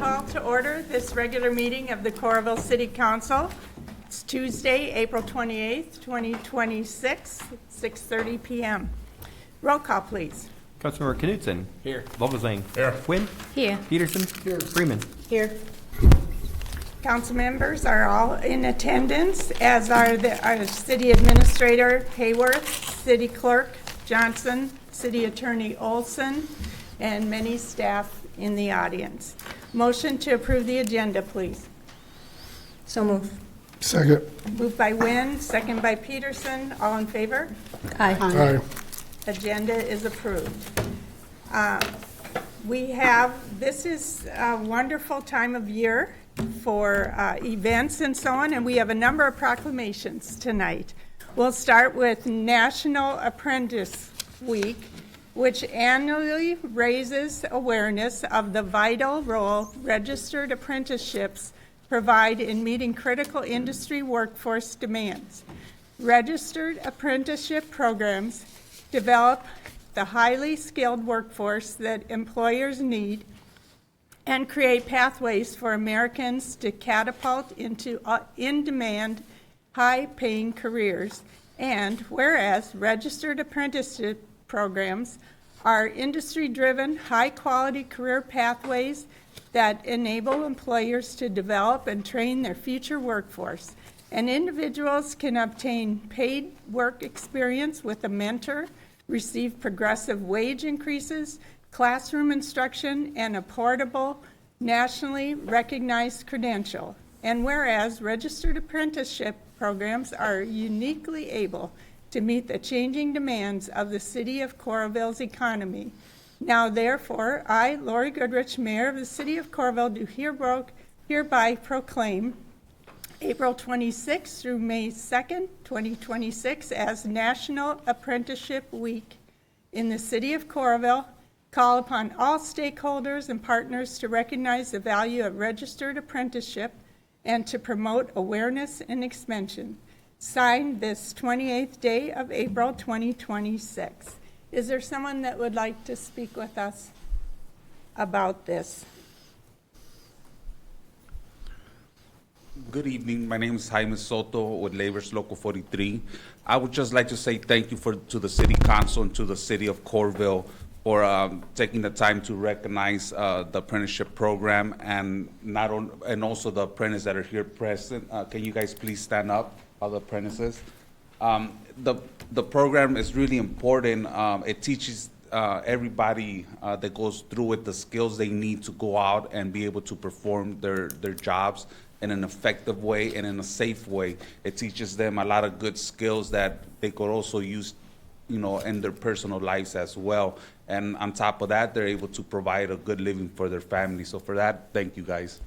call to order this regular meeting of the Coralville City Council. It's Tuesday, April 28th, 2026, 6:30 p.m. Roll call, please. Councilmember Knutson. Here. Vogelsang. Here. Quinn. Here. Peterson. Here. Freeman. Here. Council members are all in attendance, as are our City Administrator Hayworth, City Clerk Johnson, City Attorney Olson, and many staff in the audience. Motion to approve the agenda, please. So move. Second. Moved by Wynn, second by Peterson. All in favor? Aye. Aye. Agenda is approved. This is a wonderful time of year for events and so on, and we have a number of proclamations tonight. We'll start with National Apprentice Week, which annually raises awareness of the vital role registered apprenticeships provide in meeting critical industry workforce demands. Registered apprenticeship programs develop the highly skilled workforce that employers need and create pathways for Americans to catapult into in-demand, high-paying careers. And whereas registered apprenticeship programs are industry-driven, high-quality career pathways that enable employers to develop and train their future workforce. And individuals can obtain paid work experience with a mentor, receive progressive wage increases, classroom instruction, and a portable, nationally recognized credential. And whereas registered apprenticeship programs are uniquely able to meet the changing demands of the City of Coralville's economy. Now, therefore, I, Lori Goodrich, Mayor of the City of Coralville, do hereby proclaim April 26th through May 2nd, 2026 as National Apprenticeship Week in the City of Coralville. Call upon all stakeholders and partners to recognize the value of registered apprenticeship and to promote awareness and expansion. Signed this 28th day of April 2026. Is there someone that would like to speak with us about this? Good evening. My name is Jaime Soto with Labor's Local 43. I would just like to say thank you to the City Council and to the City of Coralville for taking the time to recognize the apprenticeship program and also the apprentices that are here present. Can you guys please stand up, all the apprentices? The program is really important. It teaches everybody that goes through it the skills they need to go out and be able to perform their jobs in an effective way and in a safe way. It teaches them a lot of good skills that they could also use, in their personal lives as well. And on top of that, they're able to provide a good living for their family. So for that, thank you guys.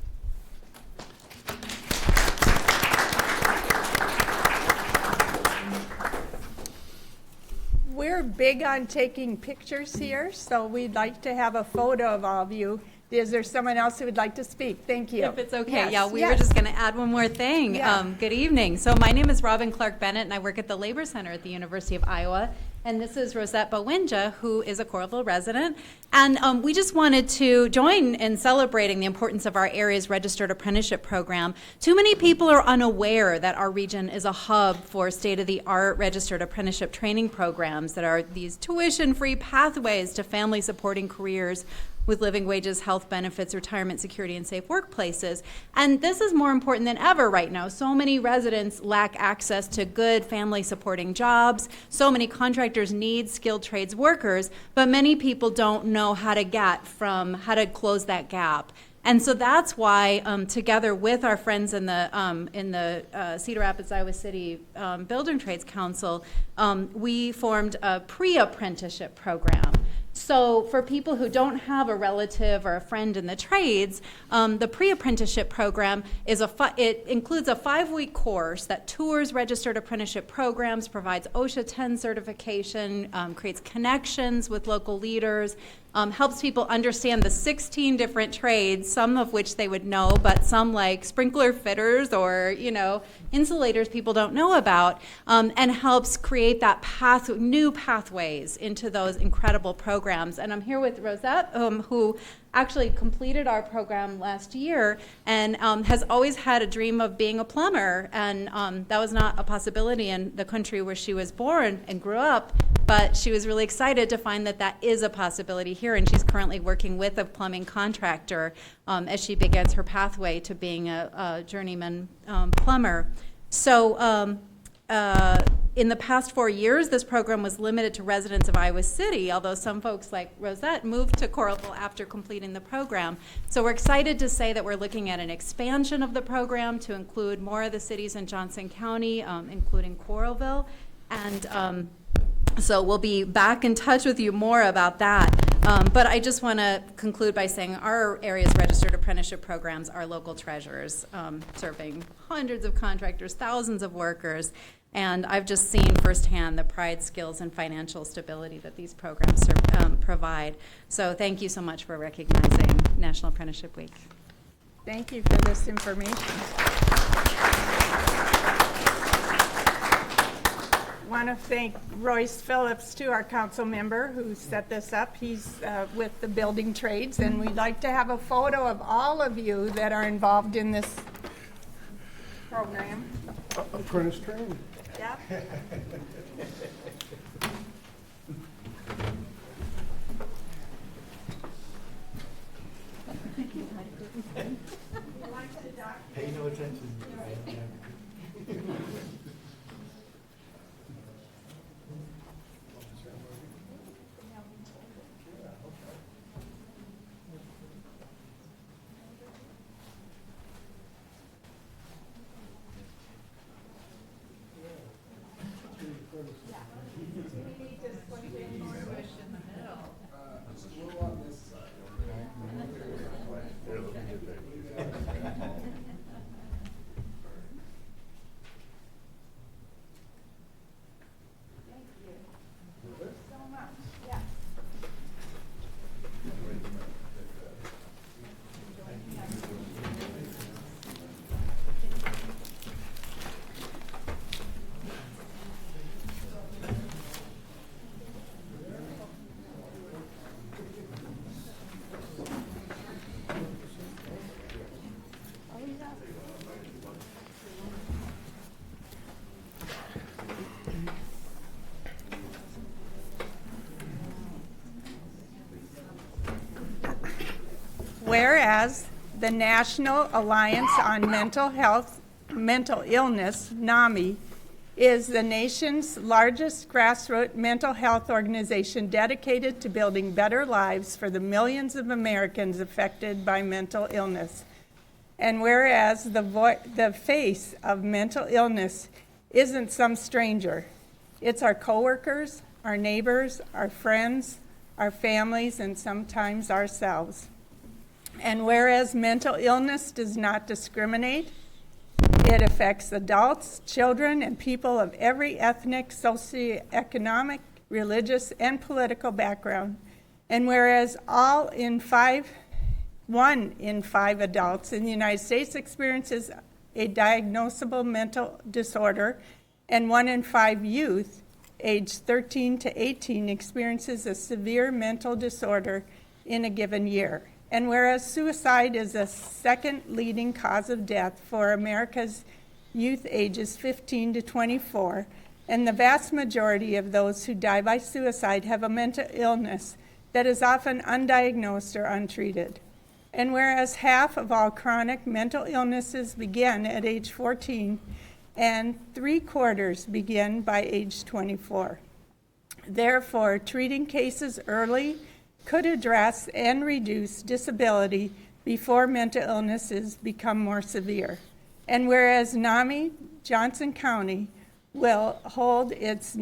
We're big on taking pictures here, so we'd like to have a photo of all of you. Is there someone else who would like to speak? Thank you. If it's okay. Yes, Yeah, we yes. were just going to add one more thing. Yeah. Good evening. So my name is Robin Clark Bennett, and I work at the Labor Center at the University of Iowa. And this is Rosette Bowinja, who is a Coralville resident. And we just wanted to join in celebrating the importance of our area's registered apprenticeship program. Too many people are unaware that our region is a hub for state-of-the-art registered apprenticeship training programs that are these tuition-free pathways to family-supporting careers with living wages, health benefits, retirement security, and safe workplaces. And this is more important than ever right now. So many residents lack access to good family-supporting jobs. So many contractors need skilled trades workers, but many people don't know how to close that gap. And so that's why, together with our friends in the Cedar Rapids, Iowa City Building Trades Council, we formed a pre-apprenticeship program. So for people who don't have a relative or a friend in the trades, the pre-apprenticeship program it includes a 5-week course that tours registered apprenticeship programs, provides OSHA 10 certification, creates connections with local leaders, helps people understand the 16 different trades, some of which they would know, but some like sprinkler fitters or, insulators people don't know about, and helps create that new pathways into those incredible programs. programs. And I'm here with Rosette, who actually completed our program last year and has always had a dream of being a plumber. And that was not a possibility in the country where she was born and grew up. But she was really excited to find that that is a possibility here, and she's currently working with a plumbing contractor as she begins her pathway to being a journeyman plumber. So in the past 4 years, this program was limited to residents of Iowa City, although some folks like Rosette moved to Coralville after completing the program. So we're excited to say that we're looking at an expansion of the program to include more of the cities in Johnson County, including Coralville. And so we'll be back in touch with you more about that. But I just want to conclude by saying our area's registered apprenticeship programs are local treasures, serving hundreds of contractors, thousands of workers. And I've just seen firsthand the pride, skills, and financial stability that these programs provide. So thank you so much for recognizing National Apprenticeship Week. Thank you for this information. Want to thank Royce Phillips, too, our council member who set this up. He's with the building trades, and we'd like to have a photo of all of you that are involved in this program. Apprentice training. Yep. Pay no attention. Whereas the National Alliance on Mental Illness, NAMI, is the nation's largest grassroots mental health organization dedicated to building better lives for the millions of Americans affected by mental illness. And whereas the face of mental illness isn't some stranger, it's our coworkers, our neighbors, our friends, our families, and sometimes ourselves. And whereas mental illness does not discriminate, it affects adults, children, and people of every ethnic, socioeconomic, religious, and political background. And whereas 1 in 5 adults in the United States experiences a diagnosable mental disorder, and 1 in 5 youth aged 13 to 18 experiences a severe mental disorder in a given year. And whereas suicide is the second leading cause of death for America's youth ages 15 to 24, and the vast majority of those who die by suicide have a mental illness that is often undiagnosed or untreated. And whereas half of all chronic mental illnesses begin at age 14, and 3/4 begin by age 24. Therefore, treating cases early could address and reduce disability before mental illnesses become more severe. And whereas NAMI Johnson County will hold its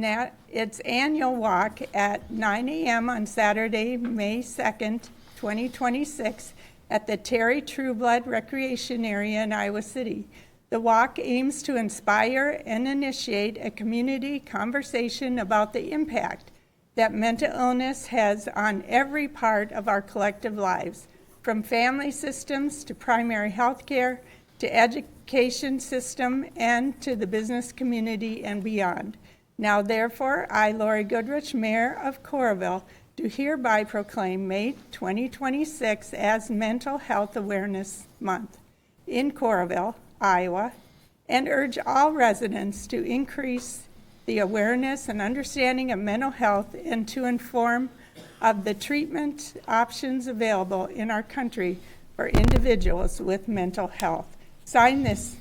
annual walk at 9 a.m. on Saturday, May 2nd, 2026, at the Terry Trueblood Recreation Area in Iowa City. The walk aims to inspire and initiate a community conversation about the impact that mental illness has on every part of our collective lives, from family systems to primary health care, to education system, and to the business community and beyond. Now, therefore, I, Lori Goodrich, Mayor of Coralville, do hereby proclaim May 2026 as Mental Health Awareness Month in Coralville, Iowa, and urge all residents to increase the awareness and understanding of mental health and to inform of the treatment options available in our country for individuals with mental health. Signed this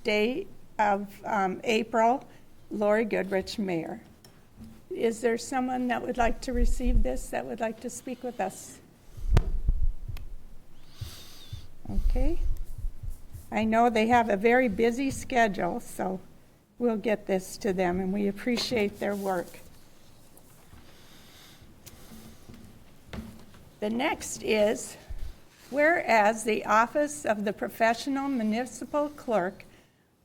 day of April, Lori Goodrich, Mayor. Is there someone that would like to receive this, that would like to speak with us? Okay. I know they have a very busy schedule, so we'll get this to them, and we appreciate their work. The next is, whereas the Office of the Professional Municipal Clerk,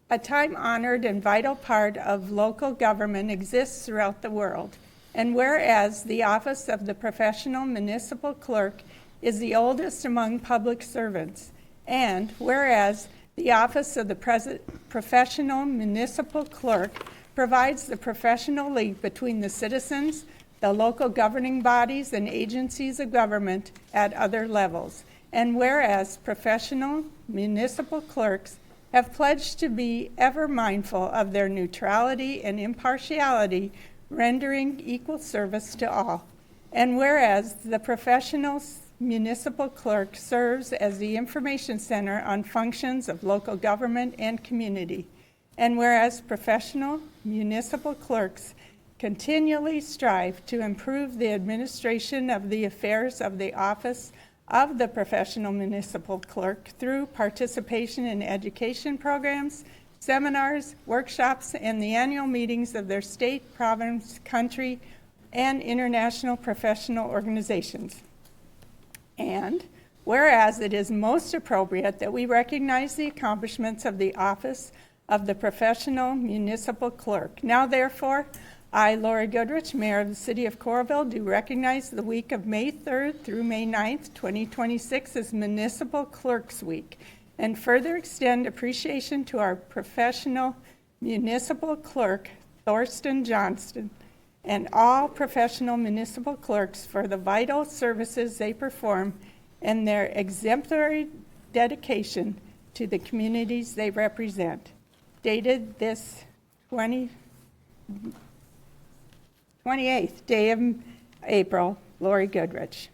a time-honored and vital part of local government, exists throughout the world. And whereas the Office of the Professional Municipal Clerk is the oldest among public servants. And whereas the Office of the Professional Municipal Clerk provides the professional link between the citizens, the local governing bodies, and agencies of government at other levels. And whereas professional municipal clerks have pledged to be ever mindful of their neutrality and impartiality, rendering equal service to all. And whereas the professional municipal clerk serves as the information center on functions of local government and community. And whereas professional municipal clerks continually strive to improve the administration of the affairs of the office of the professional municipal clerk through participation in education programs, seminars, workshops, and the annual meetings of their state, province, country, and international professional organizations. And whereas it is most appropriate that we recognize the accomplishments of the Office of the Professional Municipal Clerk. Now, therefore, I, Lori Goodrich, Mayor of the City of Coralville, do recognize the week of May 3rd through May 9th, 2026 as Municipal Clerks Week, and further extend appreciation to our professional municipal clerk, Thorsten Johnston, and all professional municipal clerks for the vital services they perform and their exemplary dedication to the communities they represent. Dated this 28th day of April, Lori Goodrich.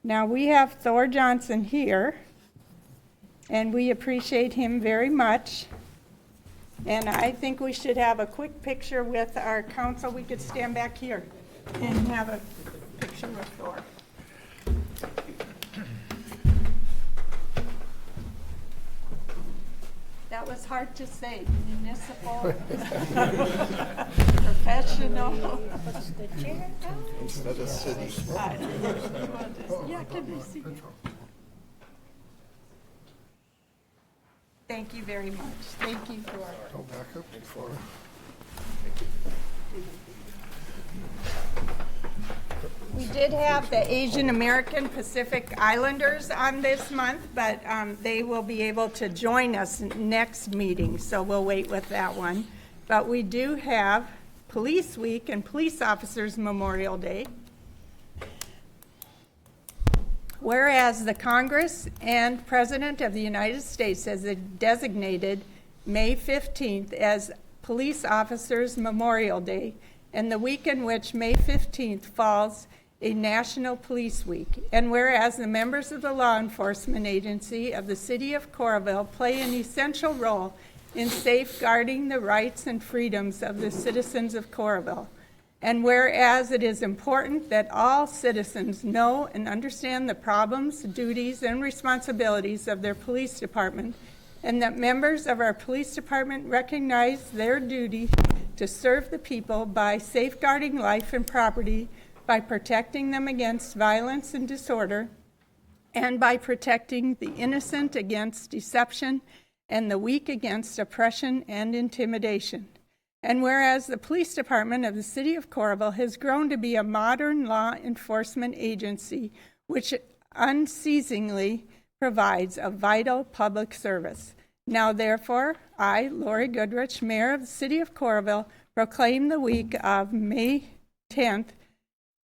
Now we have Thor Johnson here, and we appreciate him very much. And I think we should have a quick picture with our council. We could stand back here and have a picture with Thor. That was hard to say. Municipal, professional. Instead of city. Yeah, can we see you? Thank you very much. Thank you, Thor. Go back up before. We did have the Asian American Pacific Islanders on this month, but they will be able to join us next meeting, so we'll wait with that one. But we do have Police Week and Police Officers Memorial Day. Whereas the Congress and President of the United States has designated May 15th as Police Officers Memorial Day, and the week in which May 15th falls a National Police Week. And whereas the members of the law enforcement agency of the City of Coralville play an essential role in safeguarding the rights and freedoms of the citizens of Coralville. And whereas it is important that all citizens know and understand the problems, duties, and responsibilities of their police department, and that members of our police department recognize their duty to serve the people by safeguarding life and property, by protecting them against violence and disorder, and by protecting the innocent against deception and the weak against oppression and intimidation. And whereas the police department of the City of Coralville has grown to be a modern law enforcement agency which unceasingly provides a vital public service. Now, therefore, I, Lori Goodrich, Mayor of the City of Coralville, proclaim the week of May 10th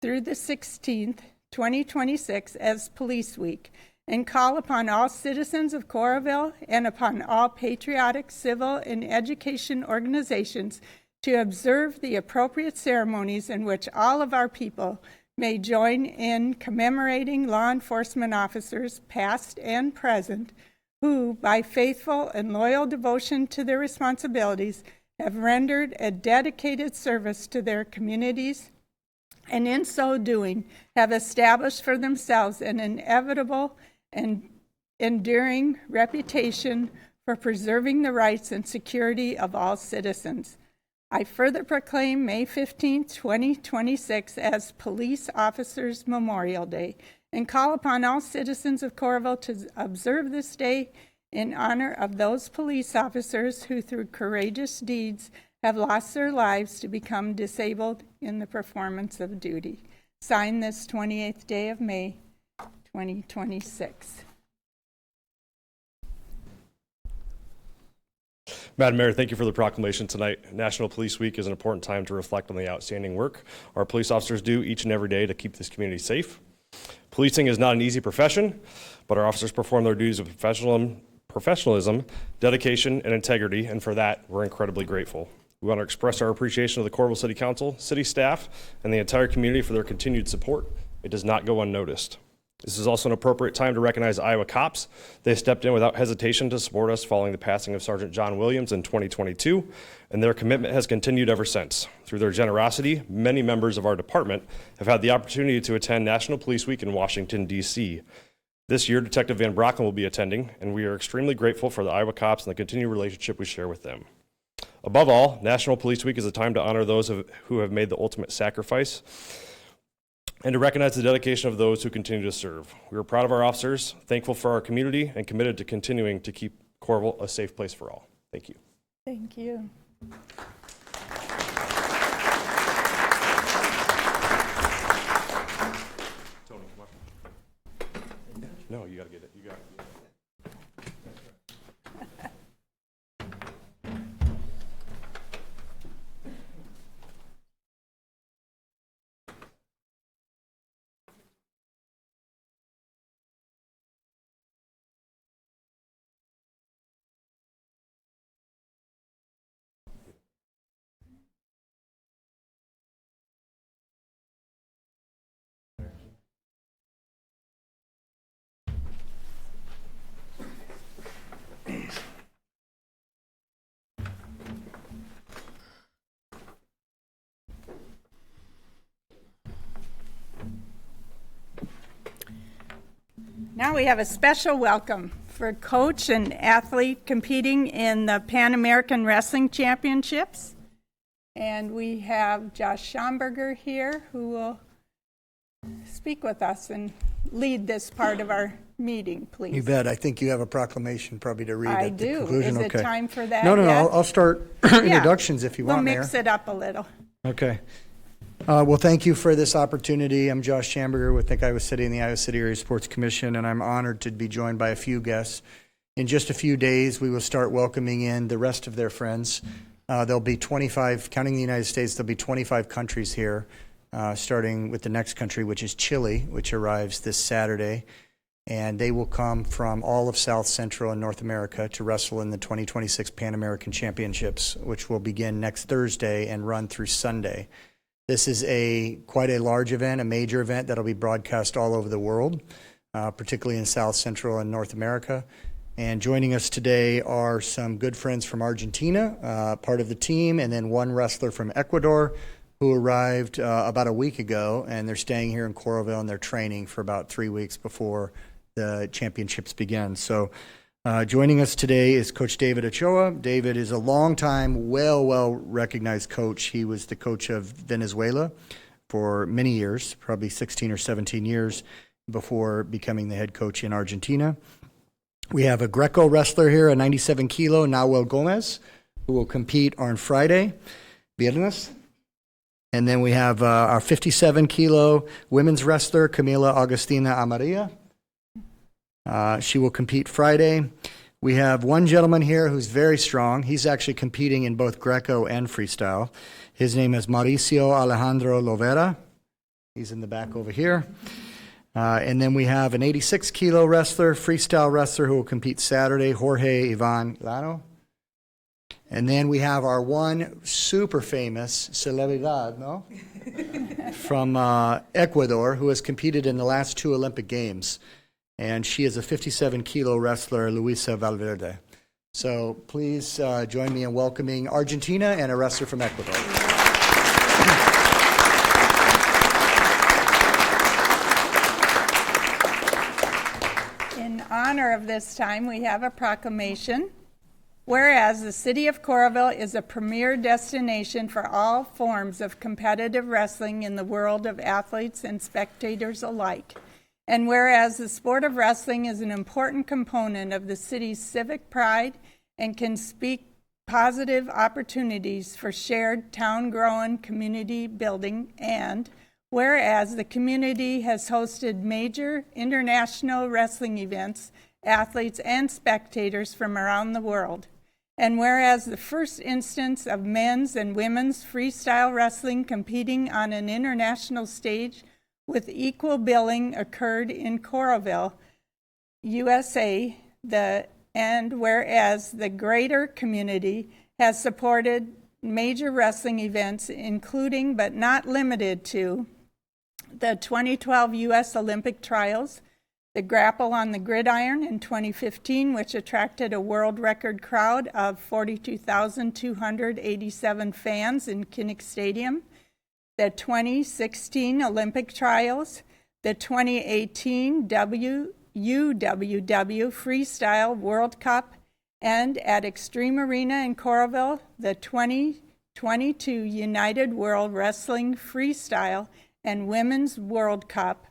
through the 16th, 2026 as Police Week, and call upon all citizens of Coralville and upon all patriotic, civil, and education organizations to observe the appropriate ceremonies in which all of our people may join in commemorating law enforcement officers, past and present, who, by faithful and loyal devotion to their responsibilities, have rendered a dedicated service to their communities, and in so doing have established for themselves an inevitable and enduring reputation for preserving the rights and security of all citizens. I further proclaim May 15, 2026 as Police Officers Memorial Day and call upon all citizens of Coralville to observe this day in honor of those police officers who, through courageous deeds, have lost their lives to become disabled in the performance of duty. Signed this 28th day of May, 2026. Madam Mayor, thank you for the proclamation tonight. National Police Week is an important time to reflect on the outstanding work our police officers do each and every day to keep this community safe. Policing is not an easy profession, but our officers perform their duties with professionalism, dedication, and integrity, and for that, we're incredibly grateful. We want to express our appreciation to the Coralville City Council, city staff, and the entire community for their continued support. It does not go unnoticed. This is also an appropriate time to recognize Iowa cops. They stepped in without hesitation to support us following the passing of Sergeant John Williams in 2022, and their commitment has continued ever since. Through their generosity, many members of our department have had the opportunity to attend National Police Week in Washington, D.C. This year, Detective Van Brocken will be attending, and we are extremely grateful for the Iowa cops and the continued relationship we share with them. Above all, National Police Week is a time to honor those who have made the ultimate sacrifice and to recognize the dedication of those who continue to serve. We are proud of our officers, thankful for our community, and committed to continuing to keep Coralville a safe place for all. Thank you. Thank you. Tony, come on. No, you got to get it. You got it. Now we have a special welcome for coach and athlete competing in the PanAmerican Wrestling Championships. And we have Josh Schomburger here who will speak with us and lead this part of our meeting, please. You bet. I think you have a proclamation probably to read I at the do. conclusion. Is it time for that No, yet? I'll start Yeah. introductions if you want, We'll Mayor. mix it up a little. Okay. Well, thank you for this opportunity. I'm Josh Schamberger with the Iowa City and the Iowa City Area Sports Commission, and I'm honored to be joined by a few guests. In just a few days, we will start welcoming in the rest of their friends. There'll be 25, counting the United States, there'll be 25 countries here, starting with the next country, which is Chile, which arrives this Saturday. And they will come from all of South, Central, and North America to wrestle in the 2026 Pan American Championships, which will begin next Thursday and run through Sunday. This is quite a large event, a major event that'll be broadcast all over the world, particularly in South, Central, and North America. And joining us today are some good friends from Argentina, part of the team, and then one wrestler from Ecuador who arrived about a week ago, and they're staying here in Coralville and they're training for about 3 weeks before the championships begin. So joining us today is Coach David Ochoa. David is a longtime, well-recognized coach. He was the coach of Venezuela for many years, probably 16 or 17 years before becoming the head coach in Argentina. We have a Greco wrestler here, a 97 kilo, Nahuel Gomez, who will compete on Friday, Viernes. And then we have our 57 kilo women's wrestler, Camila Agustina Amaria. She will compete Friday. We have one gentleman here who's very strong. He's actually competing in both Greco and freestyle. His name is Mauricio Alejandro Lovera. He's in the back over here. And then we have an 86-kilo wrestler, freestyle wrestler who will compete Saturday, Jorge Ivan Lano. And then we have our one super famous celebridad, no? From Ecuador, who has competed in the last 2 Olympic Games. And she is a 57-kilo wrestler, Luisa Valverde. So please join me in welcoming Argentina and a wrestler from Ecuador. In honor of this time, we have a proclamation. Whereas the city of Coralville is a premier destination for all forms of competitive wrestling in the world of athletes and spectators alike. And whereas the sport of wrestling is an important component of the city's civic pride and can speak positive opportunities for shared town-growing community building, and whereas the community has hosted major international wrestling events, athletes, and spectators from around the world. And whereas the first instance of men's and women's freestyle wrestling competing on an international stage with equal billing occurred in Coralville, USA, and whereas the greater community has supported major wrestling events, including but not limited to the 2012 U.S. Olympic Trials, the Grapple on the Gridiron in 2015, which attracted a world record crowd of 42,287 fans in Kinnick Stadium, the 2016 Olympic Trials, the 2018 UWW Freestyle World Cup, and at Extreme Arena in Coralville, the 2022 United World Wrestling Freestyle and Women's World Cup,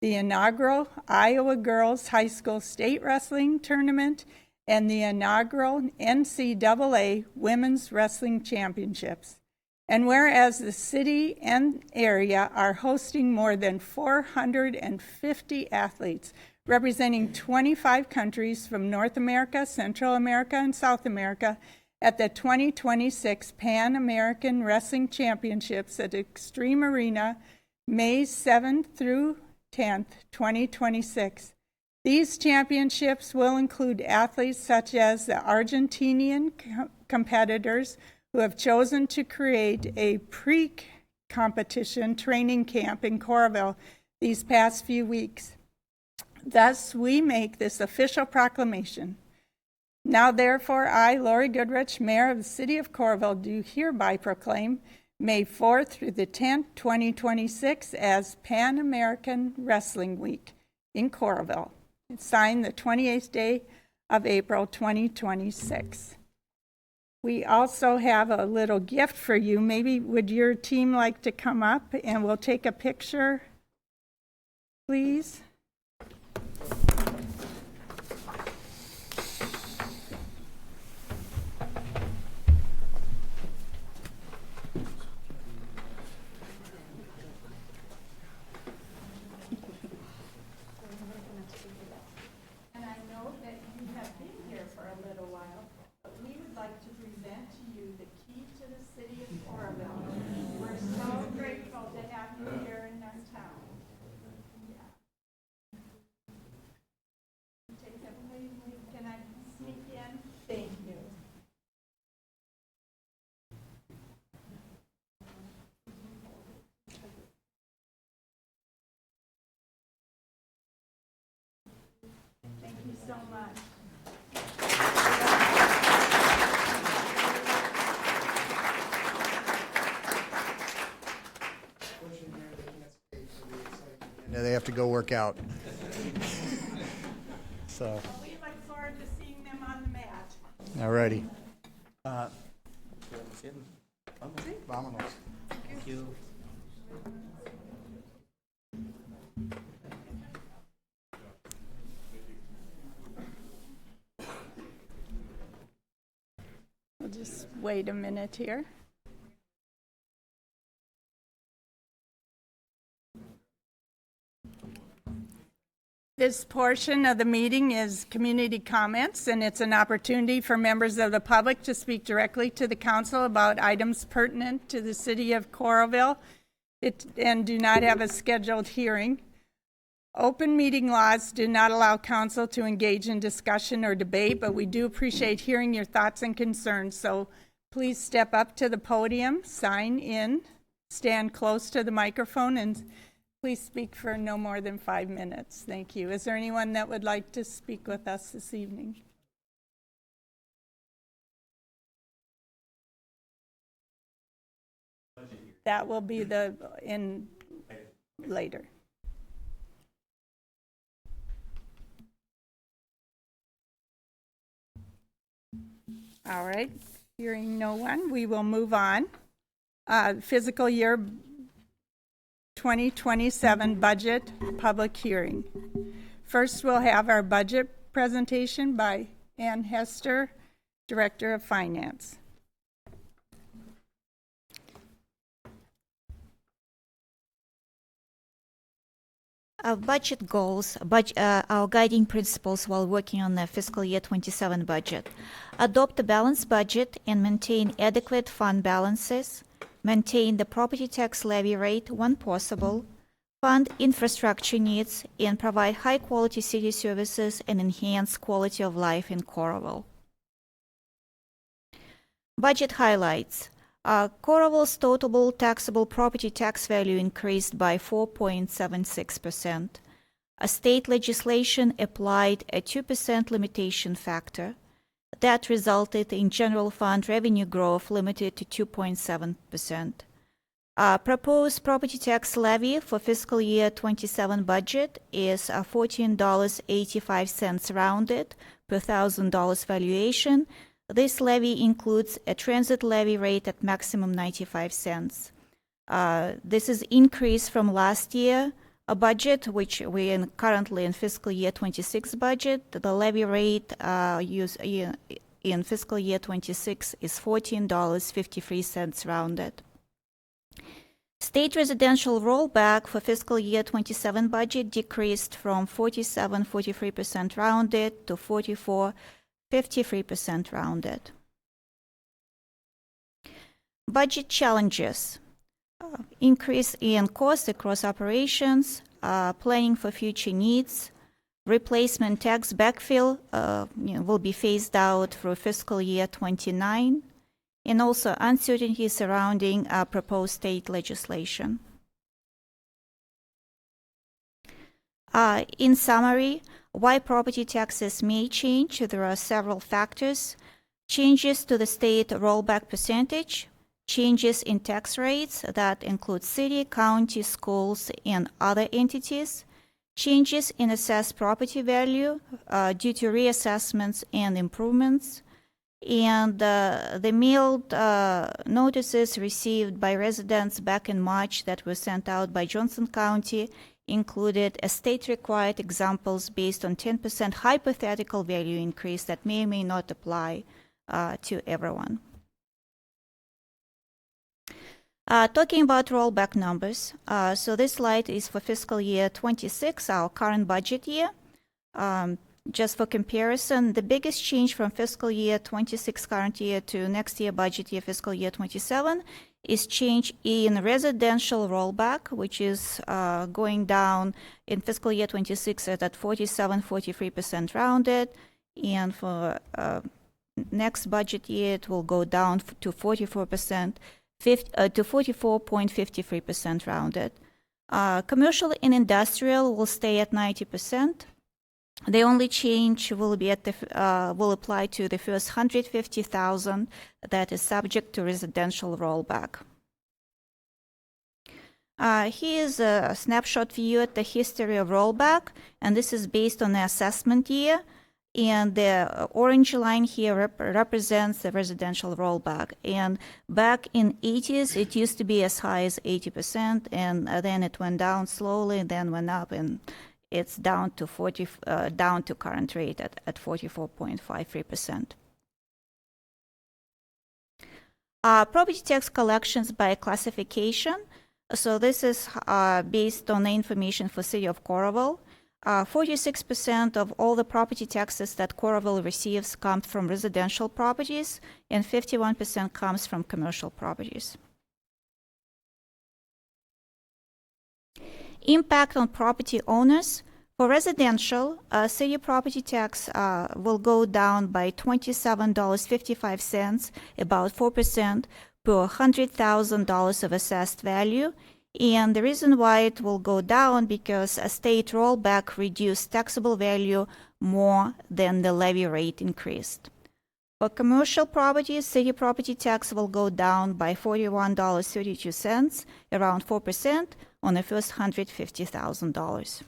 the inaugural Iowa Girls High School State Wrestling Tournament, and the inaugural NCAA Women's Wrestling Championships. And whereas the city and area are hosting more than 450 athletes representing 25 countries from North America, Central America, and South America at the 2026 PanAmerican Wrestling Championships at Extreme Arena, May 7th through 10th, 2026. These championships will include athletes such as the Argentinian competitors who have chosen to create a pre-competition training camp in Coralville these past few weeks. Thus, we make this official proclamation. Now, therefore, I, Lori Goodrich, Mayor of the City of Coralville, do hereby proclaim May 4th through the 10th, 2026 as PanAmerican Wrestling Week in Coralville. It's signed the 28th day of April, 2026. We also have a little gift for you. Maybe would your team like to come up and we'll take a picture, please? And I know that you have been here for a little while, but we would like to present to you the key to the city of Coralville. We're so grateful to have you here in our town. Yeah. Take that away. Can I sneak in? Thank you. Thank you so much. Now they have to go work out. So, We look forward to seeing them on the mat. all righty. Vámonos. Thank you. We'll just wait a minute here. This portion of the meeting is community comments, and it's an opportunity for members of the public to speak directly to the council about items pertinent to the city of Coralville. and do not have a scheduled hearing. Open meeting laws do not allow council to engage in discussion or debate, but we do appreciate hearing your thoughts and concerns. So please step up to the podium, sign in, stand close to the microphone, and please speak for no more than 5 minutes. Thank you. Is there anyone that would like to speak with us this evening? That will be later. All right, hearing no one, we will move on. Fiscal year 2027 budget public hearing. First, we'll have our budget presentation by Ann Hester, Director of Finance. Our budget goals, our guiding principles while working on the fiscal year 27 budget. Adopt a balanced budget and maintain adequate fund balances. Maintain the property tax levy rate when possible. Fund infrastructure needs and provide high-quality city services and enhance quality of life in Coralville. Budget highlights. Coralville's total taxable property tax value increased by 4.76%. A state legislation applied a 2% limitation factor. That resulted in general fund revenue growth limited to 2.7%. Proposed property tax levy for fiscal year 27 budget is $14.85 rounded per $1,000 valuation. This levy includes a transit levy rate at maximum 95 cents. This is increase from last year a budget, which we are currently in fiscal year 26 budget. The levy rate used in fiscal year 26 is $14.53 rounded. State residential rollback for fiscal year 27 budget decreased from 47.43% rounded to 54.53% rounded. Budget challenges. Increase in costs across operations, planning for future needs, replacement tax backfill will be phased out through fiscal year 29, and also uncertainty surrounding proposed state legislation. In summary, why property taxes may change, there are several factors. Changes to the state rollback percentage, changes in tax rates that include city, county, schools, and other entities, changes in assessed property value due to reassessments and improvements, and the mailed notices received by residents back in March that were sent out by Johnson County included a state-required examples based on 10% hypothetical value increase that may or may not apply to everyone. Talking about rollback numbers, so this slide is for fiscal year 26, our current budget year. Just for comparison, the biggest change from fiscal year 26 current year to next year budget year fiscal year 27 is change in residential rollback, which is going down in fiscal year 26 at 47.43% rounded, and for next budget year it will go down to 44%. To 44.53% rounded. Commercial and industrial will stay at 90%. The only change will be at will apply to the first 150,000 that is subject to residential rollback. Here's a snapshot view at the history of rollback, and this is based on the assessment year. And the orange line here represents the residential rollback. And back in 80s, it used to be as high as 80%, and then it went down slowly, then went up, and it's down to down to current rate at 44.53%. Property tax collections by classification. So this is based on the information for City of Coralville. 46% of all the property taxes that Coralville receives come from residential properties, and 51% comes from commercial properties. Impact on property owners. For residential, city property tax will go down by $27.55, about 4% per $100,000 of assessed value. And the reason why it will go down because a state rollback reduced taxable value more than the levy rate increased. For commercial properties, city property tax will go down by $41.32, around 4% on the first $150,000.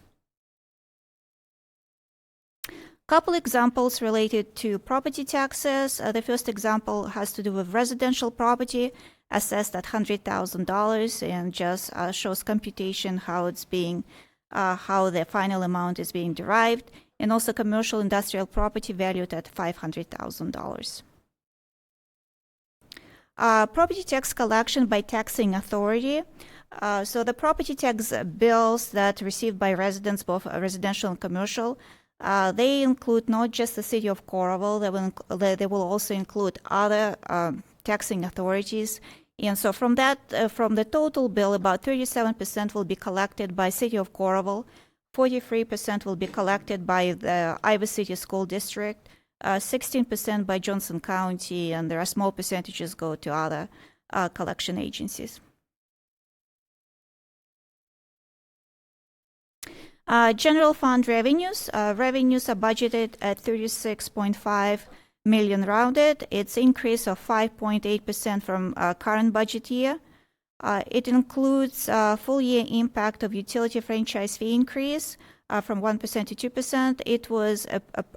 Couple examples related to property taxes. The first example has to do with residential property assessed at $100,000 and just shows computation how it's being, how the final amount is being derived, and also commercial industrial property valued at $500,000. Property tax collection by taxing authority. So the property tax bills that received by residents, both residential and commercial, they include not just the city of Coralville, they will also include other taxing authorities. And so from that, from the total bill, about 37% will be collected by city of Coralville, 43% will be collected by the Ivy City School District, 16% by Johnson County, and there are small percentages go to other collection agencies. General fund revenues. Revenues are budgeted at $36.5 million rounded. It's increase of 5.8% from current budget year. It includes full year impact of utility franchise fee increase from 1% to 2%. It was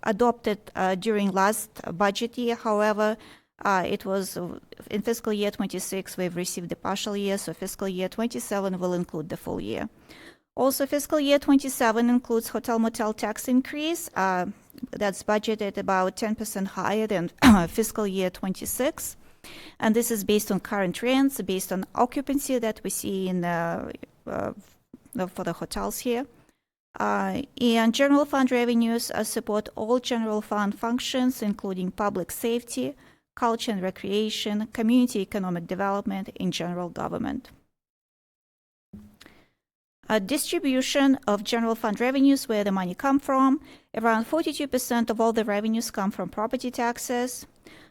adopted during last budget year. However, it was in fiscal year 26, we've received the partial year, so fiscal year 27 will include the full year. Also, fiscal year 27 includes hotel motel tax increase. That's budgeted about 10% higher than fiscal year 26. And this is based on current trends, based on occupancy that we see in for the hotels here. And general fund revenues support all general fund functions, including public safety, culture and recreation, community economic development, and general government. Distribution of general fund revenues, where the money come from. Around 42% of all the revenues come from property taxes.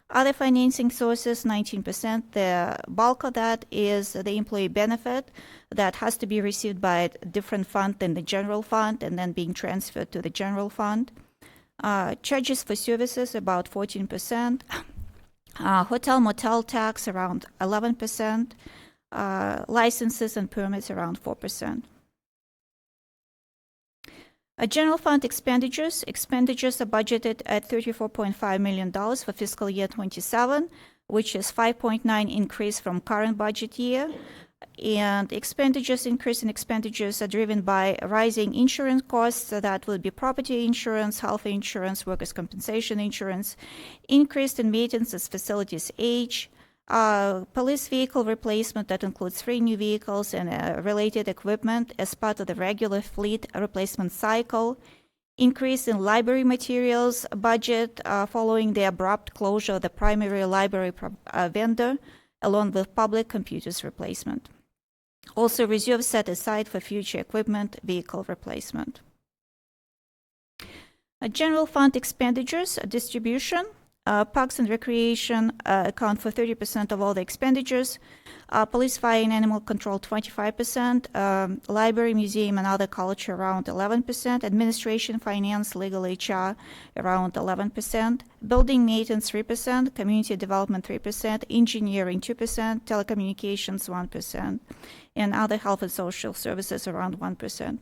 Other financing sources, 19%. The bulk of that is the employee benefit that has to be received by a different fund than the general fund and then being transferred to the general fund. Charges for services, about 14%. Hotel motel tax, around 11%. Licenses and permits, around 4%. General fund expenditures. Expenditures are budgeted at $34.5 million for fiscal year 27, which is 5.9% increase from current budget year. And increase in expenditures are driven by rising insurance costs. So that will be property insurance, health insurance, workers' compensation insurance, increase in maintenance as facilities age, police vehicle replacement that includes 3 new vehicles and related equipment as part of the regular fleet replacement cycle, increase in library materials budget following the abrupt closure of the primary library vendor, along with public computers replacement. Also, reserves set aside for future equipment vehicle replacement. General fund expenditures distribution. Parks and recreation account for 30% of all the expenditures. Police, fire, and animal control, 25%. Library, museum, and other culture, around 11%. Administration, finance, legal, HR, around 11%. Building maintenance, 3%. Community development, 3%. Engineering, 2%. Telecommunications, 1%. And other health and social services, around 1%.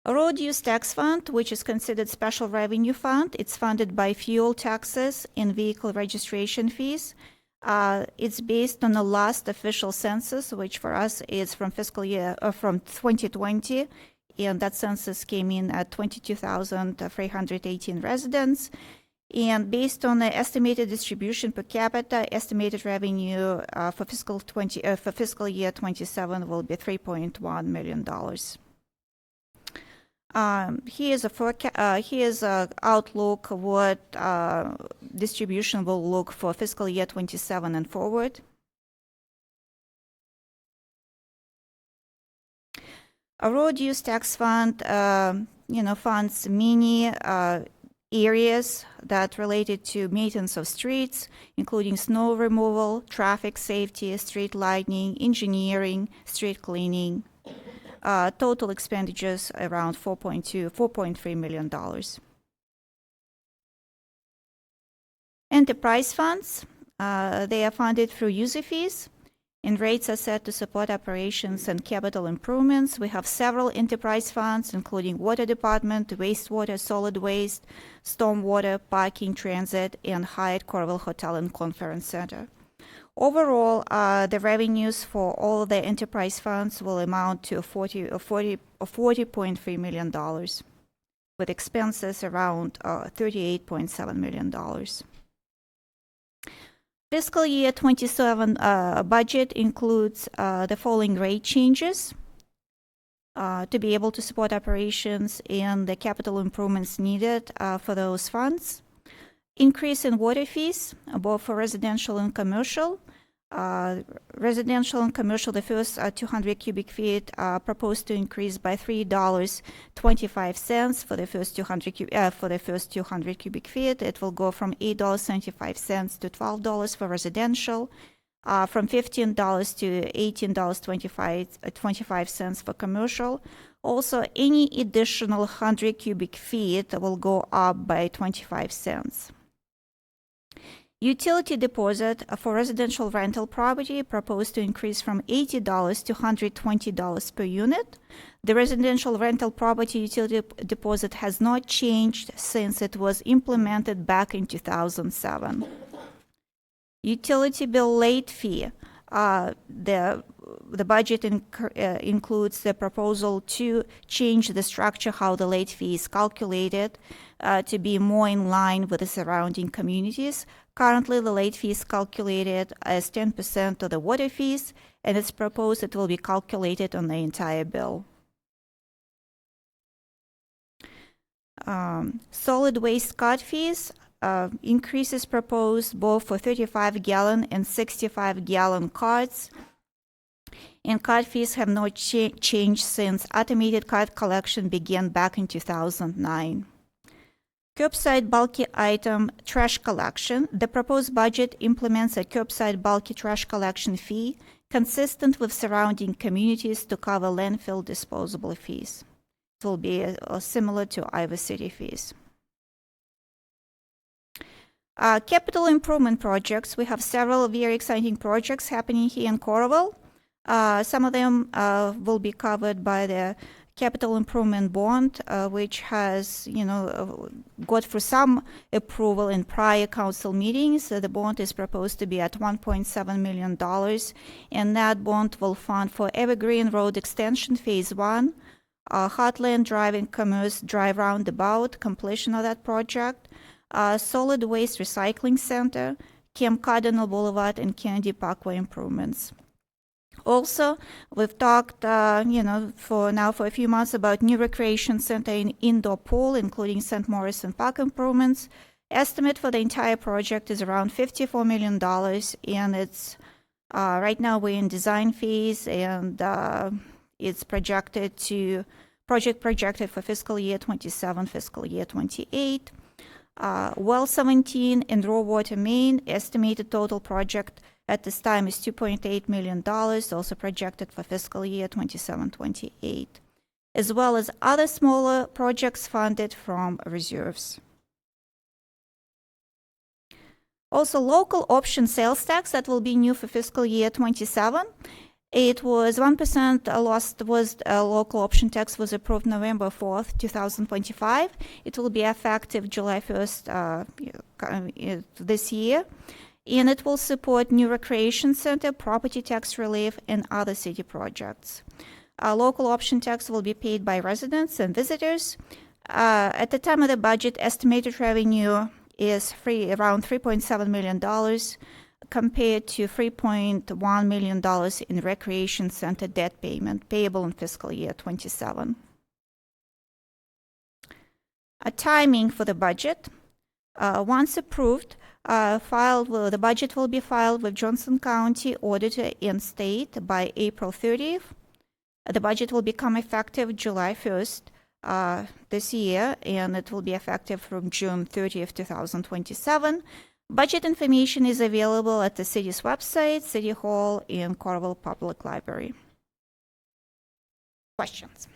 Road use tax fund, which is considered special revenue fund. It's funded by fuel taxes and vehicle registration fees. It's based on the last official census, which for us is from fiscal year from 2020, and that census came in at 22,318 residents. And based on the estimated distribution per capita, estimated revenue for fiscal year 27 will be $3.1 million. Here's a outlook of what distribution will look for fiscal year 27 and forward. A road use tax fund, funds many areas that related to maintenance of streets, including snow removal, traffic safety, street lighting, engineering, street cleaning. Total expenditures around $4.3 million. Enterprise funds, they are funded through user fees, and rates are set to support operations and capital improvements. We have several enterprise funds, including Water Department, Wastewater, Solid Waste, Stormwater, Parking, Transit, and Hyatt Coralville Hotel and Conference Center. Overall, the revenues for all the enterprise funds will amount to $40.3 million, with expenses around $38.7 million. Fiscal year 27 budget includes the following rate changes to be able to support operations and the capital improvements needed for those funds. Increase in water fees, both for residential and commercial. Residential and commercial, the first 200 cubic feet proposed to increase by $3.25 for the first 200 cubic feet. It will go from $8.75 to $12 for residential, from $15 to $18.25 for commercial. Also, any additional 100 cubic feet will go up by 25 cents. Utility deposit for residential rental property proposed to increase from $80 to $120 per unit. The residential rental property utility deposit has not changed since it was implemented back in 2007. Utility bill late fee. The budget includes the proposal to change the structure how the late fee is calculated to be more in line with the surrounding communities. Currently, the late fee is calculated as 10% of the water fees, and it's proposed it will be calculated on the entire bill. Solid waste card fees. Increases proposed both for 35-gallon and 65-gallon cards. And card fees have not changed since automated card collection began back in 2009. Curbside bulky item trash collection. The proposed budget implements a curbside bulky trash collection fee consistent with surrounding communities to cover landfill disposable fees. It will be similar to Iowa City fees. Capital improvement projects. We have several very exciting projects happening here in Coralville. Some of them will be covered by the capital improvement bond, which has, got for some approval in prior council meetings. The bond is proposed to be at $1.7 million, and that bond will fund for Forevergreen Road Extension Phase 1, Heartland Drive and Commerce Drive Roundabout, completion of that project, Solid Waste Recycling Center, Camp Cardinal Boulevard, and Kennedy Parkway improvements. Also, we've talked, for a few months about new recreation center in indoor pool, including St. Morrison Park improvements. Estimate for the entire project is around $54 million, and it's right now we're in design phase, and it's projected for fiscal year 27, fiscal year 28. Well 17 and raw water main, estimated total project at this time is $2.8 million, also projected for fiscal year 27-28, as well as other smaller projects funded from reserves. Also, local option sales tax that will be new for fiscal year 27. It was 1% local option tax was approved November 4th, 2025. It will be effective July 1st this year. And it will support new recreation center, property tax relief, and other city projects. Local option tax will be paid by residents and visitors. At the time of the budget, estimated revenue is around $3.7 million compared to $3.1 million in recreation center debt payment payable in fiscal year 27. A timing for the budget. Once approved, the budget will be filed with Johnson County Auditor and State by April 30th. The budget will become effective July 1st this year, and it will be effective from June 30th, 2027. Budget information is available at the city's website, City Hall, and Coralville Public Library. Questions?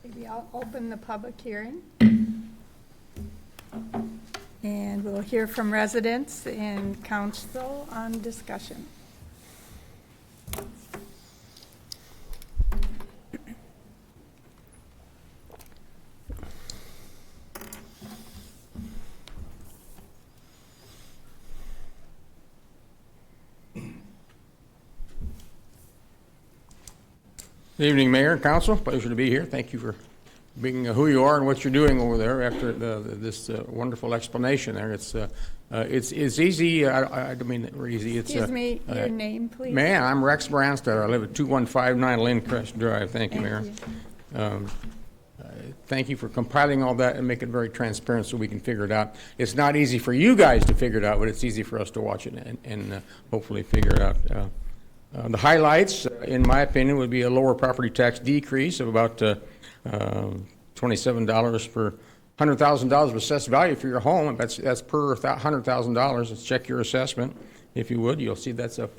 Maybe I'll open the public hearing. And we'll hear from residents and council on discussion. Good evening, Mayor and Council. Pleasure to be here. Thank you for being who you are and what you're doing over there after this wonderful explanation there. It's easy. I don't mean that we're easy. Excuse me, your name, please? Man, I'm Rex Branstad. I live at 2159 Lindcrest Drive. Thank you, Mayor. Thank you for compiling all that and make it very transparent so we can figure it out. It's not easy for you guys to figure it out, but it's easy for us to watch it and hopefully figure it out. The highlights, in my opinion, would be a lower property tax decrease of about $27 per $100,000 of assessed value for your home. That's per $100,000. Let's check your assessment, if you would. You'll see that's a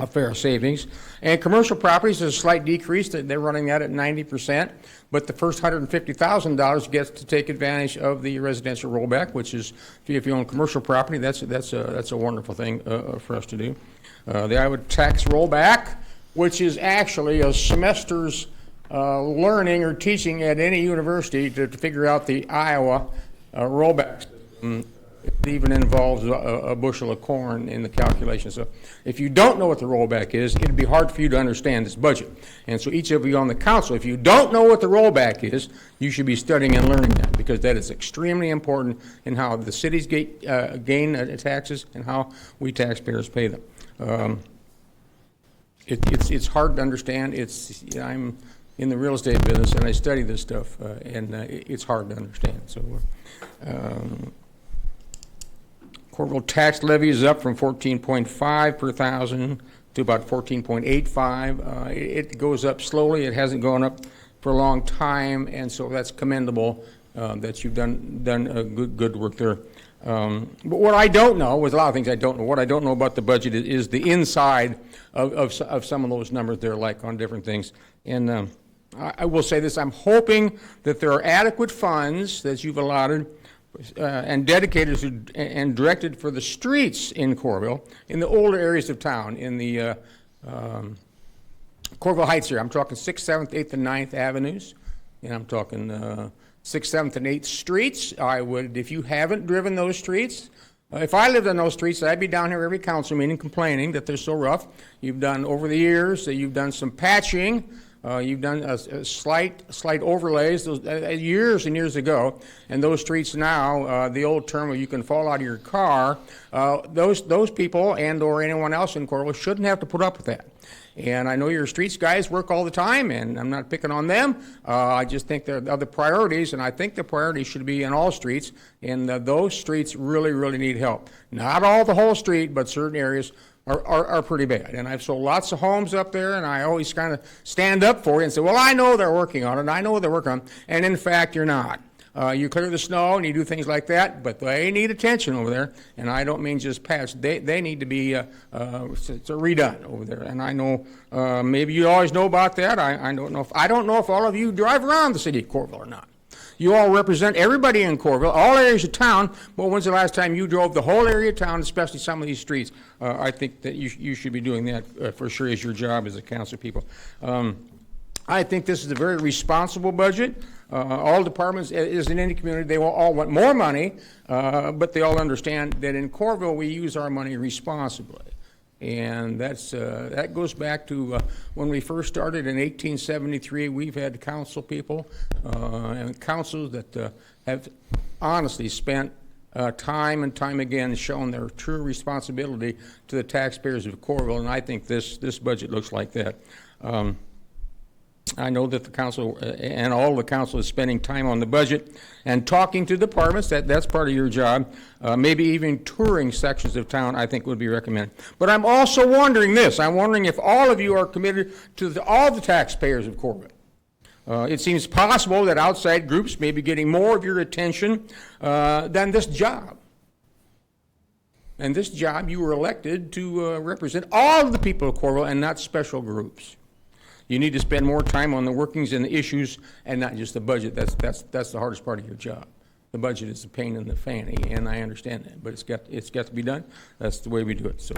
fair savings. And commercial properties, there's a slight decrease. They're running that at 90%. But the first $150,000 gets to take advantage of the residential rollback, which is, if you own commercial property, that's a wonderful thing for us to do. The Iowa tax rollback, which is actually a semester's learning or teaching at any university to figure out the Iowa rollback system. It even involves a bushel of corn in the calculation. So if you don't know what the rollback is, it'd be hard for you to understand this budget. And so each of you on the council, if you don't know what the rollback is, you should be studying and learning that, because that is extremely important in how the cities gain taxes and how we taxpayers pay them. It's hard to understand. I'm in the real estate business and I study this stuff, and it's hard to understand. So Coralville tax levy is up from 14.5 per thousand to about 14.85. It goes up slowly. It hasn't gone up for a long time, and so that's commendable that you've done good work there. But what I don't know, with a lot of things I don't know, what I don't know about the budget is the inside of some of those numbers there, like on different things. And I will say this, I'm hoping that there are adequate funds that you've allotted and dedicated to, and directed for the streets in Coralville, in the older areas of town, in the Coralville Heights here. I'm talking 6th, 7th, 8th, and 9th Avenues, and I'm talking 6th, 7th, and 8th streets. I would, if you haven't driven those streets, if I lived on those streets, I'd be down here every council meeting complaining that they're so rough. You've done, over the years, you've done some patching. You've done a slight overlays years and years ago, and those streets now, the old term where you can fall out of your car, those people and or anyone else in Coralville shouldn't have to put up with that. And I know your streets guys work all the time, and I'm not picking on them. I just think there are other priorities, and I think the priority should be in all streets, and those streets really, really need help. Not all the whole street, but certain areas are pretty bad. And I've sold lots of homes up there, and I always kind of stand up for you and say, well, I know they're working on it, I know they're working on it, and in fact, you're not. You clear the snow and you do things like that, but they need attention over there, and I don't mean just patch. They need to be redone over there. And I know maybe you always know about that. I don't know if all of you drive around the city of Coralville or not. You all represent everybody in Coralville, all areas of town, but when's the last time you drove the whole area of town, especially some of these streets? I think that you should be doing that for sure as your job as a council people. I think this is a very responsible budget. All departments, as in any community, they will all want more money, but they all understand that in Coralville we use our money responsibly. And that goes back to when we first started in 1873. We've had council people and councils that have honestly spent time and time again shown their true responsibility to the taxpayers of Coralville, and I think this budget looks like that. I know that the council and all the council is spending time on the budget and talking to departments. That's part of your job. Maybe even touring sections of town, I think, would be recommended. But I'm also wondering this. I'm wondering if all of you are committed to all the taxpayers of Coralville. It seems possible that outside groups may be getting more of your attention than this job. And this job, you were elected to represent all of the people of Coralville and not special groups. You need to spend more time on the workings and the issues and not just the budget. That's the hardest part of your job. The budget is a pain in the fanny, and I understand that, but it's got to be done. That's the way we do it. So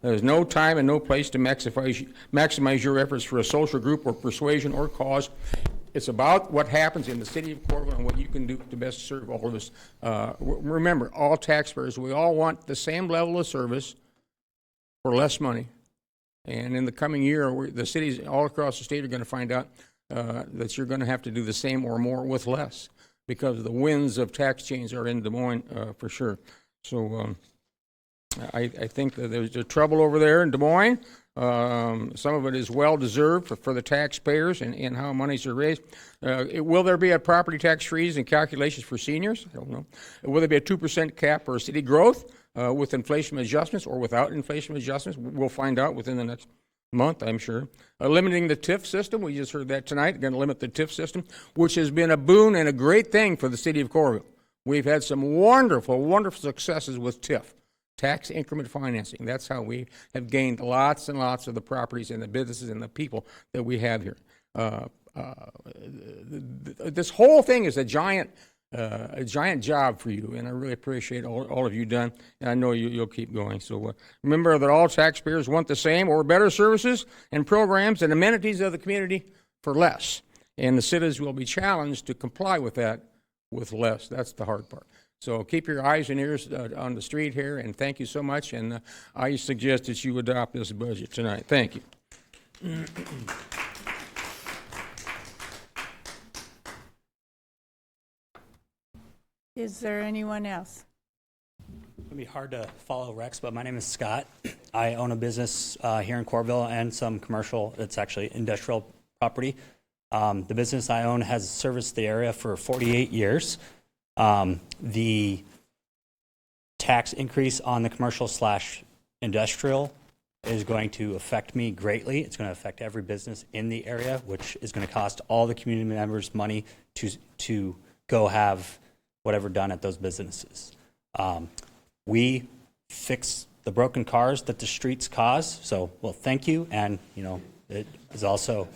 there's no time and no place to maximize your efforts for a social group or persuasion or cause. It's about what happens in the city of Coralville and what you can do to best serve all of us. Remember, all taxpayers, we all want the same level of service for less money. And in the coming year, the cities all across the state are going to find out that you're going to have to do the same or more with less, because the winds of tax change are in Des Moines for sure. So I think that there's trouble over there in Des Moines. Some of it is well-deserved for the taxpayers and how monies are raised. Will there be a property tax freeze and calculations for seniors? I don't know. Will there be a 2% cap for city growth with inflation adjustments or without inflation adjustments? We'll find out within the next month, I'm sure. Limiting the TIF system, we just heard that tonight, going to limit the TIF system, which has been a boon and a great thing for the city of Coralville. We've had some wonderful, wonderful successes with TIF, tax increment financing. That's how we have gained lots and lots of the properties and the businesses and the people that we have here. This whole thing is a giant job for you, and I really appreciate all of you done, and I know you'll keep going. So remember that all taxpayers want the same or better services and programs and amenities of the community for less, and the citizens will be challenged to comply with that with less. That's the hard part. So keep your eyes and ears on the street here, and thank you so much, and I suggest that you adopt this budget tonight. Thank you. Is there anyone else? It'll be hard to follow Rex, but my name is Scott. I own a business here in Coralville and some commercial. It's actually industrial property. The business I own has serviced the area for 48 years. The tax increase on the commercial/industrial is going to affect me greatly. It's going to affect every business in the area, which is going to cost all the community members money to go have whatever done at those businesses. We fix the broken cars that the streets cause. So, well, thank you. And, it is also,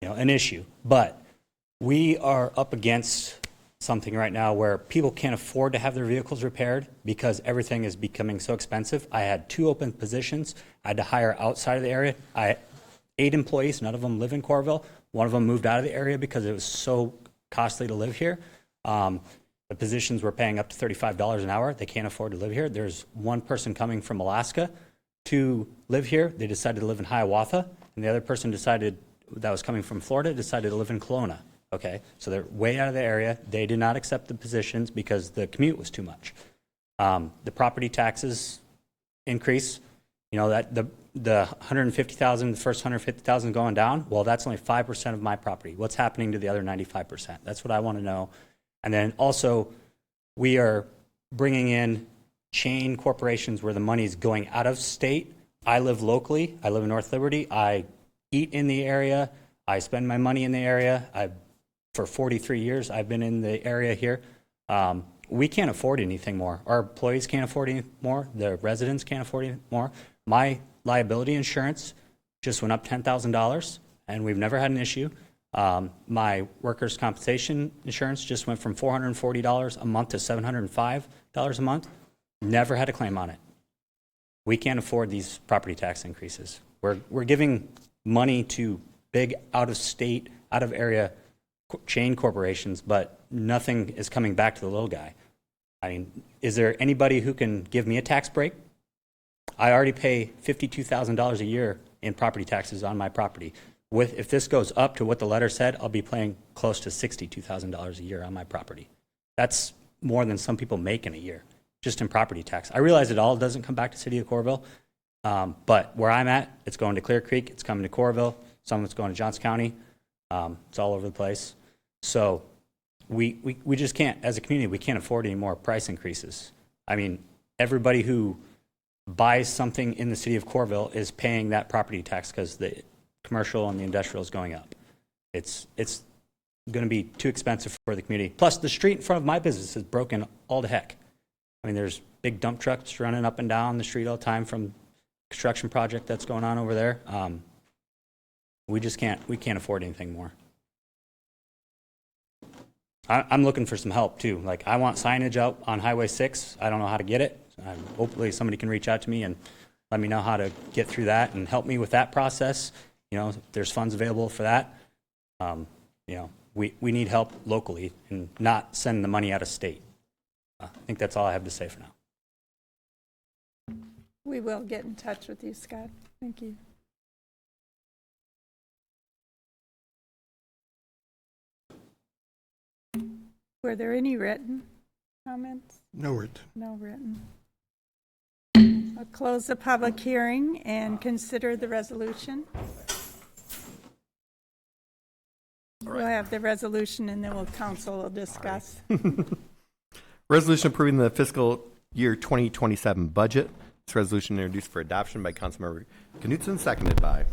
an issue. But we are up against something right now where people can't afford to have their vehicles repaired because everything is becoming so expensive. I had 2 open positions. I had to hire outside of the area. I had 8 employees. None of them live in Coralville. One of them moved out of the area because it was so costly to live here. The positions were paying up to $35 an hour. They can't afford to live here. There's one person coming from Alaska to live here. They decided to live in Hiawatha, and the other person that was coming from Florida decided to live in Kelowna. Okay, so they're way out of the area. They did not accept the positions because the commute was too much. The property taxes increase. That the 150,000, the first 150,000 going down. Well, that's only 5% of my property. What's happening to the other 95%? That's what I want to know. And then also, we are bringing in chain corporations where the money is going out of state. I live locally. I live in North Liberty. I eat in the area. I spend my money in the area. For 43 years, I've been in the area here. We can't afford anything more. Our employees can't afford any more. The residents can't afford any more. My liability insurance just went up $10,000, and we've never had an issue. My workers' compensation insurance just went from $440 a month to $705 a month. Never had a claim on it. We can't afford these property tax increases. We're giving money to big out-of-state, out-of-area chain corporations, but nothing is coming back to the little guy. I mean, is there anybody who can give me a tax break? I already pay $52,000 a year in property taxes on my property. If this goes up to what the letter said, I'll be paying close to $62,000 a year on my property. That's more than some people make in a year, just in property tax. I realize it all doesn't come back to City of Coralville, but where I'm at, it's going to Clear Creek, it's coming to Coralville, some of it's going to Johnson County. It's all over the place. So we just can't, as a community, we can't afford any more price increases. I mean, everybody who buys something in the city of Coralville is paying that property tax because the commercial and the industrial is going up. It's going to be too expensive for the community. Plus, the street in front of my business is broken all to heck. I mean, there's big dump trucks running up and down the street all the time from construction project that's going on over there. We can't afford anything more. I'm looking for some help too. Like, I want signage out on Highway 6. I don't know how to get it. Hopefully somebody can reach out to me and let me know how to get through that and help me with that process. You know, if there's funds available for that. You know, we need help locally and not sending the money out of state. I think that's all I have to say for now. We will get in touch with you, Scott. Thank you. Were there any written comments? No word. No written. I'll close the public hearing and consider the resolution. We'll have the resolution and then council will discuss. Resolution approving the fiscal year 2027 budget. This resolution introduced for adoption by Councilmember Knutson, seconded by.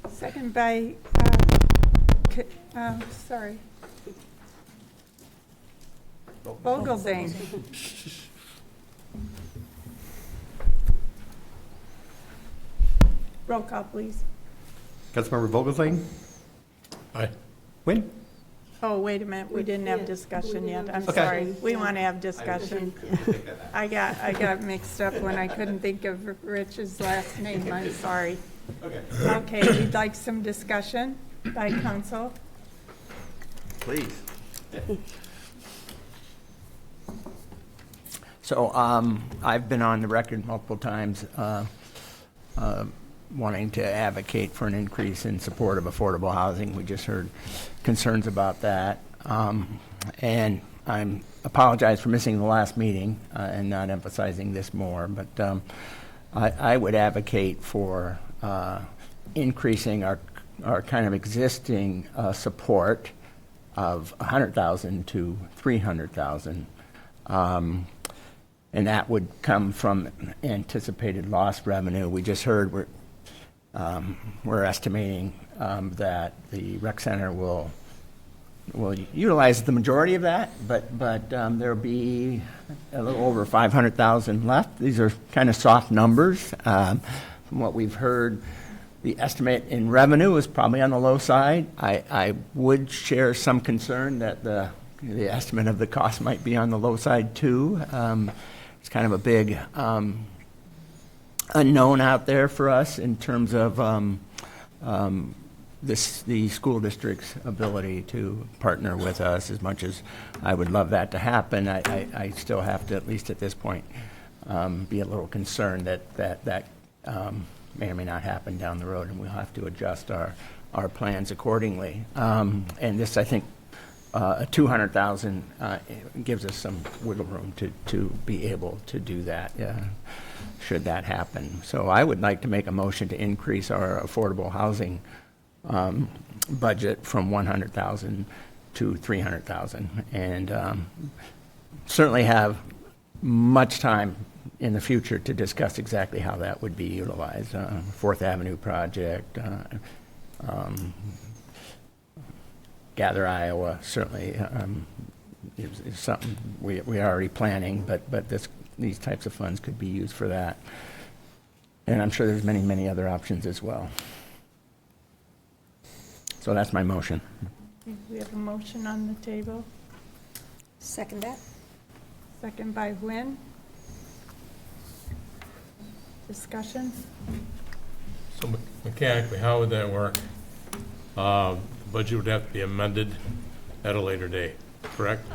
Second by, sorry. Vogelzang. Roll call, please. Councilmember Vogelsang? Aye. Wynn? Oh, wait a minute, we didn't have discussion yet. I'm Okay. sorry. We want to have discussion. I got mixed up when I couldn't think of Rich's last name. I'm sorry. Okay, we'd like some discussion by council. Please. So I've been on the record multiple times wanting to advocate for an increase in support of affordable housing. We just heard concerns about that. And I apologize for missing the last meeting and not emphasizing this more, but I would advocate for increasing our kind of existing support of $100,000 to $300,000. And that would come from anticipated lost revenue. We just heard we're estimating that the rec center will utilize the majority of that, but there'll be a little over $500,000 left. These are kind of soft numbers. From what we've heard, the estimate in revenue is probably on the low side. I would share some concern that the estimate of the cost might be on the low side too. It's kind of a big unknown out there for us in terms of the school district's ability to partner with us. As much as I would love that to happen, I still have to, at least at this point, be a little concerned that may or may not happen down the road, and we'll have to adjust our plans accordingly. And this, I think, $200,000 gives us some wiggle room to be able to do that, should that happen. So I would like to make a motion to increase our affordable housing budget from $100,000 to $300,000, and certainly have much time in the future to discuss exactly how that would be utilized. Fourth Avenue project, Gather Iowa certainly is something we are already planning, but these types of funds could be used for that. And I'm sure there's many, many other options as well. So that's my motion. We have a motion on the table. Second that. Second by Nguyen. Discussion? So mechanically, how would that work? The budget would have to be amended at a later date, correct?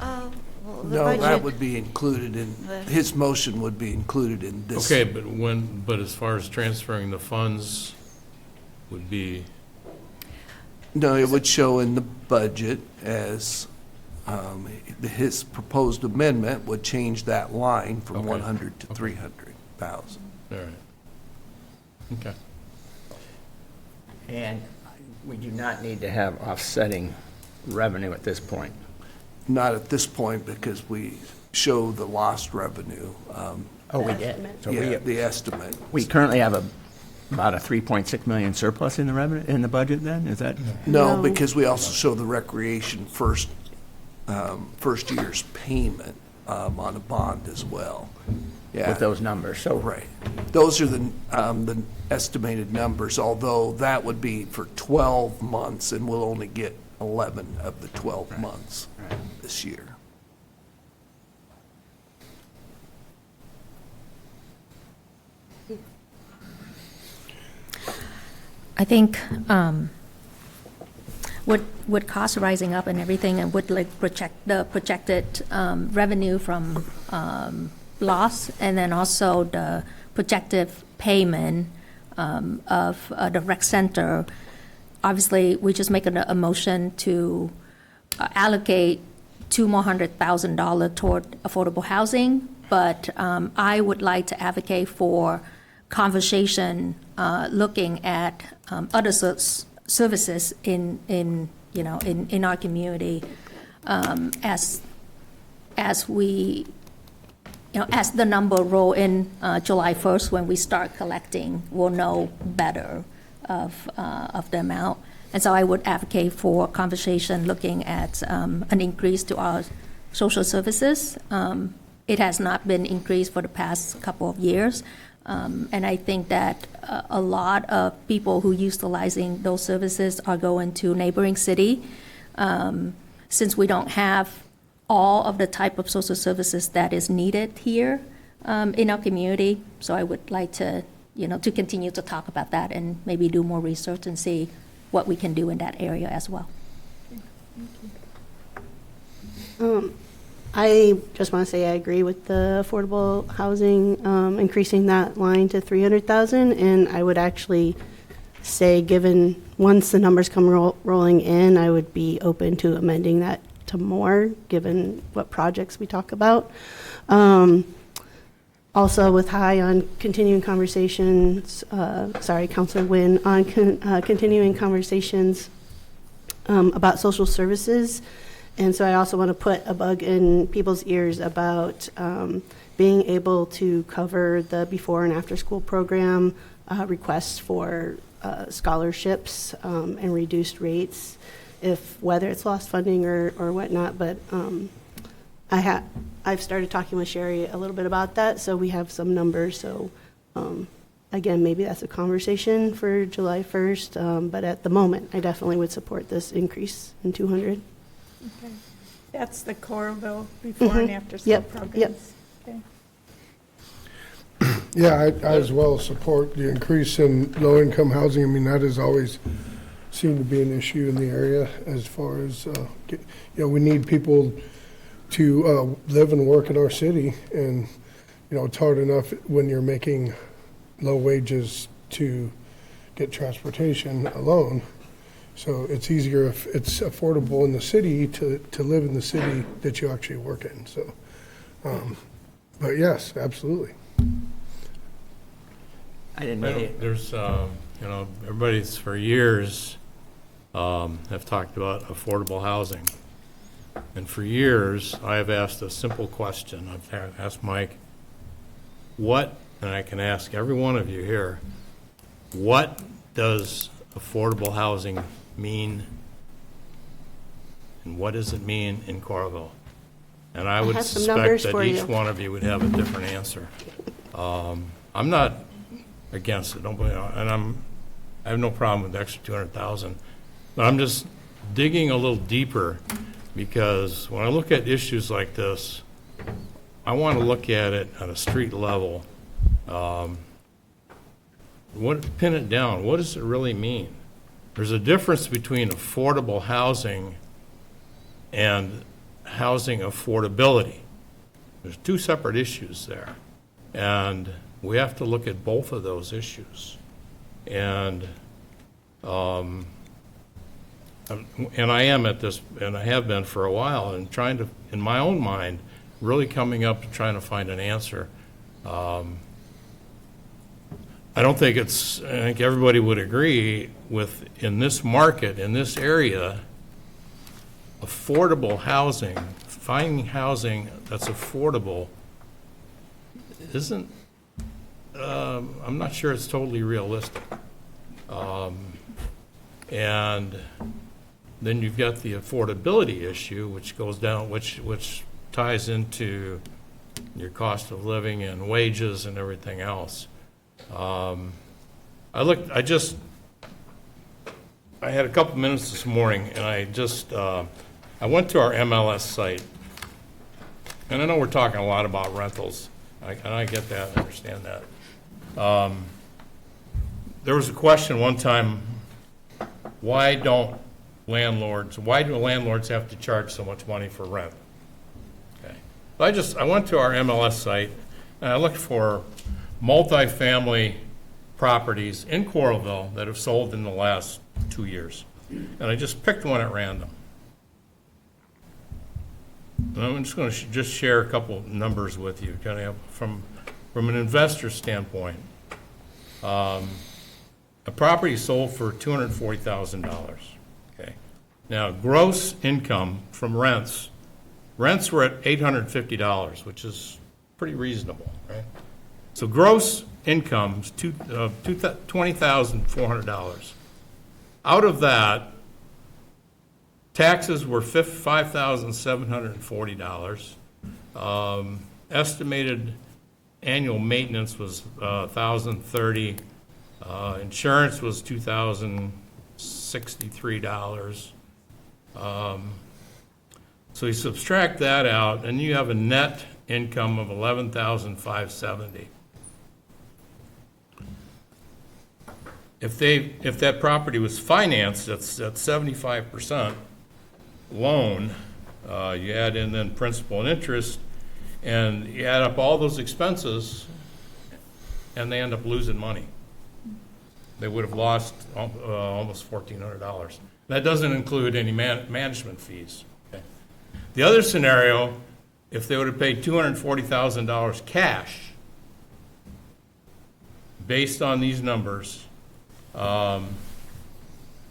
No, that would be included in, his motion would be included in this. Okay, but as far as transferring the funds would be, No, it would show in the budget as his proposed amendment would change that line from Okay. 100 to 300,000. all right. Okay. And We do not need to have offsetting revenue at this point. Not at this point, because we show the lost revenue. Oh, we did? So Yeah, the estimate. we currently have about a 3.6 million surplus in the revenue, in the budget then? Is that? No, because we also show the recreation first year's payment on a bond as well. Yeah. With those numbers, so. Right. Those are the estimated numbers, although that would be for 12 months, and we'll only get 11 of the 12 months this year. I think with cost rising up and everything, and with like the projected revenue from loss, and then also the projected payment of the rec center, obviously, we just make a motion to allocate $200,000 toward affordable housing, but I would like to advocate for conversation looking at other services in our community as we, as the number roll in July 1st, when we start collecting, we'll know better of the amount. And so I would advocate for conversation looking at an increase to our social services. It has not been increased for the past couple of years. And I think that a lot of people who utilizing those services are going to neighboring city. Since we don't have all of the type of social services that is needed here in our community. So I would like to, to continue to talk about that and maybe do more research and see what we can do in that area as well. I just want to say I agree with the affordable housing, increasing that line to 300,000, and I would actually say, given once the numbers come rolling in, I would be open to amending that to more, given what projects we talk about. Also, with High on continuing conversations, Councilor Nguyen, on continuing conversations about social services. And so I also want to put a bug in people's ears about being able to cover the before and after school program requests for scholarships and reduced rates, whether it's lost funding or whatnot. But I've started talking with Sherry a little bit about that, so we have some numbers. So again, maybe that's a conversation for July 1st. But at the moment, I definitely would support this increase in 200. Okay. That's the Coralville before and after school programs. Yep. Okay. Yeah, I as well support the increase in low-income housing. I mean, that has always seemed to be an issue in the area as far as, we need people to live and work in our city. And, it's hard enough when you're making low wages to get transportation alone. So it's easier if it's affordable in the city to live in the city that you actually work in. So, but yes, absolutely. I didn't know. There's, everybody's for years have talked about affordable housing. And for years, I have asked a simple question. I've asked Mike, and I can ask every one of you here, what does affordable housing mean, and what does it mean in Coralville? And I would suspect that each one of you would have a different answer. I'm not against it, and I have no problem with the extra 200,000, but I'm just digging a little deeper, because when I look at issues like this, I want to look at it at a street level. Pin it down. What does it really mean? There's a difference between affordable housing and housing affordability. There's two separate issues there. And we have to look at both of those issues. And I am at this, and I have been for a while, and trying to, in my own mind, really coming up and trying to find an answer. I don't think it's, I think everybody would agree with, in this market, in this area, affordable housing, finding housing that's affordable isn't, I'm not sure it's totally realistic. And then you've got the affordability issue, which goes down, which ties into your cost of living and wages and everything else. I had a couple minutes this morning, and I went to our MLS site, and I know we're talking a lot about rentals, and I get that, I understand that. There was a question one time, why do landlords have to charge so much money for rent? Okay. I went to our MLS site, and I looked for multifamily properties in Coralville that have sold in the last 2 years. And I just picked one at random. And I'm just going to just share a couple numbers with you, kind of from an investor standpoint. A property sold for $240,000. Okay. Now, gross income from rents were at $850, which is pretty reasonable, right? So gross income is $20,400. Out of that, taxes were $5,740. Estimated annual maintenance was $1,030. Insurance was $2,063. So you subtract that out, and you have a net income of $11,570. If that property was financed, that's 75% loan, you add in then principal and interest, and you add up all those expenses, and they end up losing money. They would have lost almost $1,400. That doesn't include any management fees. Okay. The other scenario, if they would have paid $240,000 cash, based on these numbers,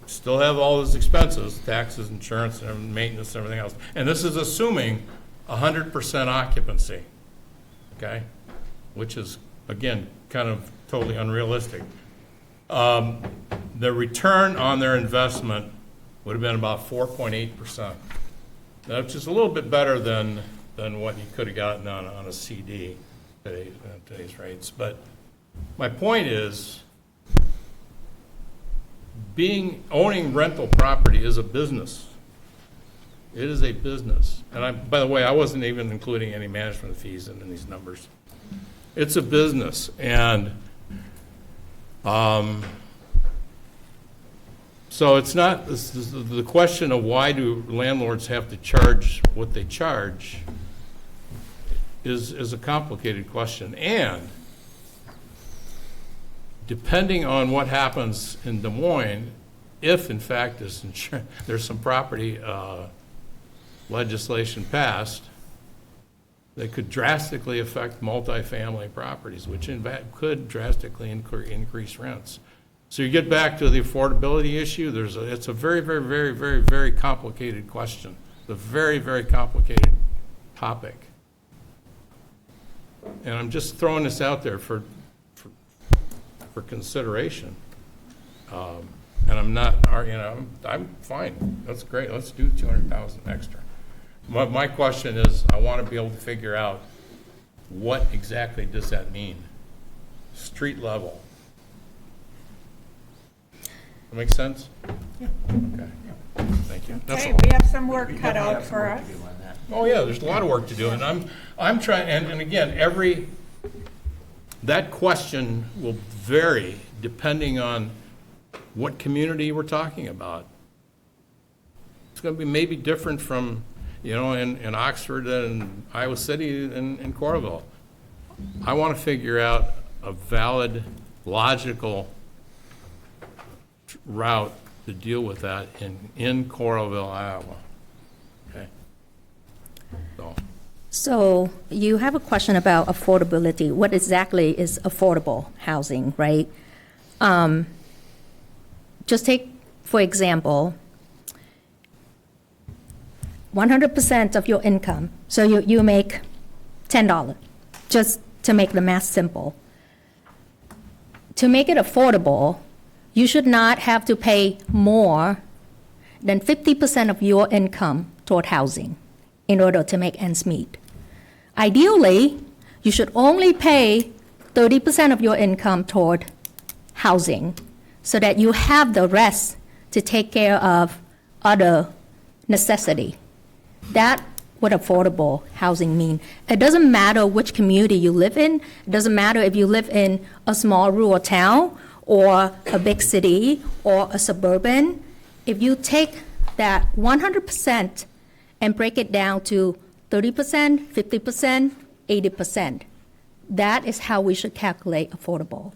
still have all those expenses, taxes, insurance, and maintenance, and everything else. And this is assuming 100% occupancy, okay? Which is, again, kind of totally unrealistic. The return on their investment would have been about 4.8%. That's just a little bit better than what you could have gotten on a CD today's rates. But my point is, owning rental property is a business. It is a business. And by the way, I wasn't even including any management fees in these numbers. It's a business. And so it's not, the question of why do landlords have to charge what they charge is a complicated question. And depending on what happens in Des Moines, if in fact there's some property legislation passed that could drastically affect multifamily properties, which in fact could drastically increase rents. So you get back to the affordability issue. It's a very, very, very, very, very complicated question. It's a very, very complicated topic. And I'm just throwing this out there for consideration. And I'm not, I'm fine. That's great. Let's do 200,000 extra. My question is, I want to be able to figure out what exactly does that mean? Street level. That make sense? Yeah. Okay. Thank you. That's Okay, all. we have some work cut out for us. Oh yeah, there's a lot of work to do, and I'm trying. And again, that question will vary depending on what community we're talking about. It's going to be maybe different from, in Oxford and Iowa City and Coralville. I want to figure out a valid, logical route to deal with that in Coralville, Iowa. Okay. So So you have a question about affordability. What exactly is affordable housing, right? Just take, for example, 100% of your income. So you make $10, just to make the math simple. To make it affordable, you should not have to pay more than 50% of your income toward housing in order to make ends meet. Ideally, you should only pay 30% of your income toward housing so that you have the rest to take care of other necessity. That's what affordable housing means. It doesn't matter which community you live in. It doesn't matter if you live in a small rural town or a big city or a suburban. If you take that 100% and break it down to 30%, 50%, 80%, that is how we should calculate affordable.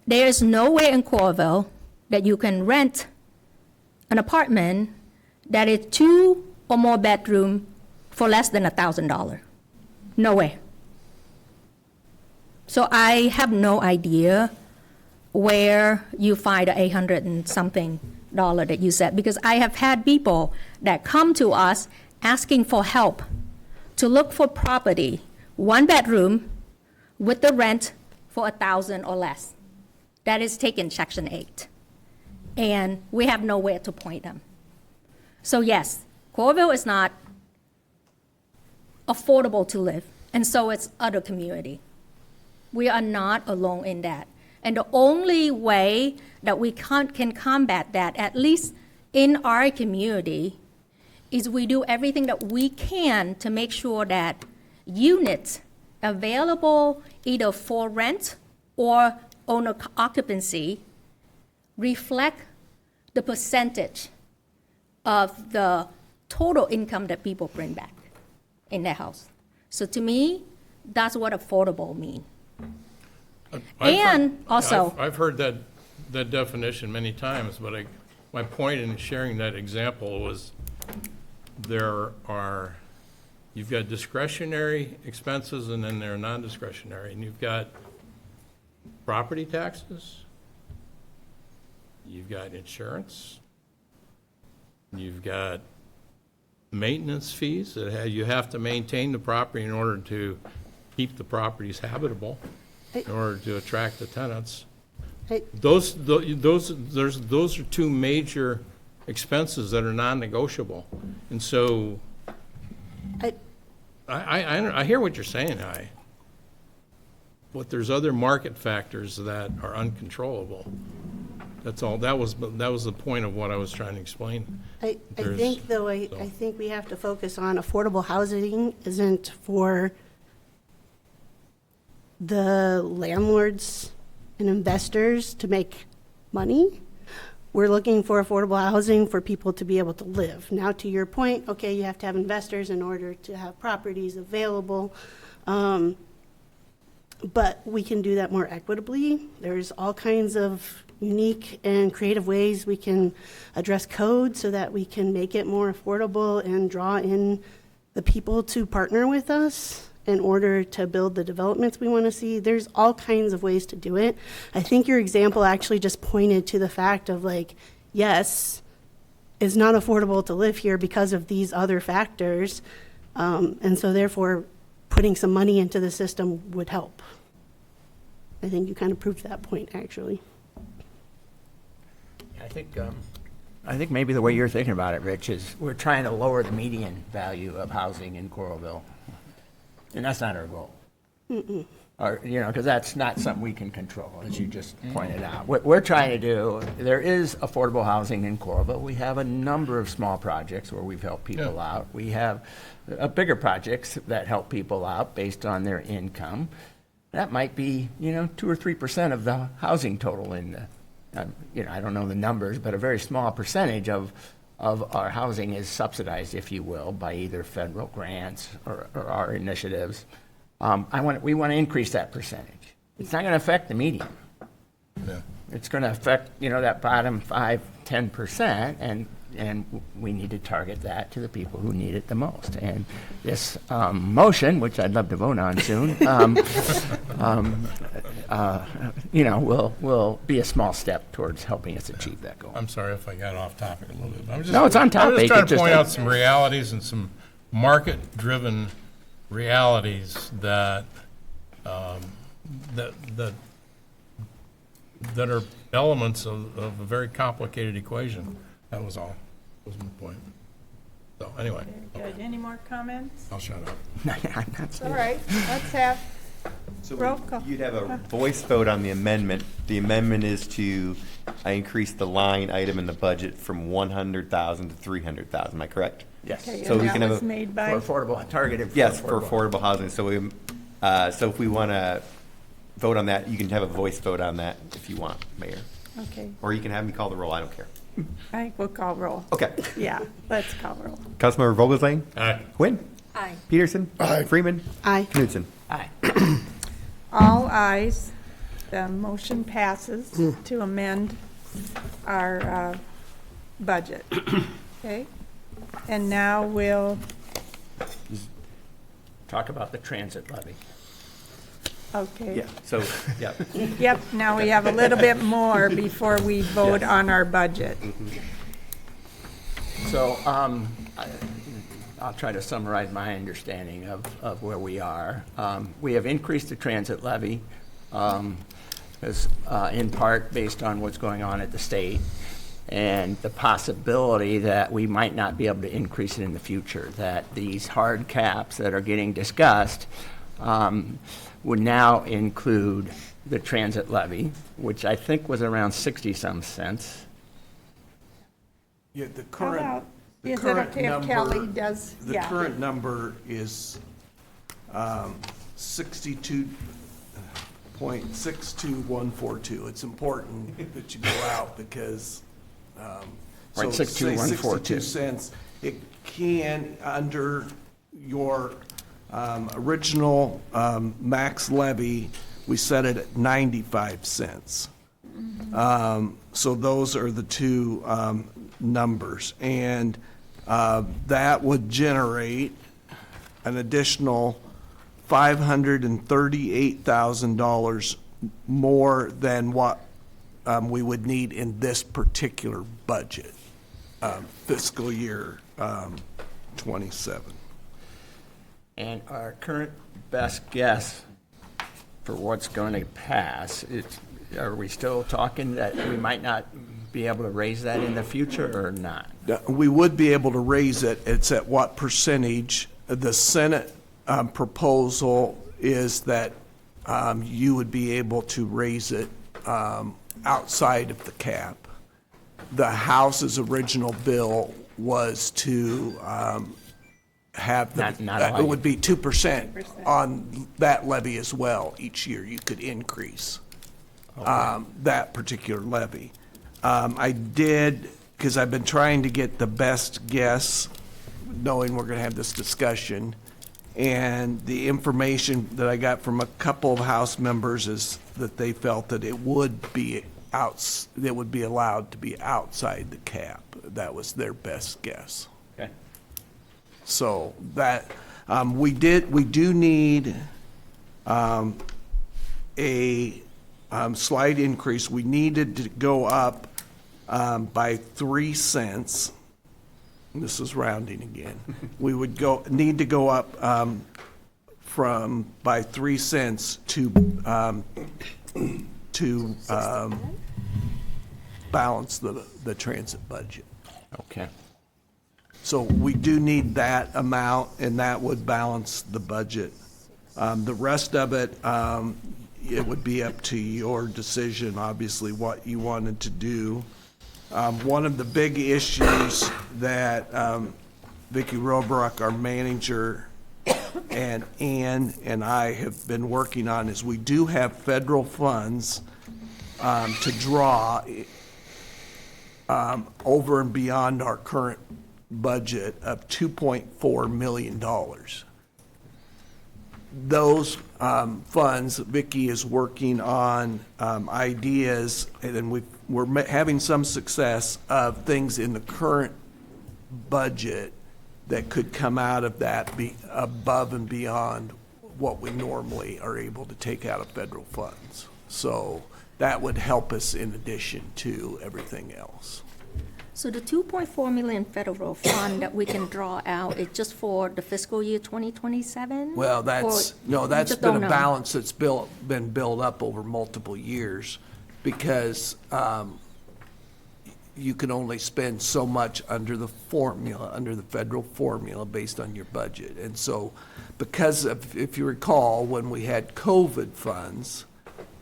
There is no way in Coralville that you can rent an apartment that is 2 or more bedroom for less than $1,000. No way. So I have no idea where you find the 800 and something dollar that you said, because I have had people that come to us asking for help to look for property, 1 bedroom with the rent for $1,000 or less. That is taken Section 8. And we have nowhere to point them. So yes, Coralville is not affordable to live, and so it's other community. We are not alone in that. And the only way that we can combat that, at least in our community, is we do everything that we can to make sure that units available either for rent or owner occupancy reflect the percentage of the total income that people bring back in their house. So to me, that's what affordable means. I've heard that definition many times, but my point in sharing that example was you've got discretionary expenses and then there are non-discretionary, and you've got property taxes, you've got insurance, you've got maintenance fees that you have to maintain the property in order to keep the properties habitable, in order to attract the tenants. Those are 2 major expenses that are non-negotiable. And so I hear what you're saying, but there's other market factors that are uncontrollable. That's all. That was the point of what I was trying to explain. I think we have to focus on affordable housing isn't for the landlords and investors to make money. We're looking for affordable housing for people to be able to live. Now, to your point, okay, you have to have investors in order to have properties available. But we can do that more equitably. There's all kinds of unique and creative ways we can address code so that we can make it more affordable and draw in the people to partner with us in order to build the developments we want to see. There's all kinds of ways to do it. I think your example actually just pointed to the fact of yes, it's not affordable to live here because of these other factors. And so therefore, putting some money into the system would help. I think you kind of proved that point, actually. I think maybe the way you're thinking about it, Rich, is we're trying to lower the median value of housing in Coralville. And that's not our goal. Or, because that's not something we can control, as you just pointed out. What we're trying to do, there is affordable housing in Coralville. We have a number of small projects where we've helped people out. We have bigger projects that help people out based on their income. That might be, 2 or 3% of the housing total in the, I don't know the numbers, but a very small percentage of our housing is subsidized, if you will, by either federal grants or our initiatives. We want to increase that percentage. It's not going to affect the median. Yeah. It's going to affect, that bottom 5-10%, and and we need to target that to the people who need it the most. And this motion, which I'd love to vote on soon, will be a small step towards helping us achieve that goal. I'm sorry if I got off topic a little bit. No, it's on topic. I'm just trying It to just- point out some realities and some market-driven realities that that are elements of a very complicated equation. That was all. That was my point. So anyway, Good. Any more comments? I'll shut up. All right, let's have So roll call. you'd have a voice vote on the amendment. The amendment is to increase the line item in the budget from 100,000 to 300,000. Am I correct? Yes. Okay, So and we that can have was a- made by, For affordable, targeted. Yes, for affordable housing. So so if we want to vote on that, you can have a voice vote on that if you want, Mayor. okay, Or you can have me call the roll. I don't care. I think we'll call roll. Okay. Yeah, let's call roll. Councilmember Vogelsang? Aye. Quinn? Aye. Peterson? Aye. Freeman? Aye. Knutson? Aye. All ayes. The motion passes to amend our budget. Okay? And now we'll, Talk about the transit levy. okay. So, yeah. Yep, now we have a little bit more before we vote on our budget. So I'll try to summarize my understanding of where we are. We have increased the transit levy, in part based on what's going on at the state and the possibility that we might not be able to increase it in the future, that these hard caps that are getting discussed would now include the transit levy, which I think was around 60-some cents. Yeah, the How current, about, the is it current okay if number, Kelly does? the Yeah. current number is 62.62142. It's important that you go out because, Right, so say 62,142. 62 cents. It can, under your original max levy, we set it at 95 cents. So those are the two numbers. And that would generate an additional $538,000 more than what we would need in this particular budget, fiscal year 27. And our current best guess for what's going to pass, are we still talking that we might not be able to raise that in the future or not? We would be able to raise it. It's at what percentage? The Senate proposal is that you would be able to raise it outside of the cap. The House's original bill was to have the, Not allowed. it would be 2% on that levy as well. Each year you could increase that particular levy. I did, because I've been trying to get the best guess, knowing we're going to have this discussion, and the information that I got from a couple of House members is that they felt that it would be allowed to be outside the cap. That was their best guess. Okay. So that, we do need a slight increase. We needed to go up by 3 cents. This is rounding again. We would need to go up by 3 cents to balance the transit budget. Okay. So we do need that amount, and that would balance the budget. The rest of it, it would be up to your decision, obviously, what you wanted to do. One of the big issues that Vicki Robrock, our manager, and Ann and I have been working on is we do have federal funds to draw over and beyond our current budget of $2.4 million. Those funds, Vicki is working on ideas, and then we're having some success of things in the current budget that could come out of that be above and beyond what we normally are able to take out of federal funds. So that would help us in addition to everything else. So the 2.4 million federal fund that we can draw out is just for the fiscal year 2027? Well, that's Or that's just been don't a know? balance that's been built up over multiple years because you can only spend so much under the formula, under the federal formula based on your budget. And so because of, if you recall, when we had COVID funds,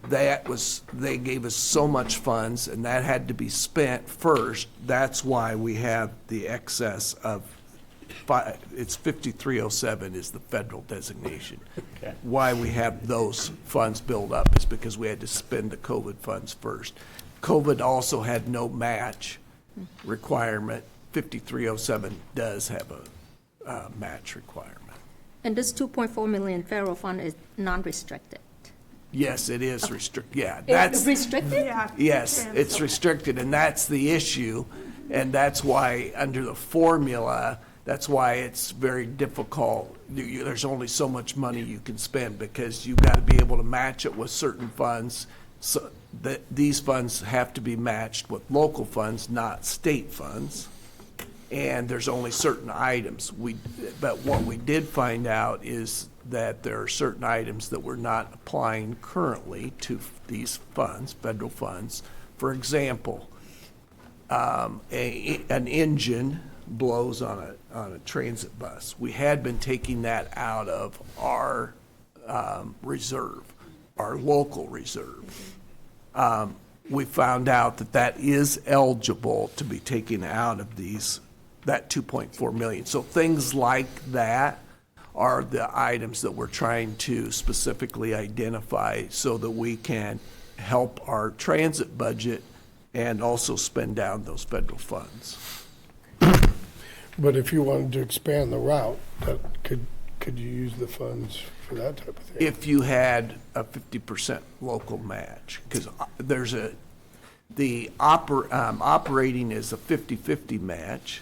they gave us so much funds and that had to be spent first. That's why we have the excess of, it's 5307 is the federal designation. Okay. Why we have those funds build up is because we had to spend the COVID funds first. COVID also had no match requirement. 5307 does have a match requirement. And this 2.4 million federal fund is non-restricted? Yes, it is restricted, yeah. It's That's, restricted? Yeah. yes, it's restricted, and that's the issue. And that's why, under the formula, that's why it's very difficult. There's only so much money you can spend because you've got to be able to match it with certain funds. So that these funds have to be matched with local funds, not state funds. And there's only certain items. But what we did find out is that there are certain items that we're not applying currently to these funds, federal funds. For example, an engine blows on a transit bus. We had been taking that out of our reserve, our local reserve. We found out that that is eligible to be taken out of that 2.4 million. So things like that are the items that we're trying to specifically identify so that we can help our transit budget and also spend down those federal funds. But if you wanted to expand the route, could you use the funds for that type of thing? If you had a 50% local match, because the operating is a 50-50 match.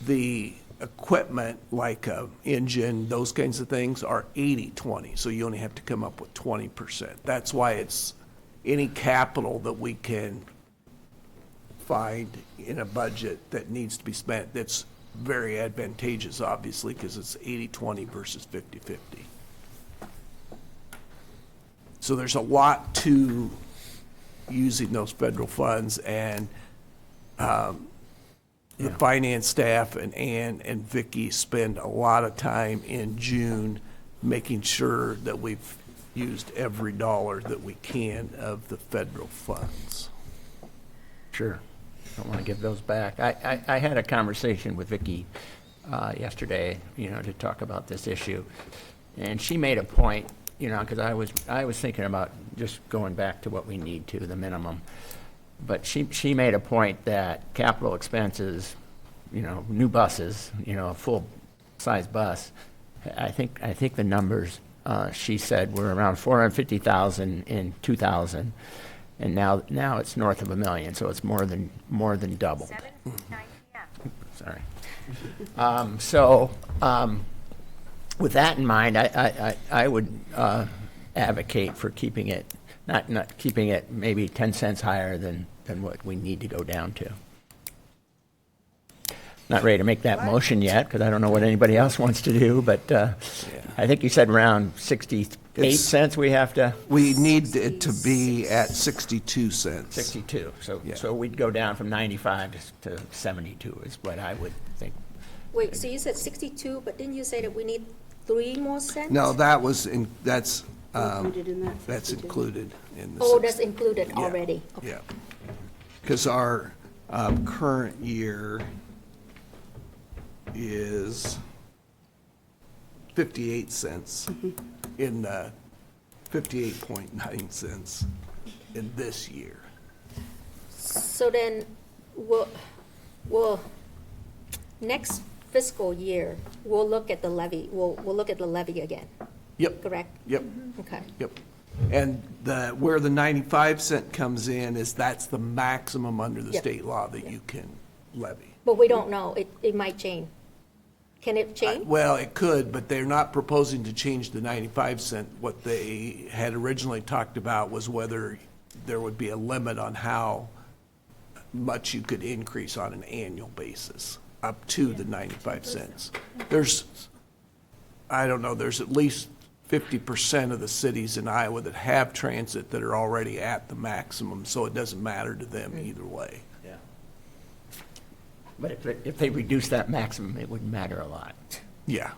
The equipment, like a engine, those kinds of things, are 80-20, so you only have to come up with 20%. That's why it's any capital that we can find in a budget that needs to be spent, that's very advantageous, obviously, because it's 80-20 versus 50-50. So there's a lot to using those federal funds, and the finance staff and Ann and Vicki spend a lot of time in June making sure that we've used every dollar that we can of the federal funds. Sure. Don't want to give those back. I had a conversation with Vicki yesterday, to talk about this issue. And she made a point, because I was thinking about just going back to what we need to, the minimum. But she made a point that capital expenses, new buses, a full-size bus, I think the numbers she said were around 450,000 in 2000, and now it's north of $1 million, so it's more than doubled. 7:09 p.m. Sorry. With that in mind, I would advocate for keeping it. Not keeping it maybe 10 cents higher than what we need to go down to. Not ready to make that motion yet, because I don't know what anybody else wants to do, but I think you said around 68 cents we have to. We need it to be at 62 cents. 62, so we'd go down from 95 to 72 is what I would think. Wait, so you said 62, but didn't you say that we need 3 more cents? No, that's Included in that that's 62. included in the. Oh, that's included Yeah. already. Okay. Yeah. Because our current year is 58 cents in the 58.9 cents in this year. So then, we'll next fiscal year, we'll look at the levy, we'll look at the levy again, Yep. correct? Yep. Okay. Yep. And where the 95 cent comes in is that's the maximum under the Yep. state law that you can levy. But we don't know. It might change. Can it change? Well, it could, but they're not proposing to change the 95 cent. What they had originally talked about was whether there would be a limit on how much you could increase on an annual basis, up to the 95 cents. There's, I don't know, there's at least 50% of the cities in Iowa that have transit that are already at the maximum, so it doesn't matter to them either way. Yeah. But if they reduce that maximum, it wouldn't matter a lot. Yeah,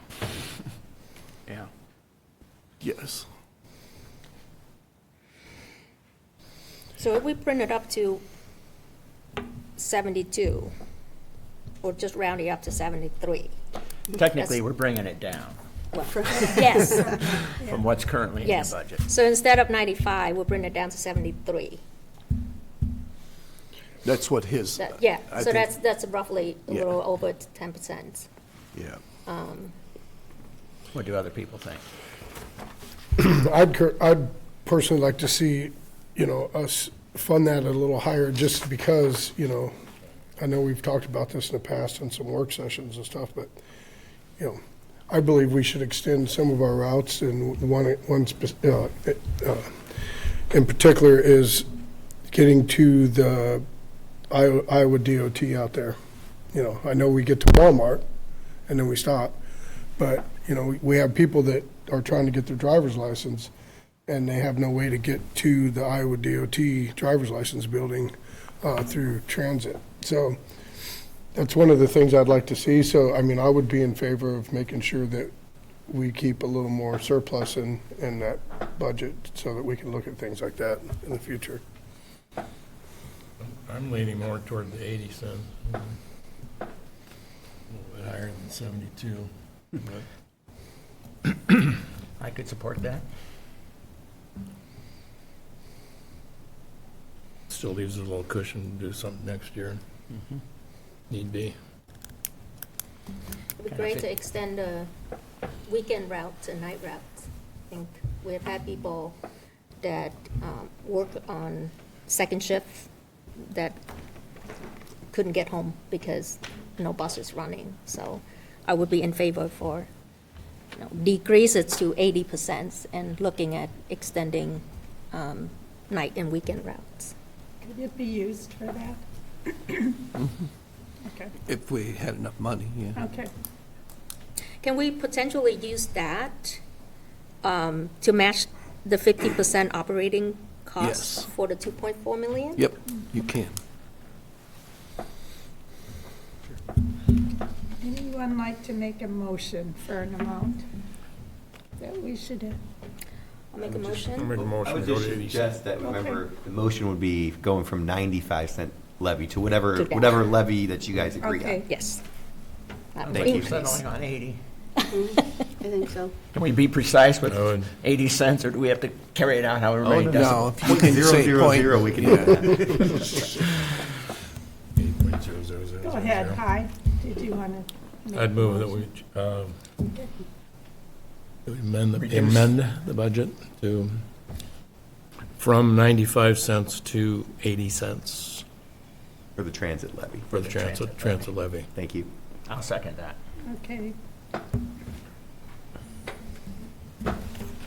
Yeah. yes. So if we bring it up to 72, or just round it up to 73? Technically, we're bringing it down Well, yes, from what's currently in the yes. budget. So instead of 95, we'll bring it down to 73. That's what his. Yeah, I so think- that's roughly a Yeah. little over 10%. Yeah. What do other people think? I'd personally like to see, us fund that a little higher, just because, I know we've talked about this in the past in some work sessions and stuff, but, I believe we should extend some of our routes, and one in particular is getting to the Iowa DOT out there. I know we get to Walmart and then we stop, but, we have people that are trying to get their driver's license, and they have no way to get to the Iowa DOT driver's license building through transit. So that's one of the things I'd like to see. So, I would be in favor of making sure that we keep a little more surplus in that budget, so that we can look at things like that in the future. I'm leaning more toward the 80 cents. A little bit higher than 72. But I could support that. still leaves us a little cushion to do something next year. Need be. It'd be great to extend the weekend routes and night routes. I think we've had people that work on second shift that couldn't get home because no bus is running. So I would be in favor for, decrease it to 80% and looking at extending night and weekend routes. Could it be used for that? Okay, If we had enough money, yeah. okay. Can we potentially use that to match the 50% operating costs Yes. for the 2.4 million? Yep, you can. Anyone like to make a motion for an amount that we should have? I'll make a I'll motion. make a I motion to would go just to 80 suggest that, Okay. remember, the motion would be going from 95-cent levy to whatever, To that. whatever levy that you guys agree Okay. on. Yes. Thank you. Increase. Settling on 80. I think so. Can we be precise with I would. 80 cents, or do we have to carry it out however Oh, many no. No, decimals? if you can say 0.000, we can do that. 8.0000. Go ahead, Hi. Did you want to? I'd move that we amend the budget to, from 95 cents to 80 cents For the transit levy. for the transit levy. Thank you. I'll second that. Okay.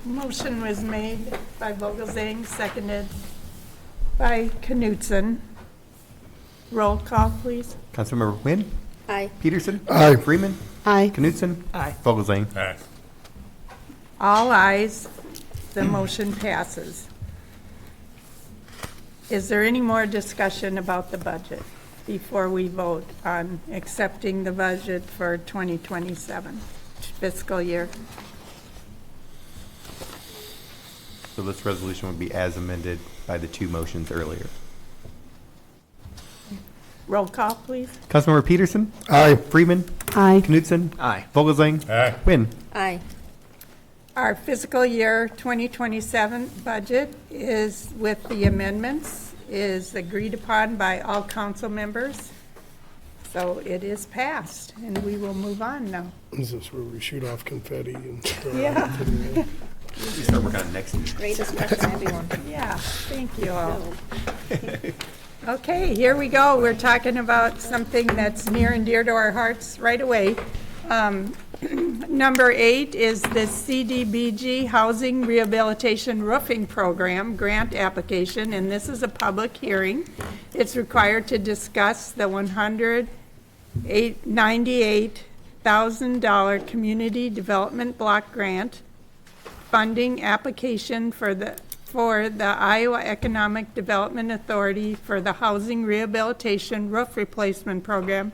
Motion was made by Vogelzang, seconded by Knutson. Roll call, please. Councilmember Wynn, Aye. Peterson. Aye. Freeman, Aye. Knutson. Aye. Vogelsang. Aye. All ayes, the motion passes. Is there any more discussion about the budget before we vote on accepting the budget for 2027 fiscal year? So this resolution would be as amended by the two motions earlier. Roll call, please. Councilmember Peterson. Aye. Freeman, Aye. Knutson. Aye. Vogelsang. Aye. Wynn. Aye. Our fiscal year 2027 budget is, with the amendments, is agreed upon by all council members. So it is passed, and we will move on now. Is this where we shoot off confetti and throw it Yeah. out into the air? We start working on it next year. Great discussion, everyone. Yeah, thank you all. Okay, here we go. We're talking about something that's near and dear to our hearts right away. Number 8 is the CDBG Housing Rehabilitation Roofing Program grant application, and this is a public hearing. It's required to discuss the $198,000 Community Development Block Grant funding application for the Iowa Economic Development Authority for the Housing Rehabilitation Roof Replacement Program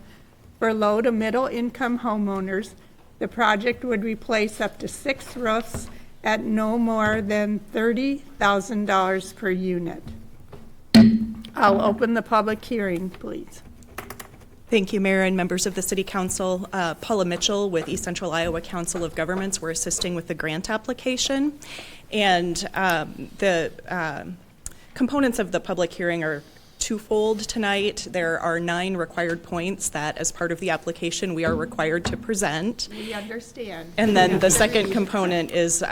for low to middle income homeowners. The project would replace up to 6 roofs at no more than $30,000 per unit. I'll open the public hearing, please. Thank you, Mayor and members of the City Council. Paula Mitchell with East Central Iowa Council of Governments. We're assisting with the grant application. And the components of the public hearing are twofold tonight. There are 9 required points that, as part of the application, we are required to present. We understand. And then the second component is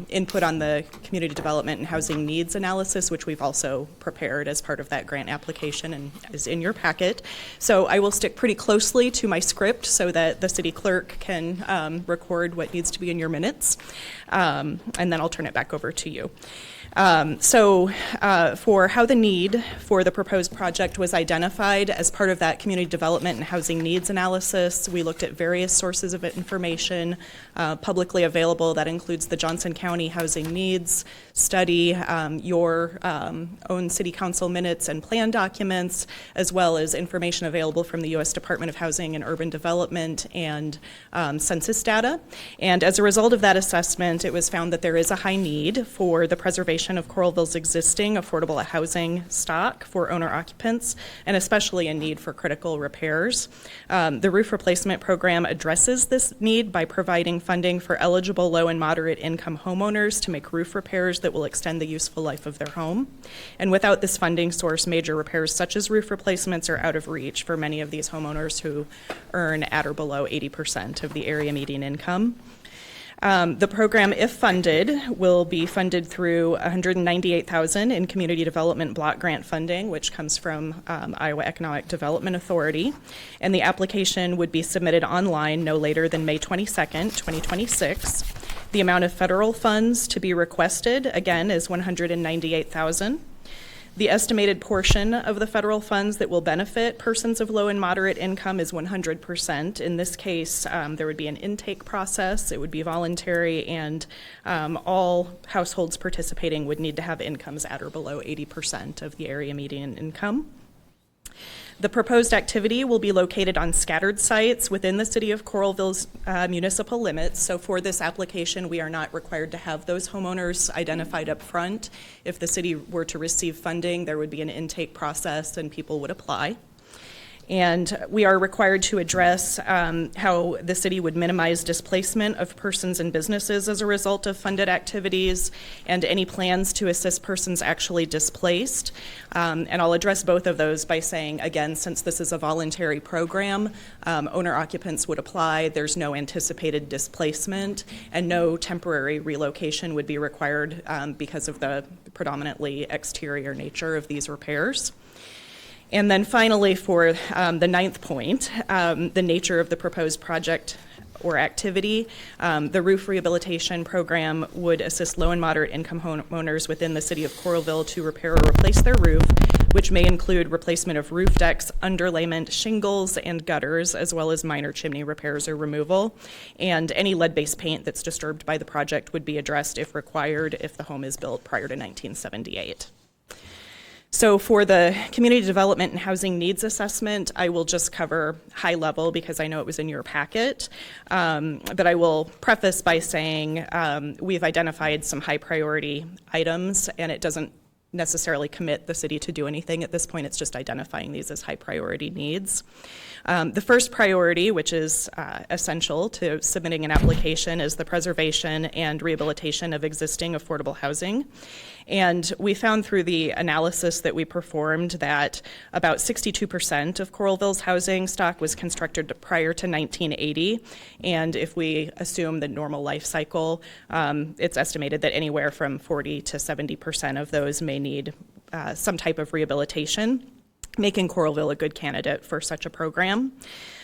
input on the community development and housing needs analysis, which we've also prepared as part of that grant application and is in your packet. So I will stick pretty closely to my script so that the city clerk can record what needs to be in your minutes. And then I'll turn it back over to you. For how the need for the proposed project was identified as part of that community development and housing needs analysis, we looked at various sources of information publicly available. That includes the Johnson County Housing Needs Study, your own City Council minutes and plan documents, as well as information available from the U.S. Department of Housing and Urban Development and census data. And as a result of that assessment, it was found that there is a high need for the preservation of Coralville's existing affordable housing stock for owner occupants, and especially a need for critical repairs. The roof replacement program addresses this need by providing funding for eligible low and moderate income homeowners to make roof repairs that will extend the useful life of their home. And without this funding source, major repairs such as roof replacements are out of reach for many of these homeowners who earn at or below 80% of the area median income. The program, if funded, will be funded through $198,000 in community development block grant funding, which comes from Iowa Economic Development Authority. And the application would be submitted online no later than May 22nd, 2026. The amount of federal funds to be requested, again, is $198,000. The estimated portion of the federal funds that will benefit persons of low and moderate income is 100%. In this case, there would be an intake process. It would be voluntary, and all households participating would need to have incomes at or below 80% of the area median income. The proposed activity will be located on scattered sites within the city of Coralville's municipal limits. So for this application, we are not required to have those homeowners identified up front. If the city were to receive funding, there would be an intake process and people would apply. And we are required to address how the city would minimize displacement of persons and businesses as a result of funded activities, and any plans to assist persons actually displaced. And I'll address both of those by saying, again, since this is a voluntary program, owner occupants would apply. There's no anticipated displacement, and no temporary relocation would be required because of the predominantly exterior nature of these repairs. And then finally, for the 9th point, the nature of the proposed project or activity, the roof rehabilitation program would assist low and moderate income homeowners within the city of Coralville to repair or replace their roof, which may include replacement of roof decks, underlayment, shingles, and gutters, as well as minor chimney repairs or removal. And any lead-based paint that's disturbed by the project would be addressed if required if the home is built prior to 1978. So for the community development and housing needs assessment, I will just cover high level because I know it was in your packet. But I will preface by saying we've identified some high priority items, and it doesn't necessarily commit the city to do anything at this point. It's just identifying these as high priority needs. The first priority, which is essential to submitting an application, is the preservation and rehabilitation of existing affordable housing. And we found through the analysis that we performed that about 62% of Coralville's housing stock was constructed prior to 1980. And if we assume the normal life cycle, it's estimated that anywhere from 40 to 70% of those may need some type of rehabilitation. making Coralville a good candidate for such a program.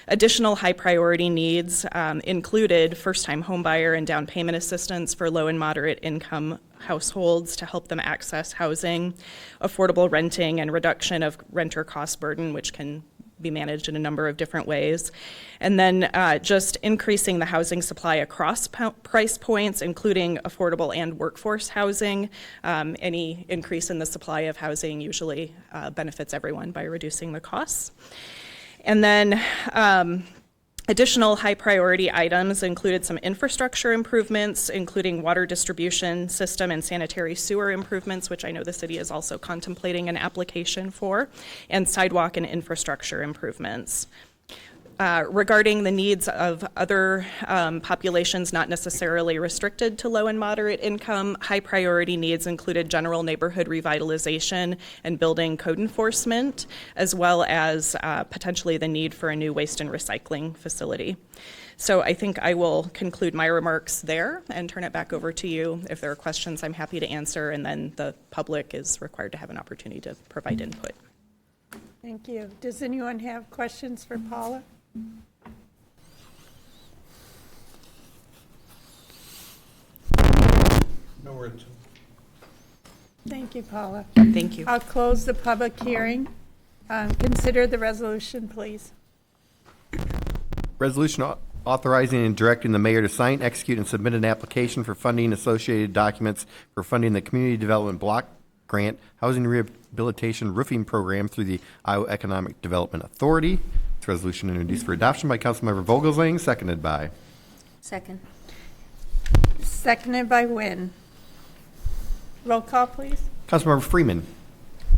Additional high priority needs included first-time homebuyer and down payment assistance for low and moderate income households to help them access housing, affordable renting and reduction of renter cost burden, which can be managed in a number of different ways. And then just increasing the housing supply across price points, including affordable and workforce housing. Any increase in the supply of housing usually benefits everyone by reducing the costs. And then additional high priority items included some infrastructure improvements, including water distribution system and sanitary sewer improvements, which I know the city is also contemplating an application for, and sidewalk and infrastructure improvements. Regarding the needs of other populations not necessarily restricted to low and moderate income, high priority needs included general neighborhood revitalization and building code enforcement, as well as potentially the need for a new waste and recycling facility. So I think I will conclude my remarks there and turn it back over to you. If there are questions, I'm happy to answer, and then the public is required to have an opportunity to provide input. Thank you. Does anyone have questions for Paula? Nowhere to. Thank you, Paula. Thank you. I'll close the public hearing. Consider the resolution, please. Resolution authorizing and directing the mayor to sign, execute, and submit an application for funding associated documents for funding the Community Development Block Grant Housing Rehabilitation Roofing Program through the Iowa Economic Development Authority. This resolution introduced for adoption by Councilmember Vogelsang, seconded by. Second. Seconded by Wynn. Roll call, please. Councilmember Freeman.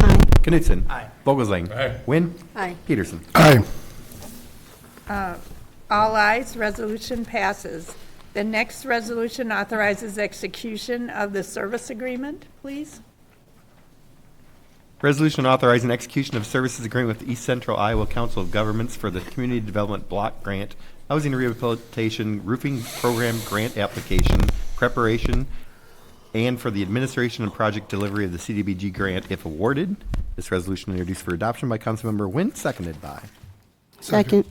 Aye. Knutson. Aye. Vogelsang. Aye. Wynn. Aye. Peterson. Aye. All ayes, resolution passes. The next resolution authorizes execution of the service agreement, please. Resolution authorizing execution of services agreement with East Central Iowa Council of Governments for the Community Development Block Grant Housing Rehabilitation Roofing Program Grant Application Preparation and for the administration and project delivery of the CDBG grant if awarded. This resolution introduced for adoption by Councilmember Wynn, seconded by. Second.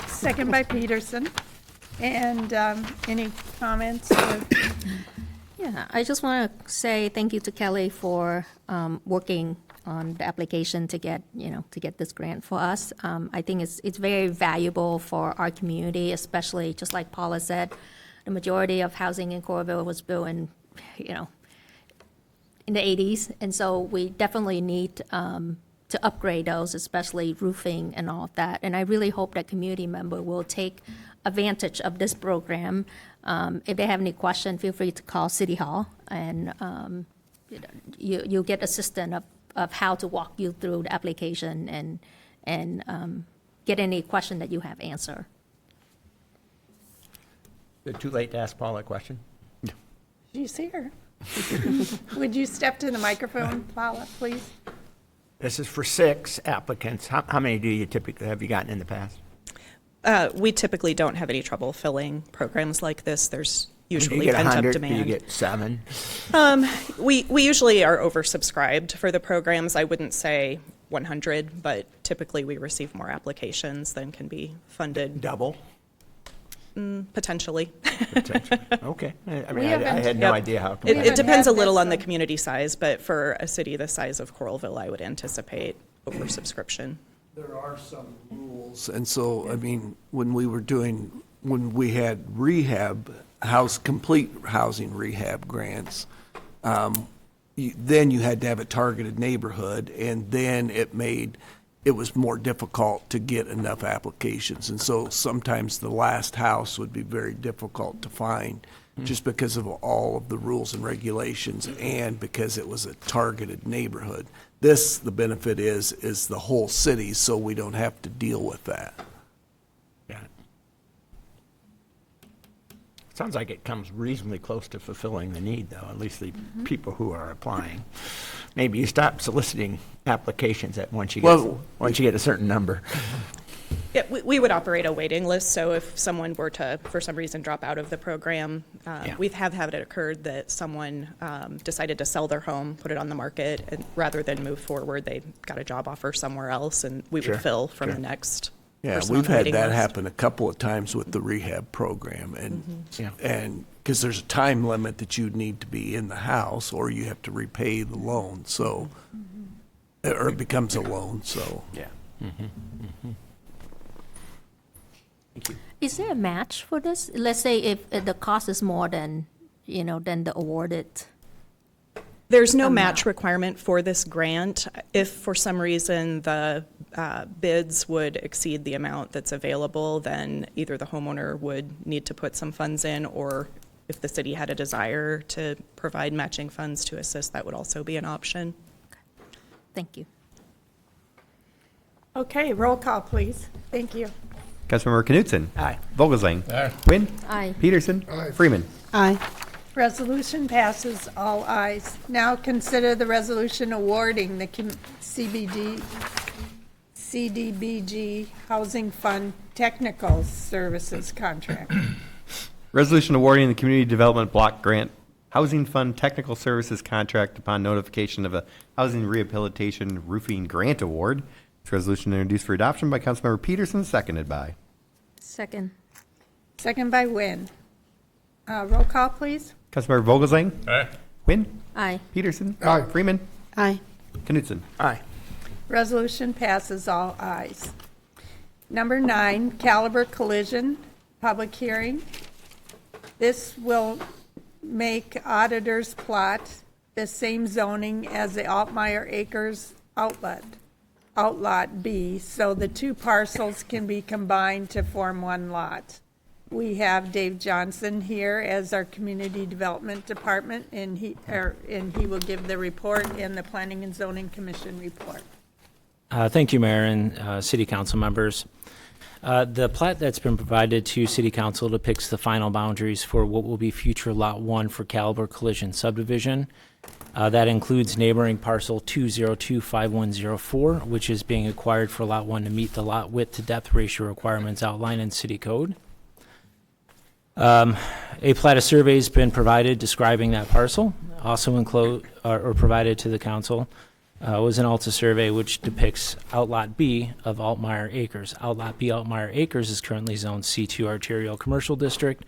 Second by Peterson. And any comments? Yeah, I just want to say thank you to Kelly for working on the application to get this grant for us. I think it's very valuable for our community, especially just like Paula said, the majority of housing in Coralville was built in the 80s, and so we definitely need to upgrade those, especially roofing and all of that. And I really hope that community member will take advantage of this program. If they have any question, feel free to call City Hall, and you'll get assistance of how to walk you through the application and get any question that you have answer. Is it too late to ask Paula a question? She's here. Would you step to the microphone, Paula, please? This is for 6 applicants. How many do you typically have you gotten in the past? We typically don't have any trouble filling programs like this. There's usually Do you get pent-up 100? demand. Do you get 7? We usually are oversubscribed for the programs. I wouldn't say 100, but typically we receive more applications than can be funded. Double? Potentially. Potentially. Okay. I mean, I haven't- had no Yep. idea how. It depends a had little this on the one. community size, but for a city the size of Coralville, I would anticipate oversubscription. There are some rules, and so, I mean, when we had complete housing rehab grants, then you had to have a targeted neighborhood, and then it was more difficult to get enough applications. And so sometimes the last house would be very difficult to find just because of all of the rules and regulations and because it was a targeted neighborhood. This, the benefit is the whole city, so we don't have to deal with that. Yeah. Sounds like it comes reasonably close to fulfilling the need, though, at least the people who are applying. Maybe you stop soliciting applications once you get a certain number. Yeah, we would operate a waiting list, so if someone were to, for some reason, drop out of the program, we have had it occurred that someone decided to sell their home, put it on the market, and rather than move forward, they got a job offer somewhere else, and we would fill from the next Yeah, person on we've the had waiting that list. happen a couple of times with the rehab program, and because there's a time limit that you need to be in the house, or you have to repay the loan, so, or it becomes a loan, so. Yeah. Is there a match for this? Let's say if the cost is more than, than the awarded. There's no match requirement for this grant. If for some reason the bids would exceed the amount that's available, then either the homeowner would need to put some funds in, or if the city had a desire to provide matching funds to assist, that would also be an option. Thank you. Okay, roll call, please. Thank you. Councilmember Knutson. Aye. Vogelsang. Aye. Quinn. Aye. Peterson. Aye. Freeman. Aye. Resolution passes, all ayes. Now consider the resolution awarding the CDBG Housing Fund Technical Services Contract. Resolution awarding the Community Development Block Grant Housing Fund Technical Services Contract upon notification of a Housing Rehabilitation Roofing Grant Award. This resolution introduced for adoption by Councilmember Peterson, seconded by. Second. Second by Wynn. Roll call, please. Councilmember Vogelsang. Aye. Quinn. Aye. Peterson. Aye. Freeman. Aye. Knutson. Aye. Resolution passes, all ayes. Number 9, Caliber Collision, public hearing. This will make Auditor's Plot the same zoning as the Altmeyer Acres Outlot B, so the two parcels can be combined to form one lot. We have Dave Johnson here as our Community Development Department, and he will give the report and the Planning and Zoning Commission report. Thank you, Mayor and City Council members. The plat that's been provided to City Council depicts the final boundaries for what will be future Lot 1 for Caliber Collision Subdivision. That includes neighboring parcel 2025104, which is being acquired for Lot 1 to meet the lot width to depth ratio requirements outlined in City Code. A plat of survey has been provided describing that parcel. Also enclosed or provided to the council was an Alta survey which depicts Outlot B of Altmeyer Acres. Outlot B Altmeyer Acres is currently zoned C2 Arterial Commercial District.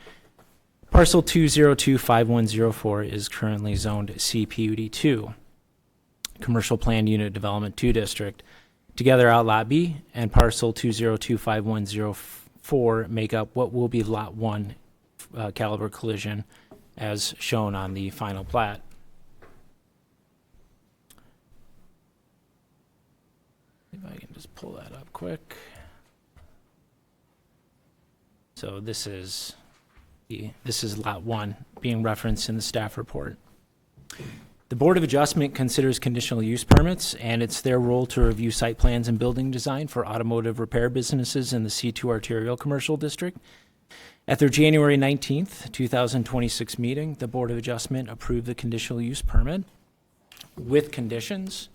Parcel 2025104 is currently zoned CPUD2, Commercial Planned Unit Development 2 District. Together, Outlot B and Parcel 2025104 make up what will be Lot 1 Caliber Collision as shown on the final plat. If I can just pull that up quick. So this is Lot 1 being referenced in the staff report. The Board of Adjustment considers conditional use permits, and it's their role to review site plans and building design for automotive repair businesses in the C2 Arterial Commercial District. At their January 19th, 2026 meeting, the Board of Adjustment approved the conditional use permit with conditions.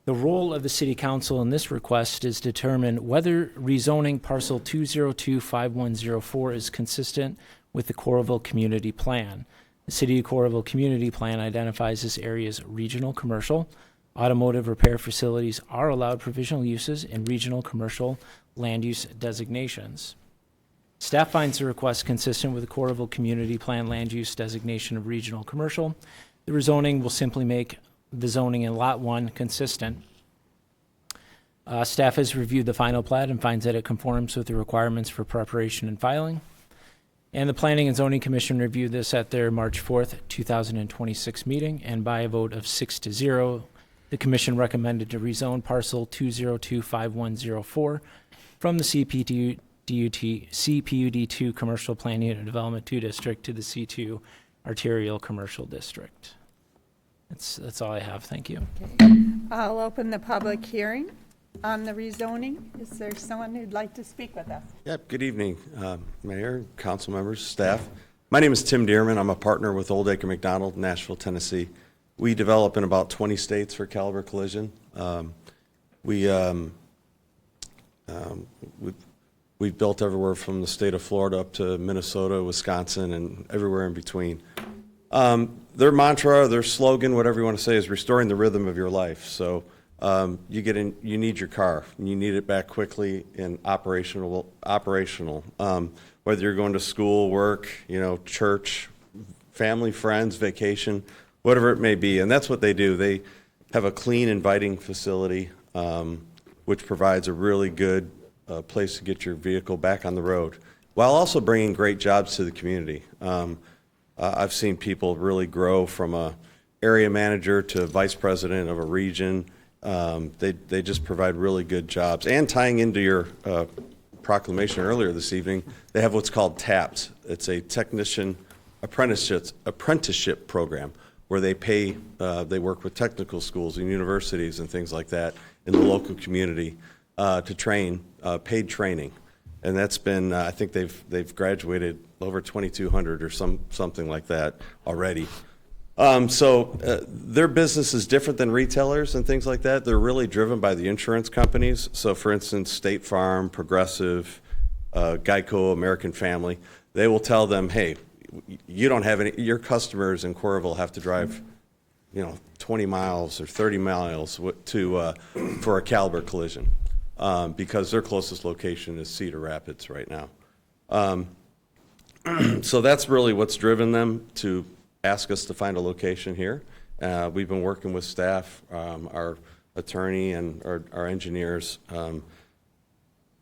The role of the City Council in this request is to determine whether rezoning parcel 2025104 is consistent with the Coralville Community Plan. The City of Coralville Community Plan identifies this area as regional commercial. Automotive repair facilities are allowed provisional uses in regional commercial land use designations. Staff finds the request consistent with the Coralville Community Plan land use designation of regional commercial. The rezoning will simply make the zoning in Lot 1 consistent. Staff has reviewed the final plat and finds that it conforms with the requirements for preparation and filing. And the Planning and Zoning Commission reviewed this at their March 4th, 2026 meeting, and by a vote of 6-0, the Commission recommended to rezone parcel 2025104 from the CPUD2 Commercial Plan Unit Development 2 District to the C2 Arterial Commercial District. That's all I have. Thank you. I'll open the public hearing on the rezoning. Is there someone who'd like to speak with us? Yep. Good evening, Mayor, council members, staff. My name is Tim Dearman. I'm a partner with Old Acre McDonald, Nashville, Tennessee. We develop in about 20 states for Caliber Collision. We've built everywhere from the state of Florida up to Minnesota, Wisconsin, and everywhere in between. Their mantra, their slogan, whatever you want to say, is restoring the rhythm of your life. So you need your car. You need it back quickly and operational. Whether you're going to school, work, church, family, friends, vacation, whatever it may be. And that's what they do. They have a clean, inviting facility, which provides a really good place to get your vehicle back on the road, while also bringing great jobs to the community. I've seen people really grow from a area manager to vice president of a region. They just provide really good jobs. And tying into your proclamation earlier this evening, they have what's called TAPS. It's a technician apprenticeship program where they work with technical schools and universities and things like that in the local community to train, paid training. And that's been, I think they've graduated over 2,200 or something like that already. So their business is different than retailers and things like that. They're really driven by the insurance companies. So for instance, State Farm, Progressive, Geico, American Family, they will tell them, hey, you don't have any, your customers in Coralville have to drive 20 miles or 30 miles for a caliber collision because their closest location is Cedar Rapids right now. So that's really what's driven them to ask us to find a location here. We've been working with staff, our attorney and our engineers.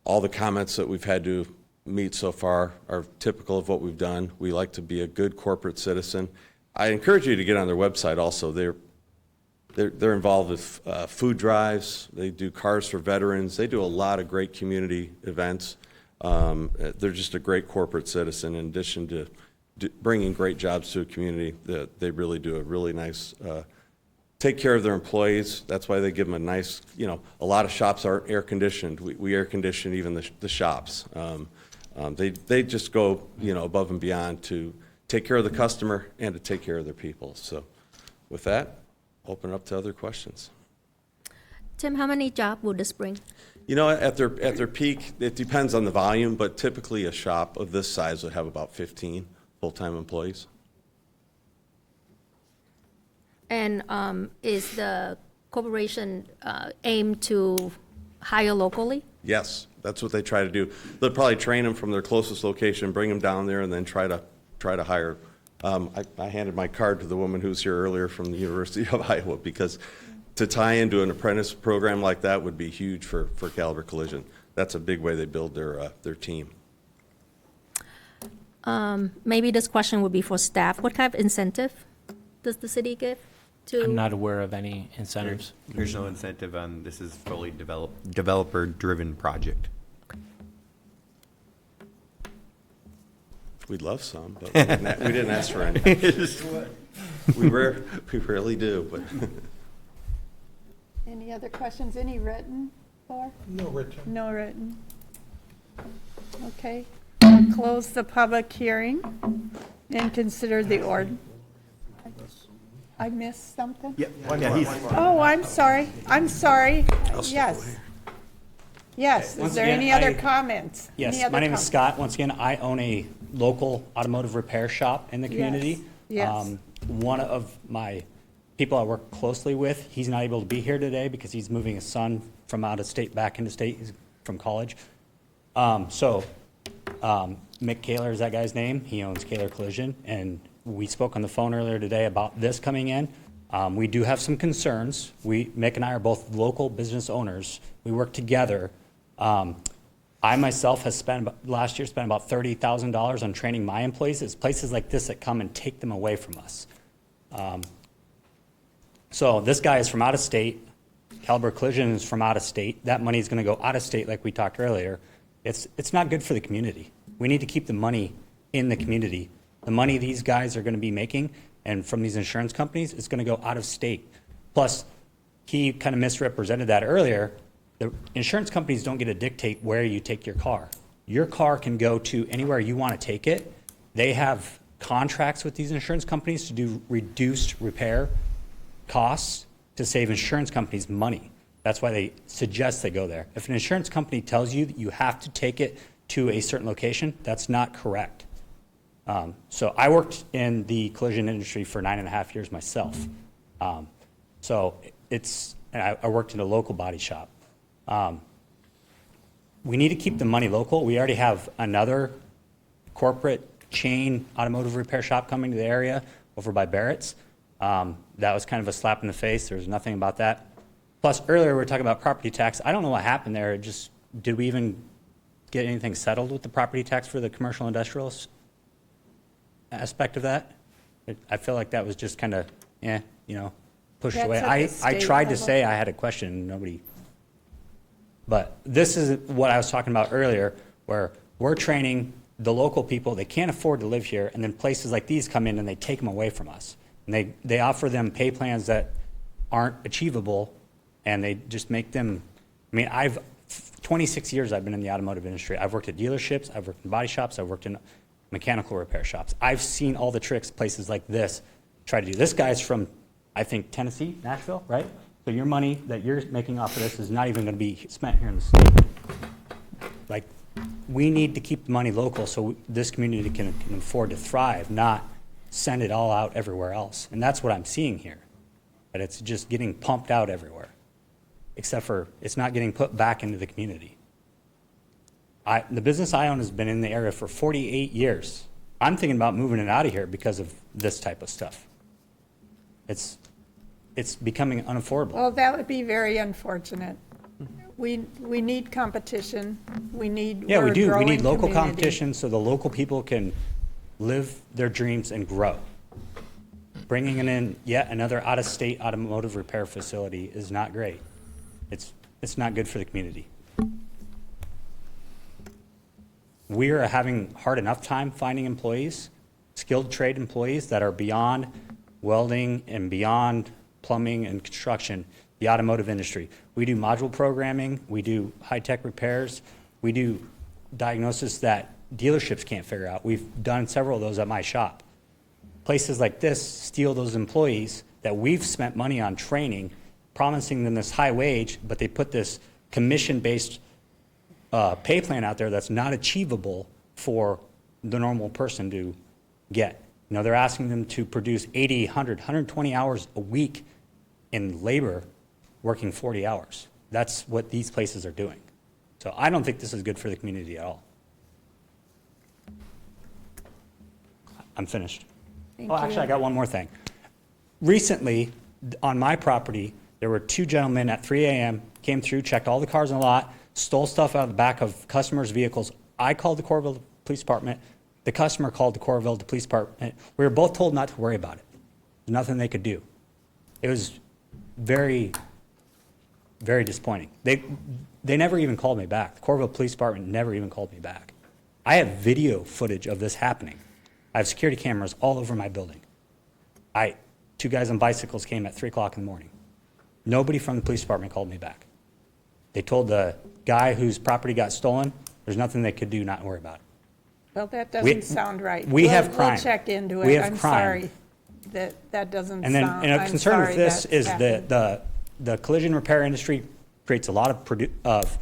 All the comments that we've had to meet so far are typical of what we've done. We like to be a good corporate citizen. I encourage you to get on their website also. They're involved with food drives. They do Cars for Veterans. They do a lot of great community events. They're just a great corporate citizen. In addition to bringing great jobs to a community, they really do a really nice, take care of their employees. That's why they give them a nice, a lot of shops aren't air conditioned. We air condition even the shops. They just go, above and beyond to take care of the customer and to take care of their people. So with that, open it up to other questions. Tim, how many jobs will this bring? At their peak, it depends on the volume, but typically a shop of this size would have about 15 full-time employees. And is the corporation aimed to hire locally? Yes, that's what they try to do. They'll probably train them from their closest location, bring them down there, and then try to hire. I handed my card to the woman who was here earlier from the University of Iowa because to tie into an apprentice program like that would be huge for Caliber Collision. That's a big way they build their team. Maybe this question would be for staff. What kind of incentive does the city give to? I'm not aware of any incentives. There's no incentive on, this is fully developer-driven project. We'd love some, but we didn't ask for any. We rarely do, but. Any other questions? Any written for? No written. No written. Okay. I'll close the public hearing and consider the ordinance. I missed something? Oh, I'm sorry. Yes. Yes. Once Is there again, any other comments? Yes, Any other my name is comments? Scott. Once again, I own a local automotive repair shop in the community. Yes. One of my people I work closely with, he's not able to be here today because he's moving his son from out of state back into state. He's from college. Mick Kaler is that guy's name. He owns Kaler Collision, and we spoke on the phone earlier today about this coming in. We do have some concerns. Mick and I are both local business owners. We work together. I myself has last year spent about $30,000 on training my employees. It's places like this that come and take them away from us. So this guy is from out of state. Caliber Collision is from out of state. That money is going to go out of state like we talked earlier. It's not good for the community. We need to keep the money in the community. The money these guys are going to be making and from these insurance companies is going to go out of state. Plus, he kind of misrepresented that earlier. The insurance companies don't get to dictate where you take your car. Your car can go to anywhere you want to take it. They have contracts with these insurance companies to do reduced repair costs to save insurance companies money. That's why they suggest they go there. If an insurance company tells you that you have to take it to a certain location, that's not correct. So I worked in the collision industry for 9.5 years myself. So and I worked in a local body shop. We need to keep the money local. We already have another corporate chain automotive repair shop coming to the area over by Barrett's. That was kind of a slap in the face. There was nothing about that. Plus, earlier we were talking about property tax. I don't know what happened there. Did we even get anything settled with the property tax for the commercial industrial aspect of that? I feel like that was just kind of, pushed That's away. at the I state tried to level. say I had a question, and nobody. But this is what I was talking about earlier, where we're training the local people. They can't afford to live here, and then places like these come in and they take them away from us. And they offer them pay plans that aren't achievable, and they just make them. I mean, 26 years I've been in the automotive industry. I've worked at dealerships, I've worked in body shops, I've worked in mechanical repair shops. I've seen all the tricks places like this try to do. This guy's from, I think, Tennessee, Nashville, right? So your money that you're making off of this is not even going to be spent here in the state. Like, we need to keep the money local so this community can afford to thrive, not send it all out everywhere else. And that's what I'm seeing here. But it's just getting pumped out everywhere, except for it's not getting put back into the community. The business I own has been in the area for 48 years. I'm thinking about moving it out of here because of this type of stuff. It's becoming unaffordable. Well, that would be very unfortunate. We need competition. We need. Yeah, we we're a do. We growing need local community. competition so the local people can live their dreams and grow. Bringing in yet another out-of-state automotive repair facility is not great. It's not good for the community. We are having hard enough time finding employees, skilled trade employees that are beyond welding and beyond plumbing and construction, the automotive industry. We do module programming, we do high-tech repairs, we do diagnosis that dealerships can't figure out. We've done several of those at my shop. Places like this steal those employees that we've spent money on training, promising them this high wage, but they put this commission-based pay plan out there that's not achievable for the normal person to get. You know, they're asking them to produce 80, 100, 120 hours a week in labor, working 40 hours. That's what these places are doing. So I don't think this is good for the community at all. I'm finished. Actually, I got one more thing. Recently, on my property, there were two gentlemen at 3 a.m., came through, checked all the cars in the lot, stole stuff out of the back of customers' vehicles. I called the Coralville Police Department. The customer called the Coralville Police Department. We were both told not to worry about it. There's nothing they could do. It was very, very disappointing. They never even called me back. The Coralville Police Department never even called me back. I have video footage of this happening. I have security cameras all over my building. Two guys on bicycles came at 3 o'clock in the morning. Nobody from the police department called me back. They told the guy whose property got stolen, there's nothing they could do, not worry about it. Well, that doesn't sound right. We have crime. We'll check into it. We have I'm crime. sorry. That doesn't And then, sound, and a I'm concern with sorry this that's is happened. the collision repair industry creates a lot of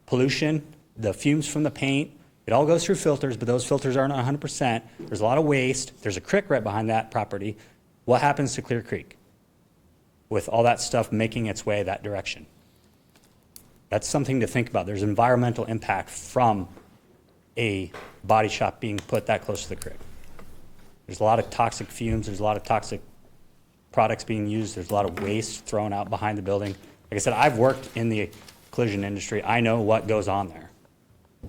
pollution, the fumes from the paint. It all goes through filters, but those filters aren't 100%. There's a lot of waste. There's a creek right behind that property. What happens to Clear Creek with all that stuff making its way that direction? That's something to think about. There's environmental impact from a body shop being put that close to the creek. There's a lot of toxic fumes. There's a lot of toxic products being used. There's a lot of waste thrown out behind the building. Like I said, I've worked in the collision industry. I know what goes on there.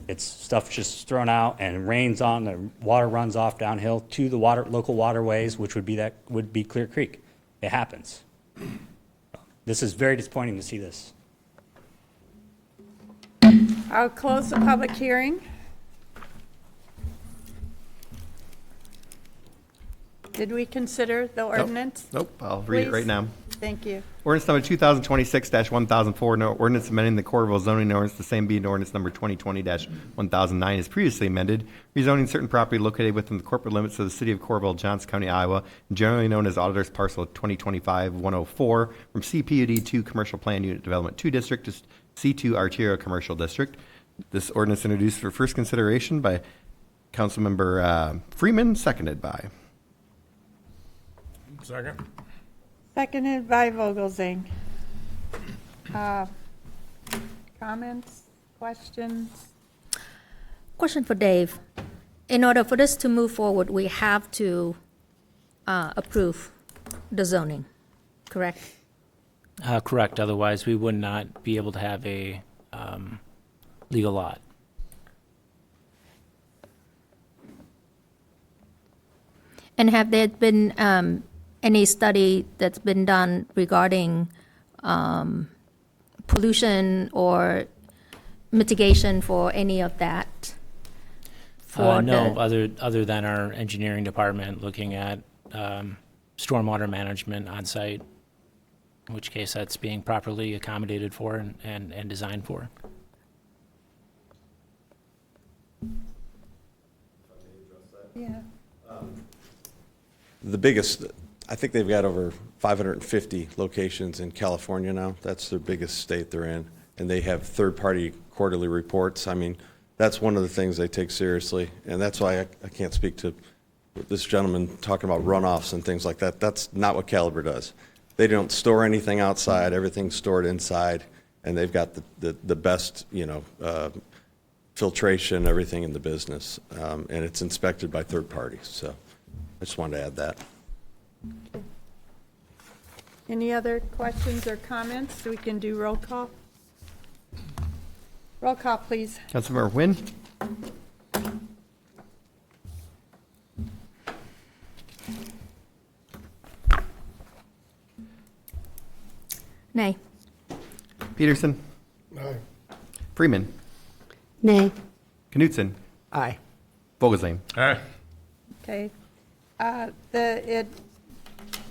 It's stuff just thrown out and it rains on, the water runs off downhill to the local waterways, which would be Clear Creek. It happens. This is very disappointing to see this. I'll close the public hearing. Did we consider the ordinance? Nope, I'll read it right Please. now. Thank you. Ordinance number 2026-1004, no ordinance amending the Coralville zoning ordinance, the same being ordinance number 2020-1009 is previously amended, rezoning certain property located within the corporate limits of the city of Coralville, Johnson County, Iowa, generally known as Auditor's Parcel 2025-104, from CPUD 2 Commercial Plan Unit Development 2 District to C2 Arterial Commercial District. This ordinance introduced for first consideration by Councilmember Freeman, seconded by. Second. Seconded by Vogelzang. Comments, questions? Question for Dave. In order for this to move forward, we have to approve the zoning, correct? Correct, otherwise we would not be able to have a legal lot. And have there been any study that's been done regarding pollution or mitigation for any of that? No, other than our engineering department looking at stormwater management on site, in which case that's being properly accommodated for and designed for. Yeah. The biggest, I think they've got over 550 locations in California now. That's their biggest state they're in. And they have third-party quarterly reports. I mean, that's one of the things they take seriously. And that's why I can't speak to this gentleman talking about runoffs and things like that. That's not what Caliber does. They don't store anything outside. Everything's stored inside. And they've got the best, filtration, everything in the business. And it's inspected by third parties. So I just wanted to add that. Any other questions or comments? We can do roll call. Roll call, please. Councilmember Wynn? Nay. Peterson? Aye. Freeman? Nay. Knutson? Aye. Vogelzang? Aye. Okay.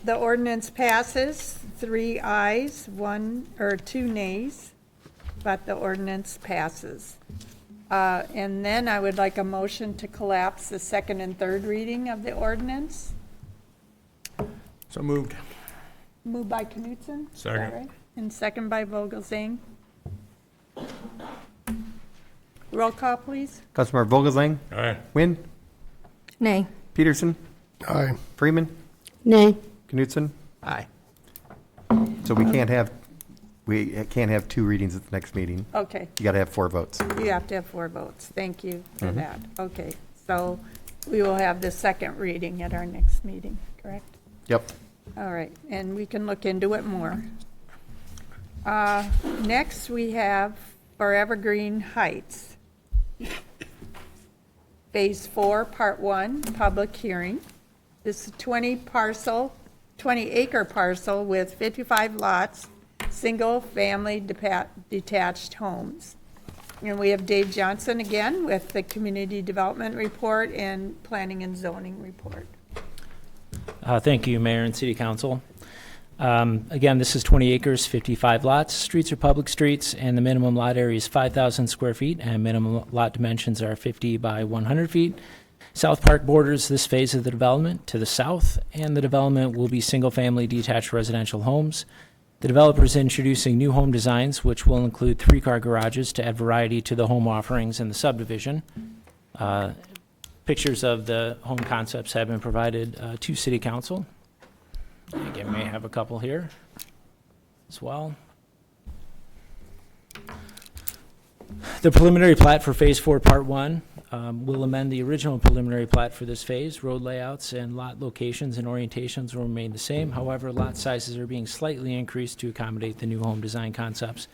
The ordinance passes, 3 ayes, 2 nays, but the ordinance passes. And then I would like a motion to collapse the second and third reading of the ordinance. So moved. Moved by Knutson. Is that Second. right? And second by Vogelzang. Roll call, please. Councilmember Vogelzang? Aye. Wynn? Nay. Peterson? Aye. Freeman? Nay. Knutson? Aye. So we can't have 2 readings at the next meeting. Okay. You got to have 4 votes. You have to have 4 votes. Thank you for that. Okay, so we will have the second reading at our next meeting, correct? Yep. All right, and we can look into it more. Next, we have Forevergreen Heights. Phase 4, Part 1, public hearing. This is 20-acre parcel with 55 lots, single-family detached homes. And we have Dave Johnson again with the Community Development Report and Planning and Zoning Report. Thank you, Mayor and City Council. Again, this is 20 acres, 55 lots. Streets are public streets, and the minimum lot area is 5,000 square feet, and minimum lot dimensions are 50 by 100 feet. South Park borders this phase of the development to the south, and the development will be single-family detached residential homes. The developer is introducing new home designs, which will include 3-car garages to add variety to the home offerings in the subdivision. Pictures of the home concepts have been provided to City Council. Again, may have a couple here as well. The preliminary plat for Phase 4, Part 1 will amend the original preliminary plat for this phase. Road layouts and lot locations and orientations will remain the same. However, lot sizes are being slightly increased to accommodate the new home design concepts.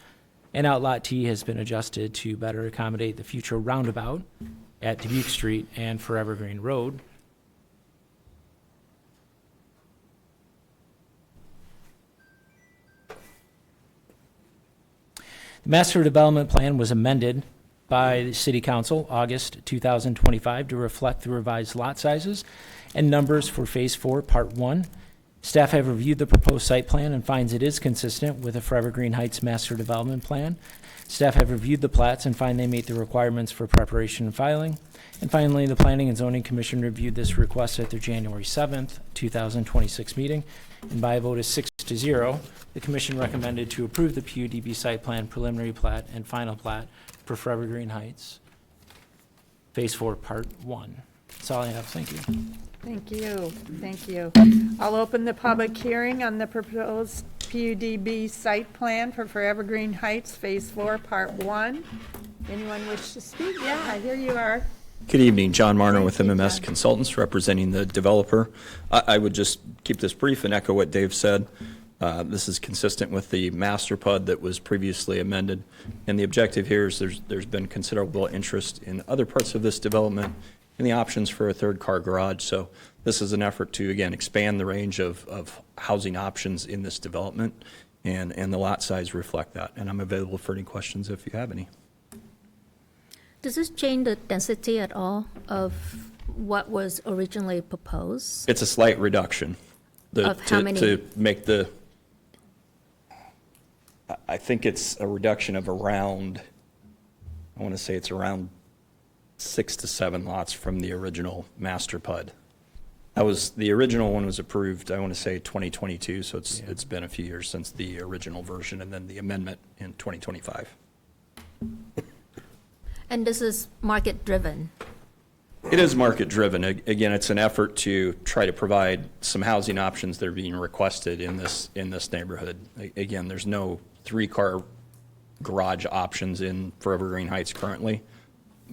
And Outlot T has been adjusted to better accommodate the future roundabout at Dubuque Street and Forevergreen Road. The Master Development Plan was amended by the City Council August 2025 to reflect the revised lot sizes and numbers for Phase 4, Part 1. Staff have reviewed the proposed site plan and finds it is consistent with the Forevergreen Heights Master Development Plan. Staff have reviewed the plats and find they meet the requirements for preparation and filing. And finally, the Planning and Zoning Commission reviewed this request at their January 7th, 2026 meeting. And by a vote of 6-0, the commission recommended to approve the PUDB site plan, preliminary plat, and final plat for Forevergreen Heights, Phase 4, Part 1. That's all I have. Thank you. Thank you, thank you. I'll open the public hearing on the proposed PUDB site plan for Forevergreen Heights, Phase 4, Part 1. Anyone wish to speak? Yeah, here you are. Good evening, John Marner with MMS Consultants, representing the developer. I would just keep this brief and echo what Dave said. This is consistent with the master PUD that was previously amended, and the objective here is there's been considerable interest in other parts of this development and the options for a third car garage. So this is an effort to, again, expand the range of housing options in this development, and the lot size reflect that. And I'm available for any questions if you have any. Does this change the density at all of what was originally proposed? It's a slight reduction. Of how many? To make the, I think it's a reduction of around, I want to say it's around 6 to 7 lots from the original master PUD. The original one was approved, I want to say 2022, so it's been a few years since the original version, and then the amendment in 2025. And this is market-driven? It is market-driven. Again, it's an effort to try to provide some housing options that are being requested in this neighborhood. Again, there's no 3-car garage options in Forevergreen Heights currently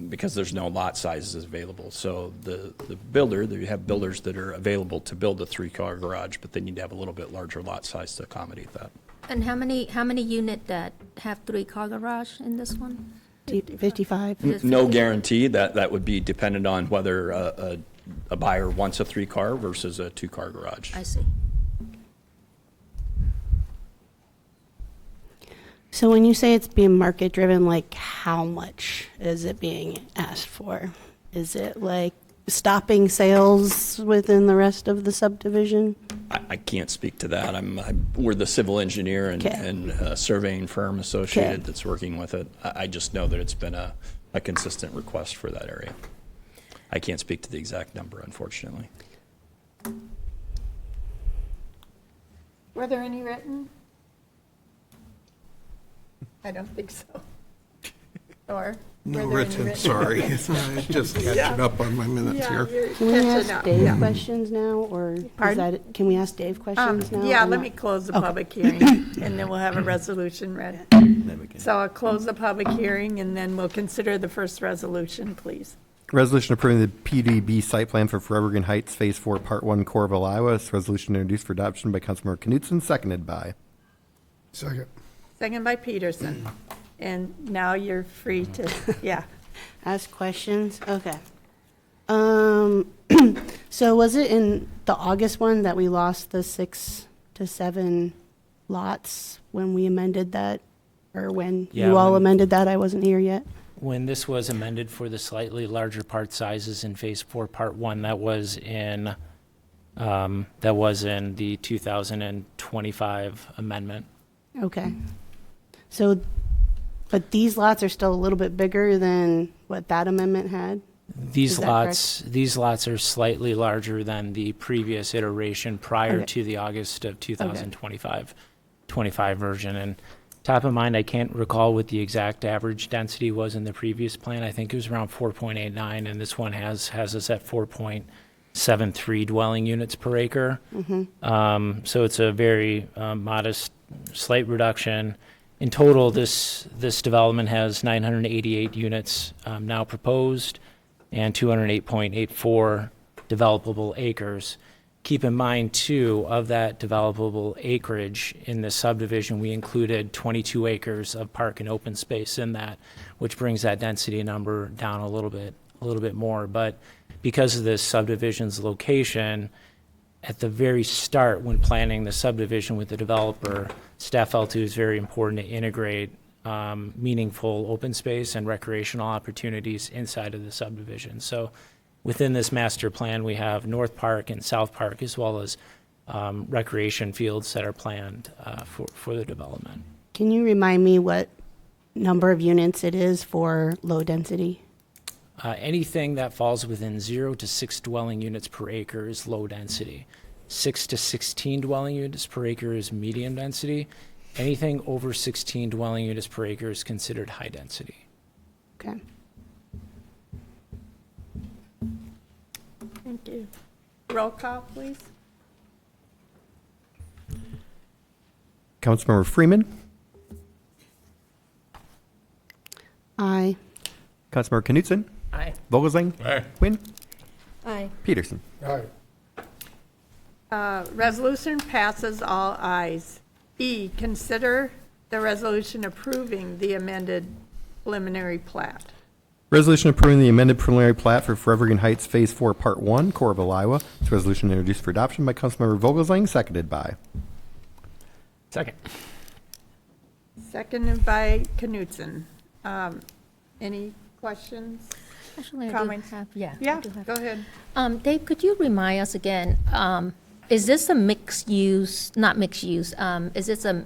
because there's no lot sizes available. So the builder, you have builders that are available to build a 3-car garage, but they need to have a little bit larger lot size to accommodate that. And how many units that have 3-car garage in this one? 55. No guarantee. That would be dependent on whether a buyer wants a 3-car versus a 2-car garage. I see. So when you say it's being market driven, like how much is it being asked for? Is it like stopping sales within the rest of the subdivision? I can't speak to that. We're the civil engineer and surveying firm associated that's working with it. I just know that it's been a consistent request for that area. I can't speak to the exact number, unfortunately. Were there any written? I don't think so. Or? No written, sorry. Just catching up on my minutes here. Can we ask Dave questions now, or can we ask Dave questions now? Yeah, or let not? me close the public hearing, and then we'll have a resolution read. So I'll close the public hearing, and then we'll consider the first resolution, please. Resolution approving the PDB site plan for Forevergreen Heights, Phase 4, Part 1, Coralville, Iowa. This resolution introduced for adoption by Councilmember Knutson, seconded by. Second. Second by Peterson. And now you're free to, Ask questions? Okay. So was it in the August one that we lost the 6 to 7 lots when we amended that? Or when you all amended that? I wasn't here yet. When this was amended for the slightly larger part sizes in Phase 4, Part 1, that was in the 2025 amendment. Okay. So, but these lots are still a little bit bigger than what that amendment had? These lots are slightly larger than the previous iteration prior to the August of 2025 version. And top of mind, I can't recall what the exact average density was in the previous plan. I think it was around 4.89, and this one has us at 4.73 dwelling units per acre. So it's a very modest, slight reduction. In total, this development has 988 units now proposed and 208.84 developable acres. Keep in mind, too, of that developable acreage in this subdivision, we included 22 acres of park and open space in that, which brings that density number down a little bit more. But because of this subdivision's location, at the very start, when planning the subdivision with the developer, staff felt it was very important to integrate meaningful open space and recreational opportunities inside of the subdivision. So within this master plan, we have North Park and South Park, as well as recreation fields that are planned for the development. Can you remind me what number of units it is for low density? Anything that falls within 0 to 6 dwelling units per acre is low density. 6 to 16 dwelling units per acre is medium density. Anything over 16 dwelling units per acre is considered high density. Okay. Thank you. Roll call, please. Councilmember Freeman. Aye. Councilmember Knutson. Aye. Vogelsang. Aye. Quinn. Aye. Peterson. Aye. Resolution passes all ayes. E, consider the resolution approving the amended preliminary plat. Resolution approving the amended preliminary plat for Forevergreen Heights Phase 4, Part 1, Coralville, Iowa. This resolution introduced for adoption by Councilmember Vogelsang, seconded by. Second. Seconded by Knutson. Any questions? Actually, Comments? I do have, yeah. I Yeah, do have. go ahead. Dave, could you remind us again, is this a mixed use, not mixed use, is this a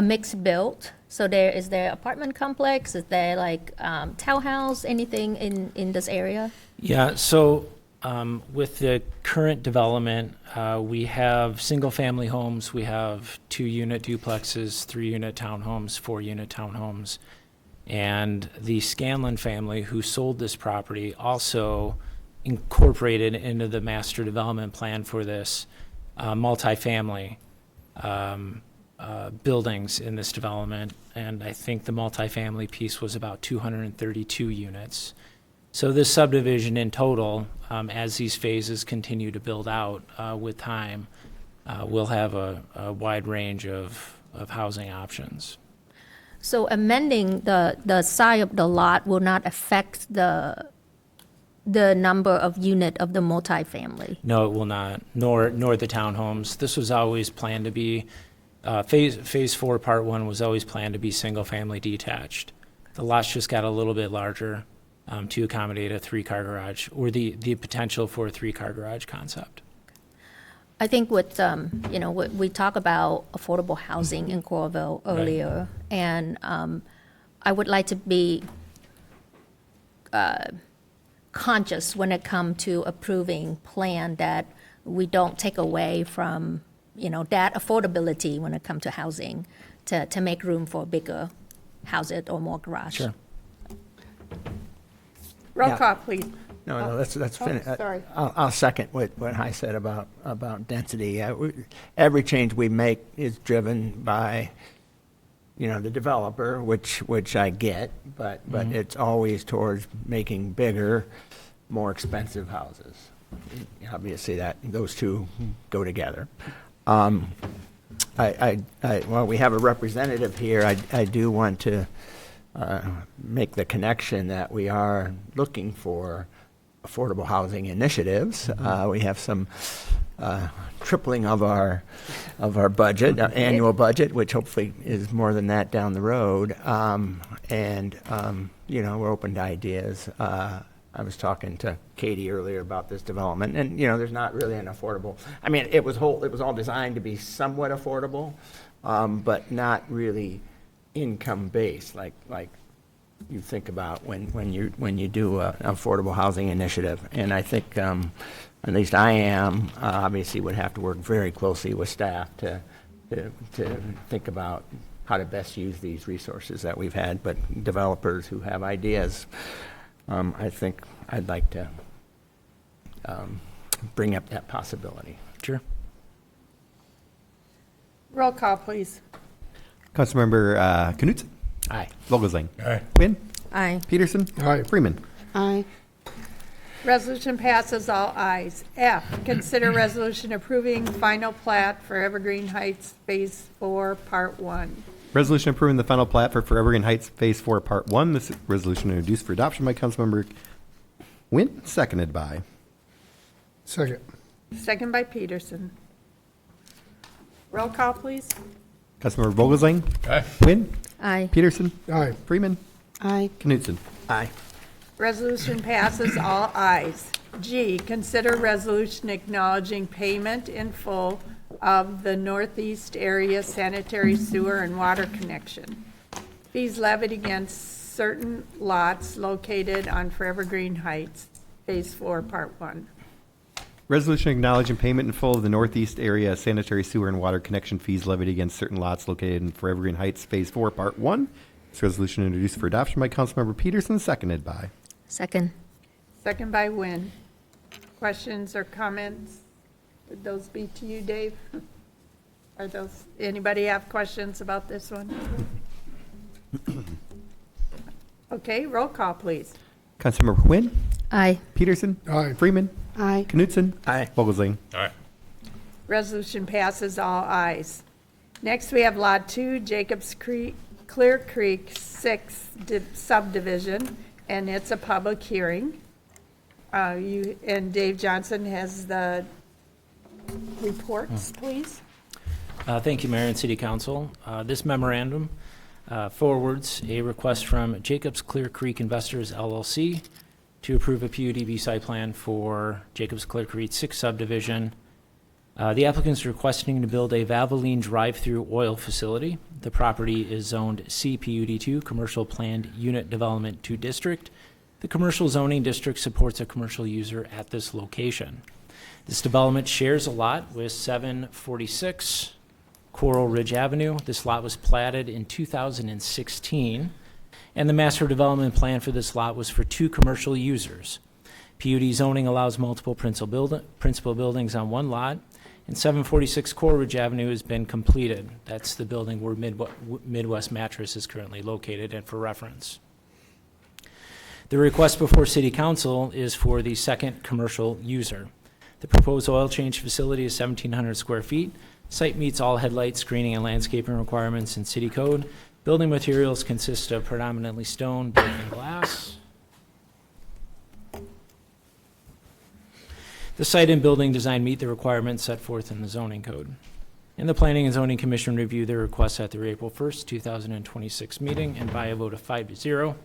mixed build? So is there apartment complex, is there like townhouse, anything in this area? Yeah, so with the current development, we have single-family homes, we have 2-unit duplexes, 3-unit townhomes, 4-unit townhomes. And the Scanlon family who sold this property also incorporated into the master development plan for this multifamily buildings in this development. And I think the multifamily piece was about 232 units. So this subdivision in total, as these phases continue to build out with time, will have a wide range of housing options. So amending the size of the lot will not affect the number of unit of the multifamily? No, it will not, nor the townhomes. This was always planned to be, Phase 4, Part 1 was always planned to be single-family detached. The lots just got a little bit larger to accommodate a 3-car garage, or the potential for a 3-car garage concept. I think with, we talk about affordable housing in Coralville earlier, and I would like to be conscious when it comes to approving plan that we don't take away from, that affordability when it comes to housing, to make room for bigger houses or more garage. Sure. Roll call, please. No, let's finish. Sorry. I'll second what Hy said about density. Every change we make is driven by, the developer, which I get, but it's always towards making bigger, more expensive houses. Obviously, those two go together. While we have a representative here, I do want to make the connection that we are looking for affordable housing initiatives. We have some tripling of our budget, our annual budget, which hopefully is more than that down the road. We're open to ideas. I was talking to Katie earlier about this development, and there's not really an affordable. I mean, it was all designed to be somewhat affordable, but not really income based like you think about when you do an affordable housing initiative. And I think, at least I am, obviously would have to work very closely with staff to think about how to best use these resources that we've had. But developers who have ideas, I think I'd like to bring up that possibility. Sure. Roll call, please. Councilmember Knutson. Aye. Vogelsang. Aye. Quinn. Aye. Peterson. Aye. Freeman. Aye. Resolution passes all ayes. F, consider resolution approving final plat for Evergreen Heights Phase 4, Part 1. Resolution approving the final plat for Forevergreen Heights Phase 4, Part 1. This resolution introduced for adoption by Councilmember Wynn, seconded by. Second. Second by Peterson. Roll call, please. Councilmember Vogelsang. Aye. Quinn. Aye. Peterson. Aye. Freeman. Aye. Knutson. Aye. Resolution passes all ayes. G, consider resolution acknowledging payment in full of the Northeast Area Sanitary Sewer and Water Connection. Fees levied against certain lots located on Forevergreen Heights, Phase 4, Part 1. Resolution acknowledging payment in full of the Northeast Area Sanitary Sewer and Water Connection fees levied against certain lots located in Forevergreen Heights, Phase 4, Part 1. This resolution introduced for adoption by Councilmember Peterson, seconded by. Second. Second by Wynn. Questions or comments? Would those be to you, Dave? Are those, anybody have questions about this one? Okay, roll call, please. Councilmember Quinn. Aye. Peterson. Aye. Freeman. Aye. Knutson. Aye. Vogelsang. All right. Resolution passes all ayes. Next, we have Lot 2, Jacobs Creek, Clear Creek 6 subdivision, and it's a public hearing. And Dave Johnson has the reports, please. Thank you, Mayor and City Council. This memorandum forwards a request from Jacobs Clear Creek Investors LLC to approve a PUDB site plan for Jacobs Clear Creek 6 subdivision. The applicant is requesting to build a Valvoline drive-through oil facility. The property is zoned CPUD2, Commercial Planned Unit Development 2 District. The commercial zoning district supports a commercial user at this location. This development shares a lot with 746 Coral Ridge Avenue. This lot was platted in 2016, and the master development plan for this lot was for 2 commercial users. PUD zoning allows multiple principal buildings on one lot, and 746 Coral Ridge Avenue has been completed. That's the building where Midwest Mattress is currently located, and for reference. The request before City Council is for the second commercial user. The proposed oil change facility is 1,700 square feet. Site meets all headlight, screening, and landscaping requirements in city code. Building materials consist of predominantly stone, brick, and glass. The site and building design meet the requirements set forth in the zoning code. And the Planning and Zoning Commission reviewed the request at their April 1st, 2026 meeting, and by a vote of 5-0,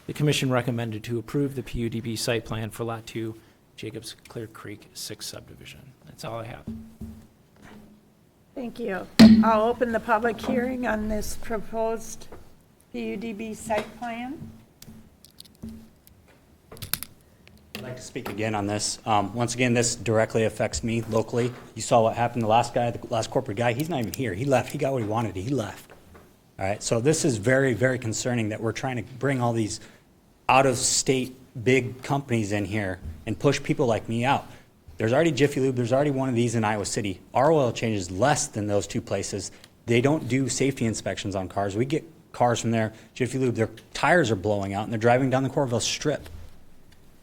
the Commission recommended to approve the PUDB site plan for Lot 2, Jacobs Clear Creek 6 subdivision. That's all I have. Thank you. I'll open the public hearing on this proposed PUDB site plan. I'd like to speak again on this. Once again, this directly affects me locally. You saw what happened. The last corporate guy, he's not even here. He left. He got what he wanted. He left. All right. So this is very, very concerning that we're trying to bring all these out-of-state big companies in here and push people like me out. There's already Jiffy Lube. There's already one of these in Iowa City. Our oil change is less than those 2 places. They don't do safety inspections on cars. We get cars from there, Jiffy Lube, their tires are blowing out, and they're driving down the Coralville Strip.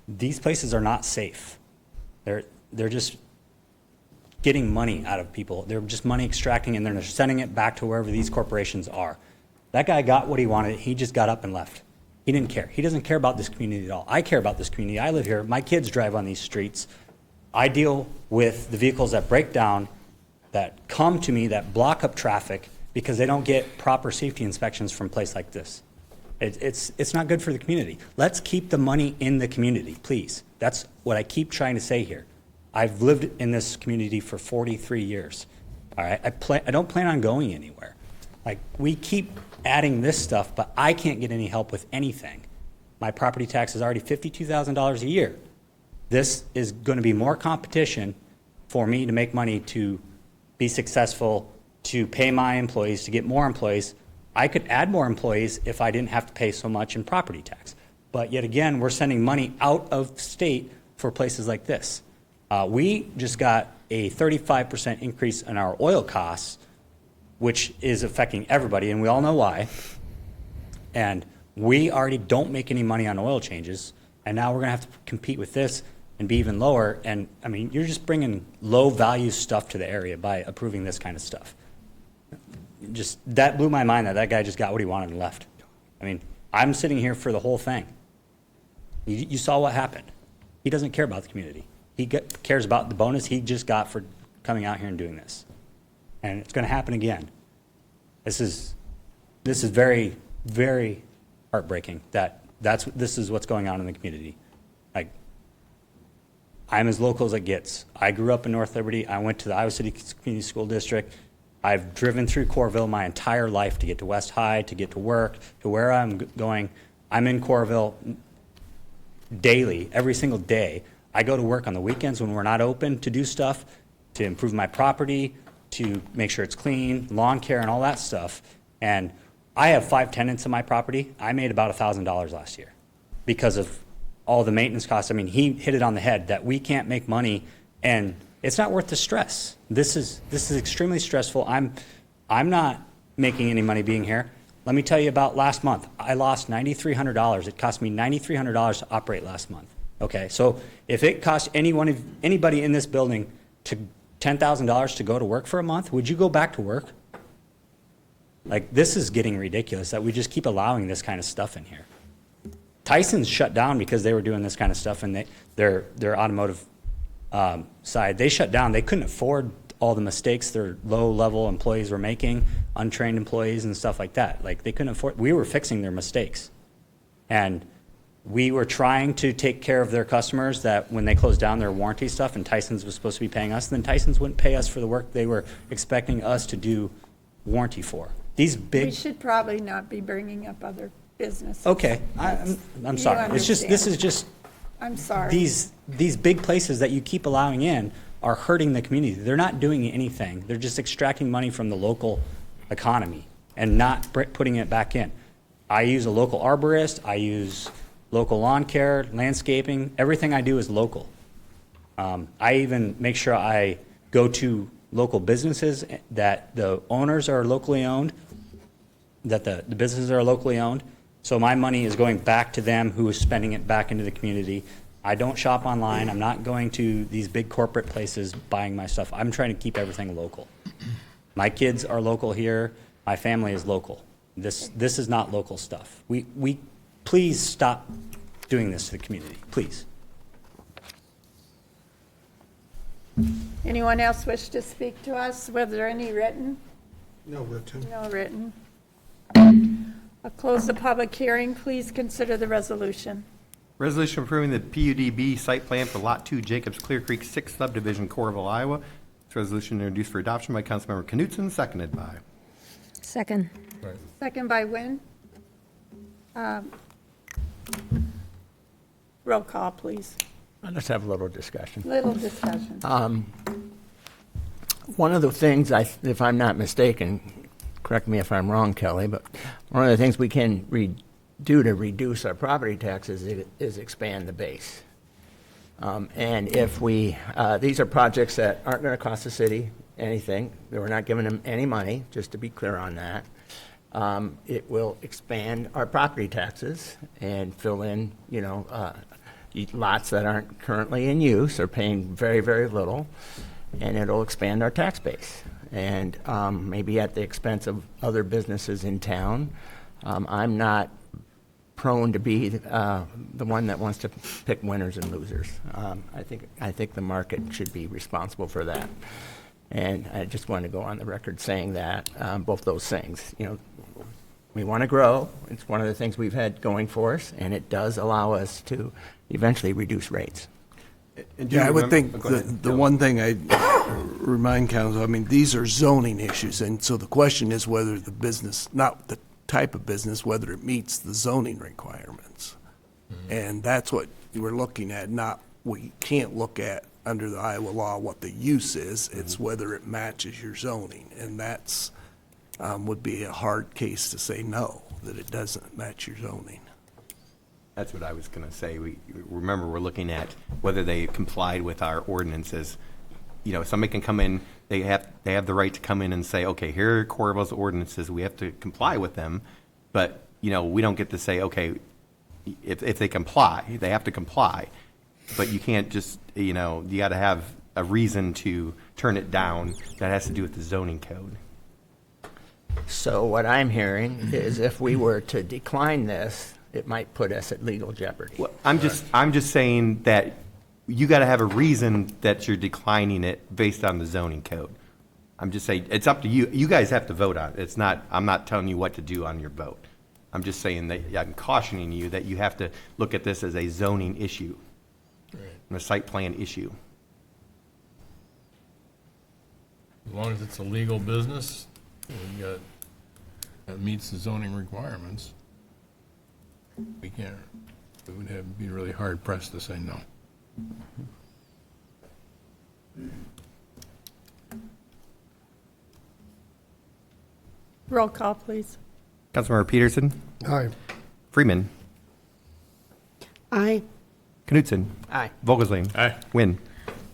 These places are not safe. They're just getting money out of people. They're just money extracting, and they're sending it back to wherever these corporations are. That guy got what he wanted. He just got up and left. He didn't care. He doesn't care about this community at all. I care about this community. I live here. My kids drive on these streets. I deal with the vehicles that break down, that come to me, that block up traffic because they don't get proper safety inspections from a place like this. It's not good for the community. Let's keep the money in the community, please. That's what I keep trying to say here. I've lived in this community for 43 years. All right, I don't plan on going anywhere. Like, we keep adding this stuff, but I can't get any help with anything. My property tax is already $52,000 a year. This is going to be more competition for me to make money, to be successful, to pay my employees, to get more employees. I could add more employees if I didn't have to pay so much in property tax. But yet again, we're sending money out of state for places like this. We just got a 35% increase in our oil costs, which is affecting everybody, and we all know why. And we already don't make any money on oil changes, and now we're going to have to compete with this and be even lower. And I mean, you're just bringing low value stuff to the area by approving this kind of stuff. Just, that blew my mind that guy just got what he wanted and left. I mean, I'm sitting here for the whole thing. You saw what happened. He doesn't care about the community. He cares about the bonus he just got for coming out here and doing this. And it's going to happen again. This is very, very heartbreaking that this is what's going on in the community. Like, I'm as local as it gets. I grew up in North Liberty. I went to the Iowa City Community School District. I've driven through Coralville my entire life to get to West High, to get to work, to where I'm going. I'm in Coralville daily, every single day. I go to work on the weekends when we're not open to do stuff, to improve my property, to make sure it's clean, lawn care and all that stuff. And I have 5 tenants in my property. I made about $1,000 last year because of all the maintenance costs. I mean, he hit it on the head that we can't make money, and it's not worth the stress. This is extremely stressful. I'm not making any money being here. Let me tell you about last month. I lost $9,300. It cost me $9,300 to operate last month. Okay, so if it cost anybody in this building to $10,000 to go to work for a month, would you go back to work? Like, this is getting ridiculous that we just keep allowing this kind of stuff in here. Tyson's shut down because they were doing this kind of stuff, and their automotive side, they shut down. They couldn't afford all the mistakes their low-level employees were making, untrained employees and stuff like that. Like, they couldn't afford. We were fixing their mistakes, and we were trying to take care of their customers that when they closed down their warranty stuff and Tyson's was supposed to be paying us, then Tyson's wouldn't pay us for the work they were expecting us to do warranty for. These big. We should probably not be bringing up other businesses. Okay, I'm sorry. It's just, this is just. I'm sorry. These big places that you keep allowing in are hurting the community. They're not doing anything. They're just extracting money from the local economy and not putting it back in. I use a local arborist. I use local lawn care, landscaping. Everything I do is local. I even make sure I go to local businesses that the owners are locally owned, that the businesses are locally owned. So my money is going back to them who is spending it back into the community. I don't shop online. I'm not going to these big corporate places buying my stuff. I'm trying to keep everything local. My kids are local here. My family is local. This is not local stuff. We please stop doing this to the community, please. Anyone else wish to speak to us? Were there any written? No written. No written. I'll close the public hearing. Please consider the resolution. Resolution approving the PUDB site plan for Lot 2 Jacobs Clear Creek 6 Subdivision, Coralville, Iowa. This resolution introduced for adoption by Councilmember Knutson, seconded by. Second. Second by Wynn. Roll call, please. Let's have a little discussion. Little discussion. One of the things, if I'm not mistaken, correct me if I'm wrong, Kelly, but one of the things we can do to reduce our property taxes is expand the base. And if these are projects that aren't going to cost the city anything, we're not giving them any money, just to be clear on that. It will expand our property taxes and fill in, lots that aren't currently in use or paying very, very little, and it'll expand our tax base. And maybe at the expense of other businesses in town. I'm not prone to be the one that wants to pick winners and losers. I think the market should be responsible for that. And I just want to go on the record saying that, both those things. We want to grow. It's one of the things we've had going for us, and it does allow us to eventually reduce rates. Yeah, I would think the one thing I remind council, these are zoning issues, and so the question is whether the business, not the type of business, whether it meets the zoning requirements. And that's what we're looking at, we can't look at under the Iowa law what the use is, it's whether it matches your zoning, and that's would be a hard case to say no, that it doesn't match your zoning. That's what I was going to say. Remember, we're looking at whether they complied with our ordinances. Somebody can come in, they have the right to come in and say, okay, here are Coralville's ordinances, we have to comply with them. But, we don't get to say, okay, if they comply, they have to comply. But you can't just, you got to have a reason to turn it down that has to do with the zoning code. So what I'm hearing is if we were to decline this, it might put us at legal jeopardy. Well, I'm just saying that you got to have a reason that you're declining it based on the zoning code. I'm just saying it's up to you. You guys have to vote on it. It's not. I'm not telling you what to do on your vote. I'm just saying that I'm cautioning you that you have to look at this as a zoning issue. Right. and a site plan issue. As long as it's a legal business, that meets the zoning requirements, we would be really hard pressed to say no. Roll call, please. Councilmember Peterson, Aye. Freeman, Aye. Knutson, Aye. Vogelsang, Aye. Wynn.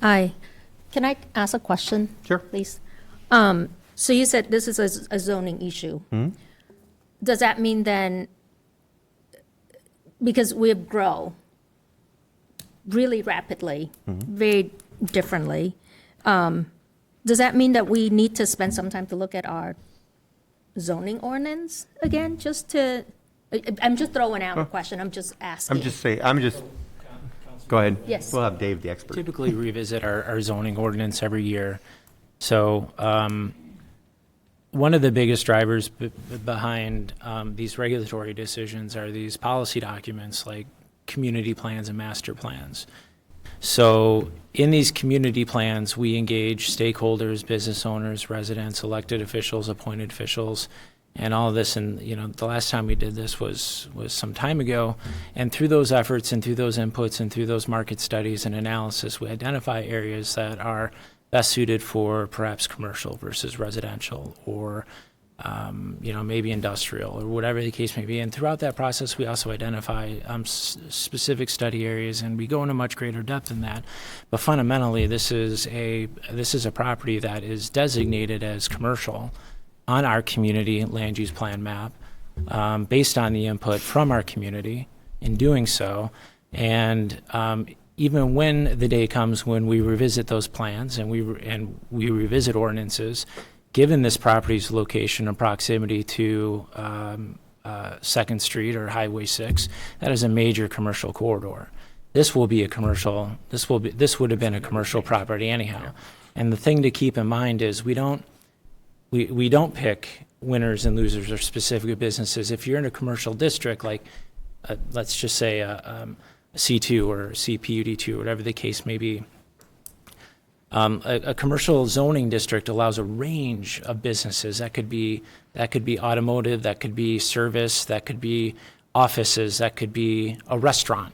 Aye. Can I ask a question? Sure. Please. So you said this is a zoning issue. Does that mean then, because we've grown really rapidly, very differently, does that mean that we need to spend some time to look at our zoning ordinance again, just to, I'm just throwing out a question, I'm just asking. Go ahead. Yes. We'll have Dave, the expert. Typically revisit our zoning ordinance every year. So one of the biggest drivers behind these regulatory decisions are these policy documents like community plans and master plans. So in these community plans, we engage stakeholders, business owners, residents, elected officials, appointed officials, and all of this. And the last time we did this was some time ago. And through those efforts and through those inputs and through those market studies and analysis, we identify areas that are best suited for perhaps commercial versus residential, or maybe industrial, or whatever the case may be. And throughout that process, we also identify specific study areas, and we go into much greater depth than that. But fundamentally, this is a property that is designated as commercial on our community land use plan map, based on the input from our community in doing so. And even when the day comes when we revisit those plans and we revisit ordinances, given this property's location and proximity to 2nd Street or Highway 6, that is a major commercial corridor. This will be a commercial. This would have been a commercial property anyhow. And the thing to keep in mind is we don't pick winners and losers or specific businesses. If you're in a commercial district, like let's just say a C2 or CPUD2, whatever the case may be, a commercial zoning district allows a range of businesses. That could be automotive, that could be service, that could be offices, that could be a restaurant.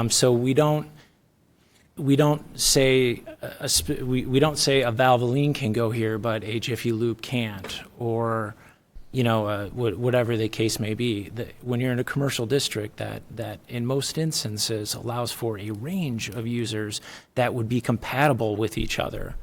So we don't say a Valvoline can go here, but a Jiffy Lube can't, or whatever the case may be. When you're in a commercial district, that in most instances allows for a range of users that would be compatible with each other.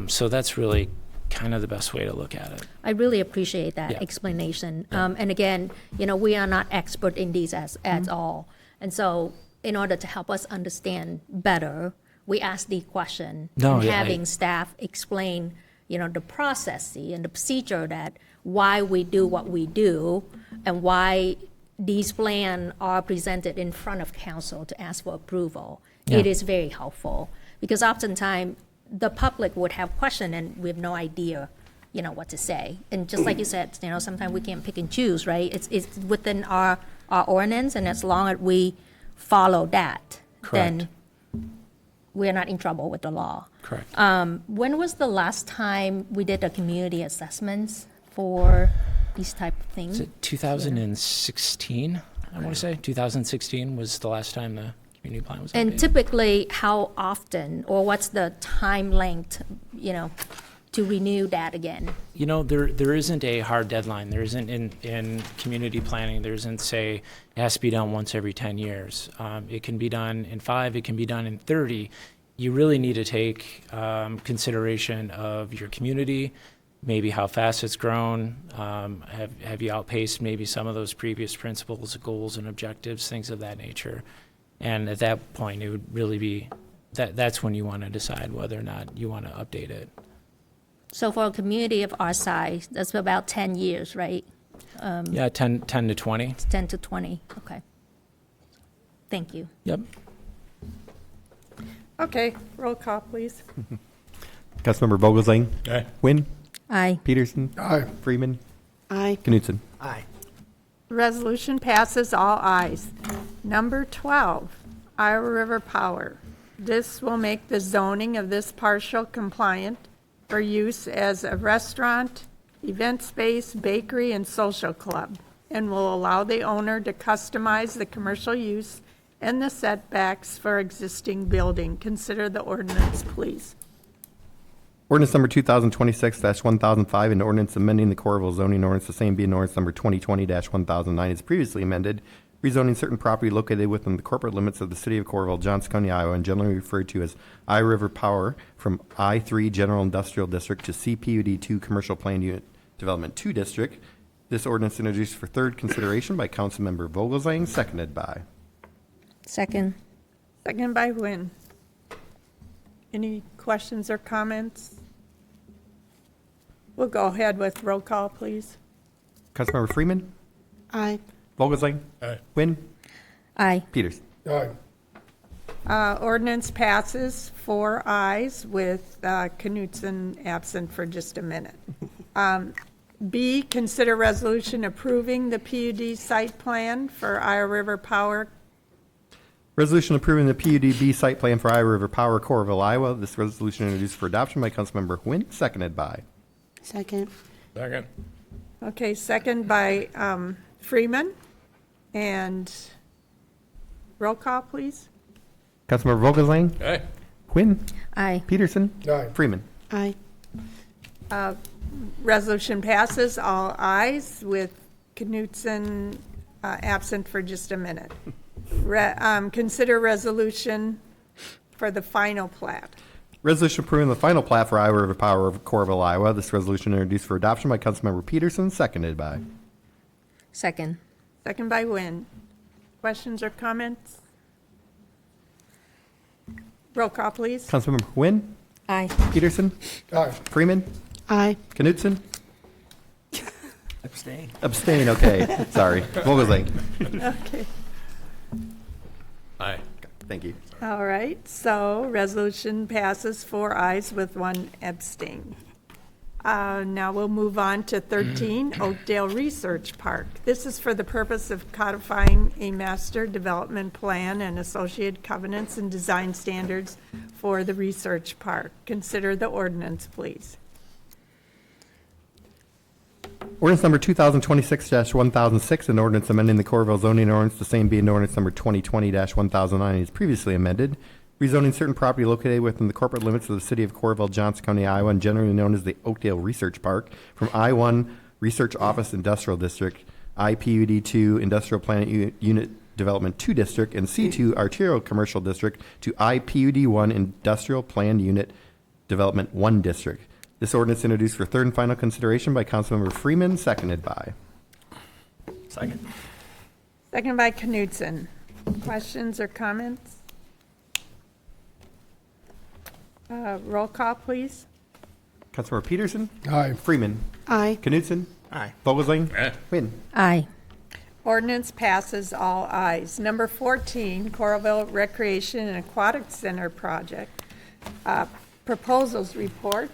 So that's really kind of the best way to look at it. I really appreciate that explanation. And again, we are not expert in these at all. And so in order to help us understand better, we ask the question, having staff explain, the process and the procedure, that why we do what we do and why these plans are presented in front of council to ask for approval. It is very helpful, because oftentimes the public would have questions and we have no idea, what to say. And just like you said, sometimes we can't pick and choose, right? It's within our ordinance, and as long as we follow that, then we're not in trouble with the law. Correct. When was the last time we did a community assessments for these type of things? Is it 2016? I want to say 2016 was the last time the community plan was updated. And typically, how often, or what's the time length, to renew that again? There isn't a hard deadline. There isn't in community planning. There isn't, say, it has to be done once every 10 years. It can be done in 5. It can be done in 30. You really need to take consideration of your community, maybe how fast it's grown. Have you outpaced maybe some of those previous principles, goals, and objectives, things of that nature? And at that point, it would really be that's when you want to decide whether or not you want to update it. So for a community of our size, that's about 10 years, right? 10 to 20. 10 to 20, okay. Thank you. Yep. Okay, roll call, please. Councilmember Vogelsang. Aye. Wynn. Aye. Peterson. Aye. Freeman. Aye. Knutson. Aye. Resolution passes, all ayes. Number 12, Iowa River Power. This will make the zoning of this parcel compliant for use as a restaurant, event space, bakery, and social club, and will allow the owner to customize the commercial use and the setbacks for existing building. Consider the ordinance, please. Ordinance number 2026-1005, an ordinance amending the Coralville zoning ordinance, the same being ordinance number 2020-1009 is previously amended, rezoning certain property located within the corporate limits of the city of Coralville, Johnson County, Iowa, and generally referred to as Iowa River Power from I-3 General Industrial District to CPUD-2 Commercial Planned Unit Development 2 District. This ordinance introduced for third consideration by Councilmember Vogelsang, seconded by. Second. Second by Nguyen. Any questions or comments? We'll go ahead with roll call, please. Councilmember Freeman. Aye. Vogelsang. Aye. Quinn. Aye. Peters. Aye. Ordinance passes 4 ayes with Knutson absent for just a minute. B, consider resolution approving the PUD site plan for Iowa River Power. Resolution approving the PUDB site plan for Iowa River Power, Coralville, Iowa. This resolution introduced for adoption by Councilmember Nguyen, seconded by. Second. Second. Okay, second by Freeman. And roll call, please. Councilmember Vogelsang. Aye. Quinn. Aye. Peterson. Aye. Freeman. Aye. Resolution passes, all ayes, with Knutson absent for just a minute. Consider resolution for the final plat. Resolution approving the final plat for Iowa River Power of Coralville, Iowa. This resolution introduced for adoption by Councilmember Peterson, seconded by. Second. Second by Nguyen. Questions or comments? Roll call, please. Councilmember Nguyen. Aye. Peterson. Aye. Freeman. Aye. Knutson. Abstain. Abstain, okay. Sorry. Vogelsang. Okay. Aye. Thank you. All right, so resolution passes 4 ayes with 1 abstain. Now we'll move on to 13, Oakdale Research Park. This is for the purpose of codifying a master development plan and associated covenants and design standards for the research park. Consider the ordinance, please. Ordinance number 2026-1006, an ordinance amending the Coralville zoning ordinance, the same being ordinance number 2020-1009 is previously amended, rezoning certain property located within the corporate limits of the city of Coralville, Johnson County, Iowa, and generally known as the Oakdale Research Park, from I-1 Research Office Industrial District, IPUD-2 Industrial Plant Unit Development 2 District, and C2 Arterial Commercial District to IPUD-1 Industrial Planned Unit Development 1 District. This ordinance introduced for third and final consideration by Councilmember Freeman, seconded by. Second. Second by Knutson. Questions or comments? Roll call, please. Councilmember Peterson. Aye. Freeman. Aye. Knutson. Aye. Vogelsang. Aye. Quinn. Aye. Ordinance passes, all ayes. Number 14, Coralville Recreation and Aquatic Center Project. Proposals report.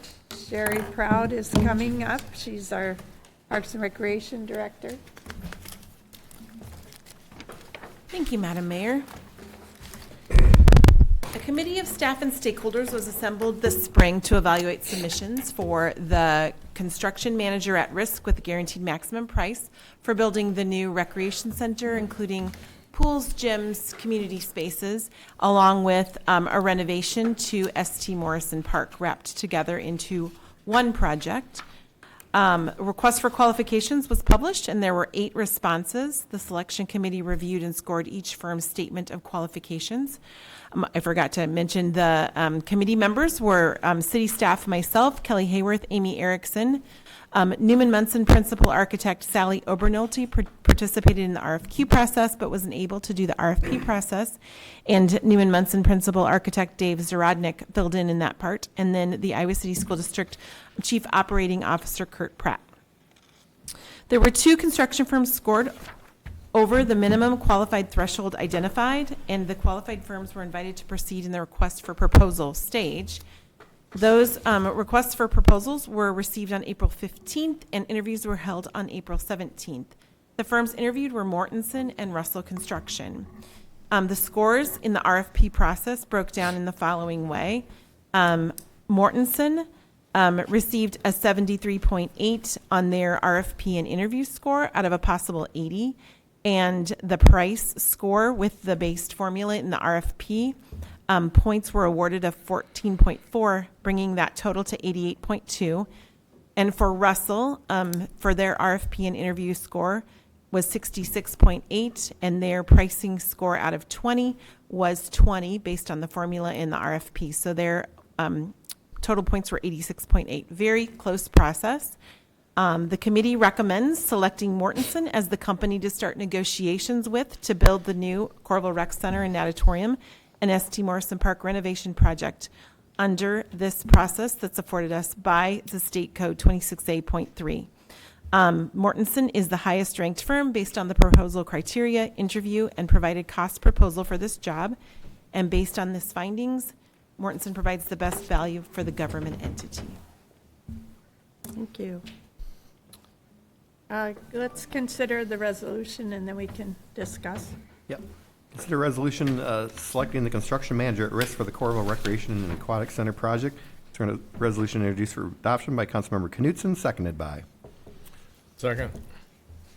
Sherry Proud is coming up. She's our Parks and Recreation Director. Thank you, Madam Mayor. A committee of staff and stakeholders was assembled this spring to evaluate submissions for the construction manager at risk with a guaranteed maximum price for building the new recreation center, including pools, gyms, community spaces, along with a renovation to St. Morrison Park, wrapped together into one project. A request for qualifications was published, and there were 8 responses. The selection committee reviewed and scored each firm's statement of qualifications. I forgot to mention the committee members were city staff, myself, Kelly Hayworth, Amy Erickson, Newman Munson Principal Architect Sally Obernolte participated in the RFQ process but wasn't able to do the RFP process, and Newman Munson Principal Architect Dave Zarodnik filled in that part, and then the Iowa City School District Chief Operating Officer Kurt Pratt. There were 2 construction firms scored over the minimum qualified threshold identified, and the qualified firms were invited to proceed in the request for proposal stage. Those requests for proposals were received on April 15th, and interviews were held on April 17th. The firms interviewed were Mortensen and Russell Construction. The scores in the RFP process broke down in the following way. Mortensen received a 73.8 on their RFP and interview score out of a possible 80. And the price score with the based formula in the RFP, points were awarded of 14.4, bringing that total to 88.2. And for Russell, for their RFP and interview score was 66.8, and their pricing score out of 20 was 20 based on the formula in the RFP. So their total points were 86.8. Very close process. The committee recommends selecting Mortensen as the company to start negotiations with to build the new Coralville Rec Center and Natatorium and St. Morrison Park renovation project under this process that's afforded us by the State Code 26A.3. Mortensen is the highest ranked firm based on the proposal criteria, interview, and provided cost proposal for this job. And based on this findings, Mortensen provides the best value for the government entity. Thank you. Let's consider the resolution and then we can discuss. Yep. Consider resolution selecting the construction manager at risk for the Coralville Recreation and Aquatic Center project. It's a resolution introduced for adoption by Councilmember Knutson, seconded by. Second.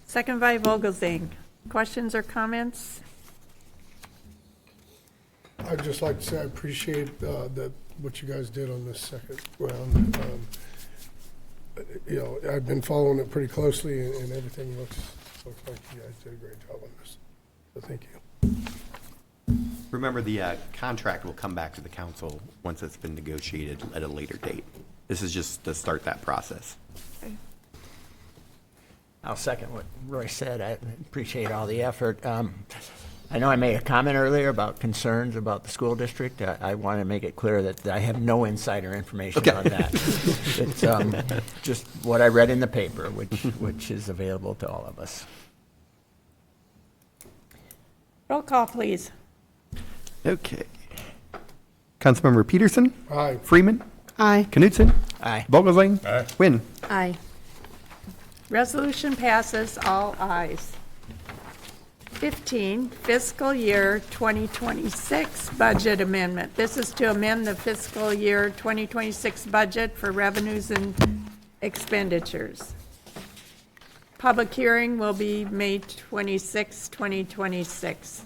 Second by Vogelzang. Questions or comments? I'd just like to say I appreciate what you guys did on this second round. I've been following it pretty closely, and everything looks like you guys did a great job on this. So thank you. Remember, the contract will come back to the council once it's been negotiated at a later date. This is just to start that process. I'll second what Roy said. I appreciate all the effort. I know I made a comment earlier about concerns about the school district. I want to make it clear that I have no insider information on that. It's just what I read in the paper, which is available to all of us. Roll call, please. Okay. Councilmember Peterson? Aye. Freeman? Aye. Knutson? Aye. Vogelzang? Aye. Wynn? Aye. Resolution passes, all ayes. 15, fiscal year 2026 budget amendment. This is to amend the fiscal year 2026 budget for revenues and expenditures. Public hearing will be May 26, 2026.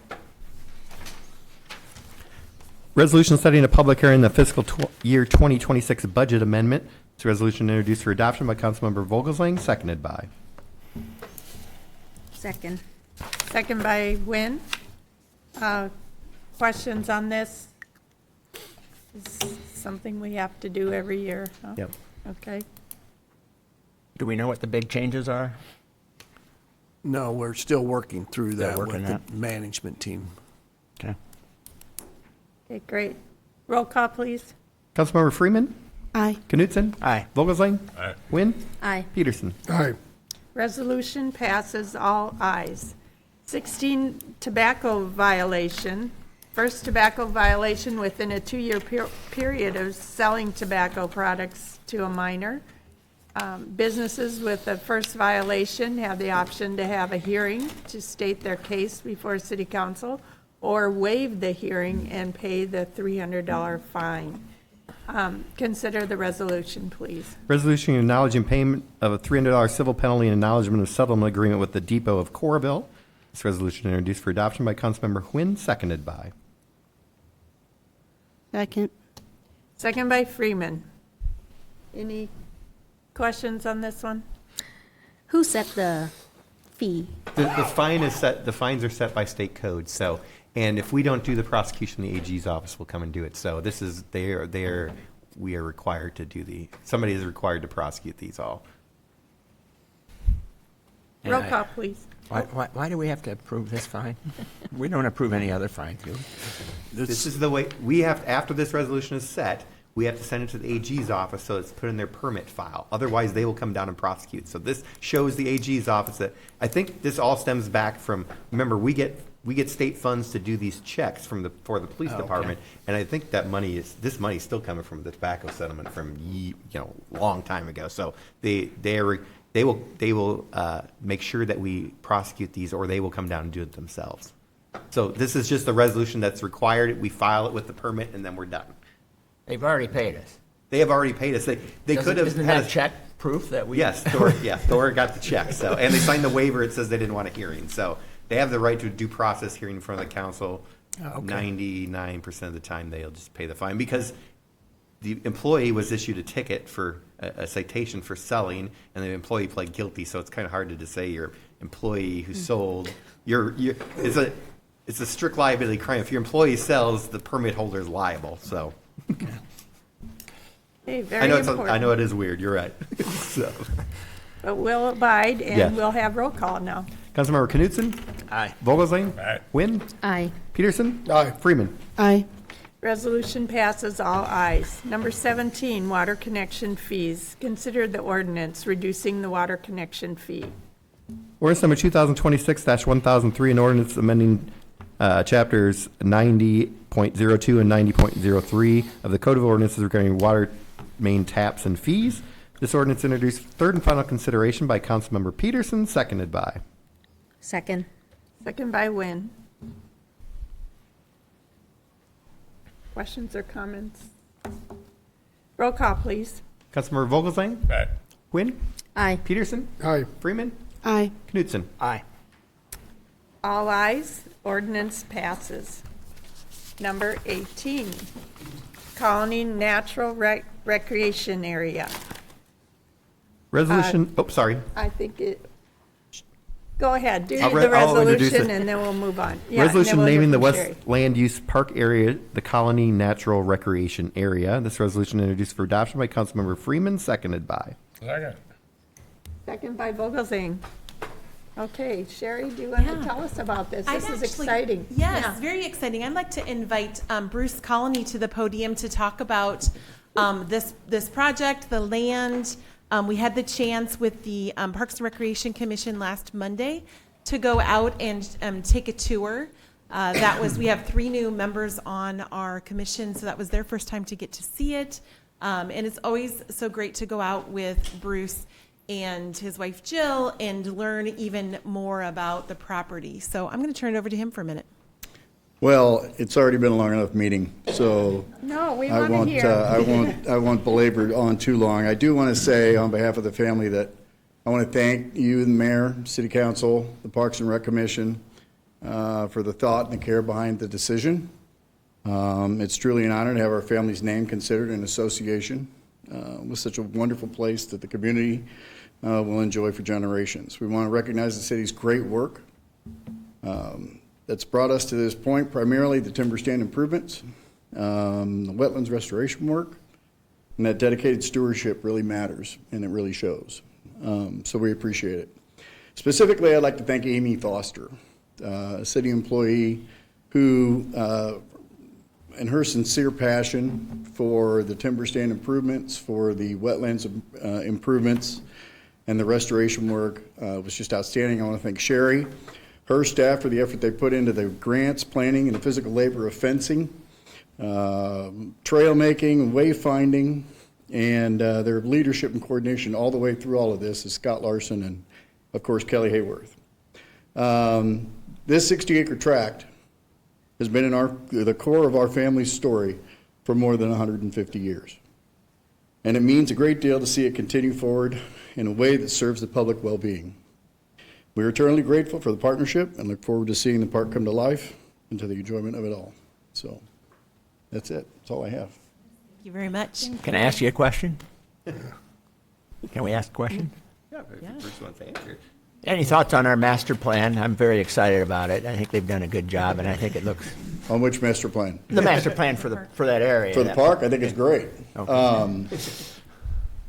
Resolution setting a public hearing in the fiscal year 2026 budget amendment. It's a resolution introduced for adoption by Councilmember Vogelzang, seconded by. Second. Second by Wynn. Questions on this? This is something we have to do every year, huh? Yep. Okay. Do we know what the big changes are? No, we're still working through that with working the that. management team. Okay. Okay, great. Roll call, please. Councilmember Freeman? Aye. Knutson? Aye. Vogelzang? Aye. Wynn? Aye. Peterson? Aye. Resolution passes, all ayes. 16, tobacco violation. First tobacco violation within a 2-year period of selling tobacco products to a minor. Businesses with the first violation have the option to have a hearing to state their case before City Council or waive the hearing and pay the $300 fine. Consider the resolution, please. Resolution acknowledging payment of a $300 civil penalty and acknowledgement of settlement agreement with the Depot of Coralville. This resolution introduced for adoption by Councilmember Wynn, seconded by. Second. Second by Freeman. Any questions on this one? Who set the fee? The fine is set. The fines are set by state code. So, and if we don't do the prosecution, the AG's office will come and do it. So this is we are required to do somebody is required to prosecute these all. Roll call, please. Why do we have to approve this fine? We don't approve any other fines, do we? This is the way we have. After this resolution is set, we have to send it to the AG's office so it's put in their permit file. Otherwise, they will come down and prosecute. So this shows the AG's office that I think this all stems back from. Remember, we get state funds to do these checks for the police department, and I think that this money is still coming from the tobacco settlement from long time ago. So they will make sure that we prosecute these, or they will come down and do it themselves. So this is just a resolution that's required. We file it with the permit, and then we're done. They've already paid us. They have already paid us. They could have. Isn't that check proof that we? Yes, Thor got the check. So, and they signed the waiver. It says they didn't want a hearing. So they have the right to a due process hearing in front of the council. 99% of the time, they'll just pay the fine because the employee was issued a ticket for a citation for selling, and the employee pled guilty. So it's kind of hard to just say your employee who sold. It's a strict liability crime. If your employee sells, the permit holder is liable. So. Hey, very important. I know it is weird. You're right. So. But we'll abide, and Yes. we'll have roll call now. Councilmember Knutson? Aye. Vogelsang? Aye. Wynn? Aye. Peterson? Aye. Freeman? Aye. Resolution passes all ayes. Number 17, water connection fees. Consider the ordinance reducing the water connection fee. Ordinance number 2026-1003, an ordinance amending chapters 90.02 and 90.03 of the Code of Ordinances regarding water main taps and fees. This ordinance introduced third and final consideration by Councilmember Peterson, seconded by. Second. Second by Wynn. Questions or comments? Roll call, please. Councilmember Vogelsang? Aye. Wynn? Aye. Peterson? Aye. Freeman? Aye. Knutson? Aye. All ayes, ordinance passes. Number 18, Colony Natural Recreation Area. Resolution, sorry. I think it, go ahead, do I'll the introduce resolution it. and then we'll move on. Yeah, and then Resolution we'll hear naming the from West Sherry. Land Use Park Area the Colony Natural Recreation Area. This resolution introduced for adoption by Councilmember Freeman, seconded by. Second. Second by Vogelsang. Okay, Sherry, do you want to tell us about this? This is exciting. Yes, Yeah. very exciting. I'd like to invite Bruce Colony to the podium to talk about this project, the land. We had the chance with the Parks and Recreation Commission last Monday to go out and take a tour. We have 3 new members on our commission, so that was their first time to get to see it. And it's always so great to go out with Bruce and his wife Jill and learn even more about the property. So I'm going to turn it over to him for a minute. Well, it's already been a long enough meeting, so No, we I want to won't, hear. I won't belabor on too long. I do want to say on behalf of the family that I want to thank you, the mayor, city council, the Parks and Rec Commission, for the thought and the care behind the decision. It's truly an honor to have our family's name considered in association with such a wonderful place that the community will enjoy for generations. We want to recognize the city's great work that's brought us to this point, primarily the timber stand improvements, the wetlands restoration work, and that dedicated stewardship really matters, and it really shows. So we appreciate it. Specifically, I'd like to thank Amy Foster, a city employee who, and her sincere passion for the timber stand improvements, for the wetlands improvements, and the restoration work was just outstanding. I want to thank Sherry, her staff for the effort they put into the grants, planning, and the physical labor of fencing, trail making, wayfinding, and their leadership and coordination all the way through all of this is Scott Larson and, of course, Kelly Hayworth. This 60-acre tract has been in the core of our family's story for more than 150 years. And it means a great deal to see it continue forward in a way that serves the public well-being. We are eternally grateful for the partnership and look forward to seeing the park come to life and to the enjoyment of it all. So that's it. That's all I have. Thank you very much. Can I ask you a question? Can we ask a question? Yeah, first one to answer. Any thoughts on our master plan? I'm very excited about it. I think they've done a good job, and I think it looks. On which master plan? The master plan for that area. For the park, I think it's great. Okay.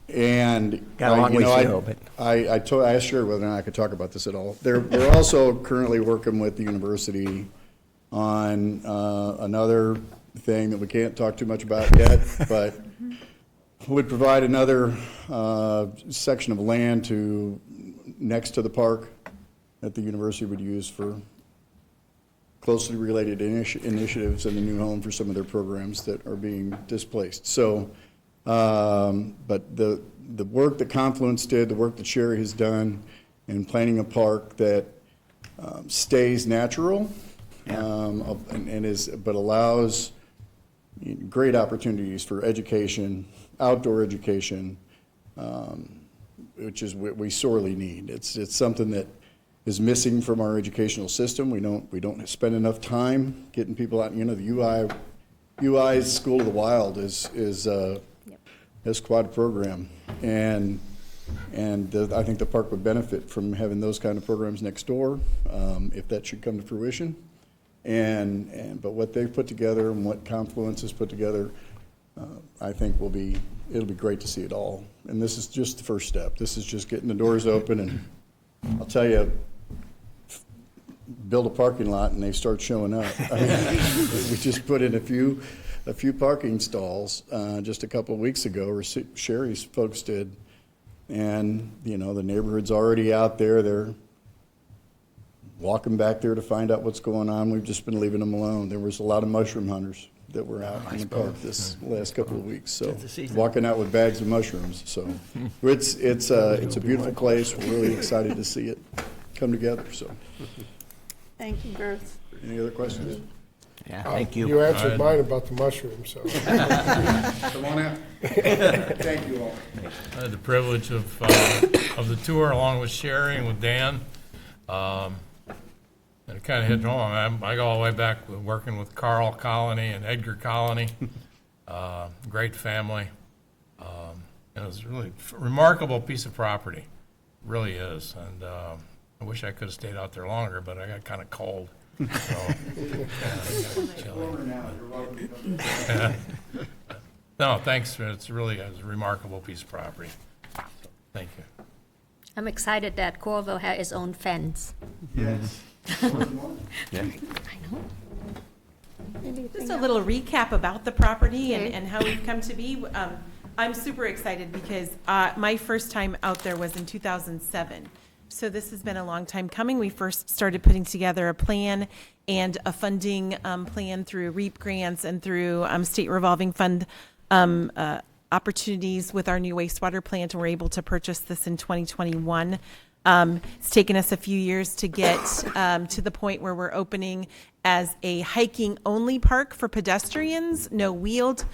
And Got a long ways to go, but I asked Sherry whether or not I could talk about this at all. They're also currently working with the university on another thing that we can't talk too much about yet, but would provide another section of land next to the park that the university would use for closely related initiatives in the new home for some of their programs that are being displaced. So, but the work that Confluence did, the work that Sherry has done in planning a park that stays natural, but allows great opportunities for education, outdoor education, which is what we sorely need. It's something that is missing from our educational system. We don't spend enough time getting people out. You know, the UI's School of the Wild is quad program, and I think the park would benefit from having those kind of programs next door, if that should come to fruition. But what they've put together and what Confluence has put together, I think it'll be great to see it all. And this is just the first step. This is just getting the doors open, and I'll tell you, build a parking lot and they start showing up. I mean, we just put in a few parking stalls just a couple of weeks ago, or Sherry's folks did, and you know, the neighborhood's already out there. They're walking back there to find out what's going on. We've just been leaving them alone. There was a lot of mushroom hunters that were out in the park this last couple of weeks, so walking out with bags of mushrooms. So it's a beautiful place. We're really excited to see it come together. So Thank you, Bruce. any other questions? Yeah, thank you. You answered mine about the mushrooms, so. Come on out. Thank you all. I had the privilege of the tour along with Sherry and with Dan. And it kind of hit home. I go all the way back working with Carl Colony and Edgar Colony. Great family. It was really a remarkable piece of property. It really is. And I wish I could have stayed out there longer, but I got kind of cold. So, no, thanks. It's really a remarkable piece of property. So, thank you. I'm excited that Coralville has its own fence. Yes. Yeah. Just a little recap about the property and how we've come to be. I'm super excited because my first time out there was in 2007. So this has been a long time coming. We first started putting together a plan and a funding plan through REAP grants and through state revolving fund opportunities with our new wastewater plant, and we're able to purchase this in 2021. It's taken us a few years to get to the point where we're opening as a hiking-only park for pedestrians, no wheeled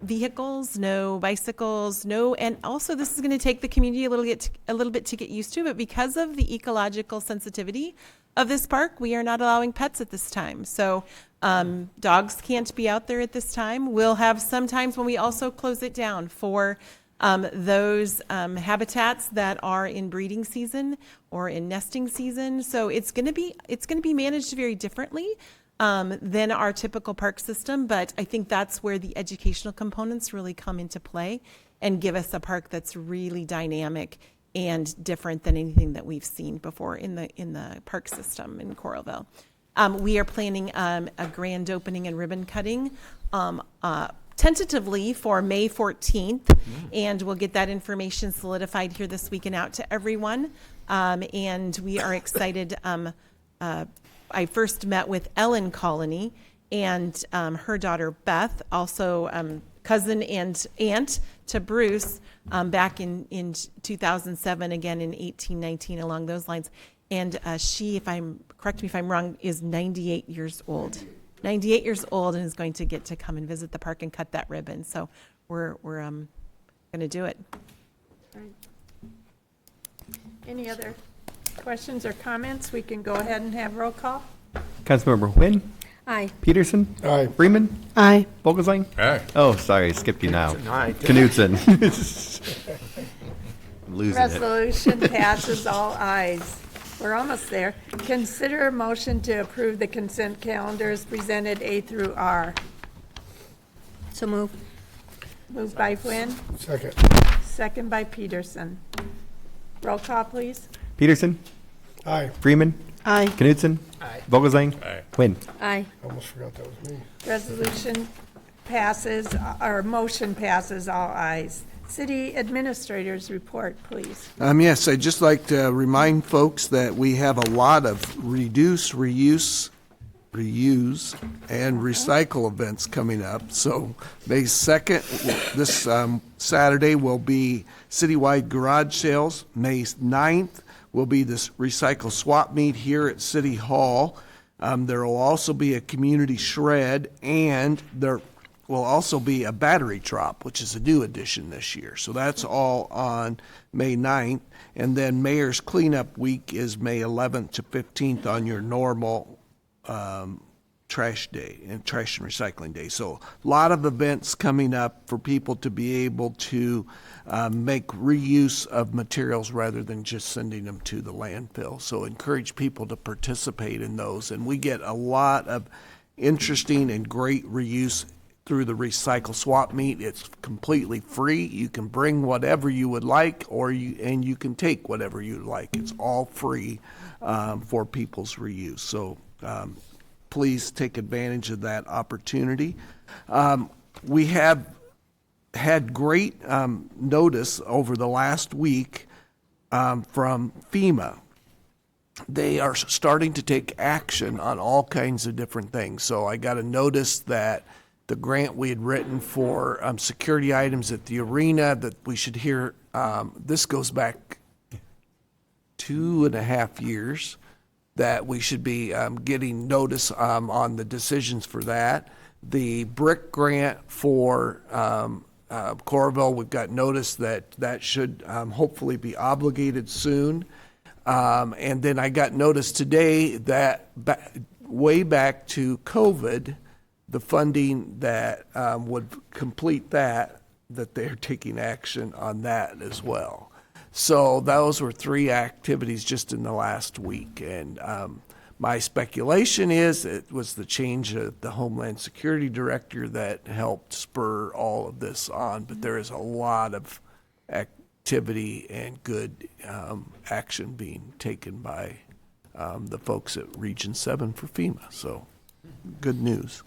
vehicles, no bicycles, and also this is going to take the community a little bit to get used to, but because of the ecological sensitivity of this park, we are not allowing pets at this time. So dogs can't be out there at this time. We'll have some times when we also close it down for those habitats that are in breeding season or in nesting season. So it's going to be managed very differently than our typical park system, but I think that's where the educational components really come into play and give us a park that's really dynamic and different than anything that we've seen before in the park system in Coralville. We are planning a grand opening and ribbon cutting tentatively for May 14th, and we'll get that information solidified here this week and out to everyone. And we are excited. I first met with Ellen Colony and her daughter Beth, also cousin and aunt to Bruce, back in 2007, again in 1819, along those lines. And she, correct me if I'm wrong, is 98 years old. 98 years old and is going to get to come and visit the park and cut that ribbon. So we're going to do it. Any other questions or comments? We can go ahead and have roll call. Councilmember Nguyen? Aye. Peterson? Aye. Freeman? Aye. Vogelsang? Aye. Oh, sorry, skipped you now. Aye. Knutson? I'm losing it. Resolution passes all ayes. We're almost there. Consider a motion to approve the consent calendars presented A through R. So move. Moved by Nguyen, Second. second by Peterson. Roll call, please. Peterson? Aye. Freeman? Aye. Knutson? Aye. Vogelsang? Aye. Nguyen? Aye. Almost forgot that was me. Resolution passes, or motion passes all ayes. City Administrator's report, please. Yes, I'd just like to remind folks that we have a lot of reduce, reuse, and recycle events coming up. So May 2nd, this Saturday, will be citywide garage sales. May 9th will be this recycle swap meet here at City Hall. There will also be a community shred, and there will also be a battery drop, which is a new addition this year. So that's all on May 9th. And then Mayor's Cleanup Week is May 11th to 15th on your normal trash day and trash and recycling day. So a lot of events coming up for people to be able to make reuse of materials rather than just sending them to the landfill. So encourage people to participate in those. And we get a lot of interesting and great reuse through the Recycle Swap Meet. It's completely free. You can bring whatever you would like, and you can take whatever you like. It's all free for people's reuse. So please take advantage of that opportunity. We have had great notice over the last week from FEMA. They are starting to take action on all kinds of different things. So I got a notice that the grant we had written for security items at the arena, that we should hear, this goes back 2.5 years, that we should be getting notice on the decisions for that. The brick grant for Coralville, we've got notice that should hopefully be obligated soon. And then I got notice today that way back to COVID, the funding that would complete that they're taking action on that as well. So those were 3 activities just in the last week. And my speculation is it was the change of the Homeland Security Director that helped spur all of this on. But there is a lot of activity and good action being taken by the folks at Region 7 for FEMA. So good news.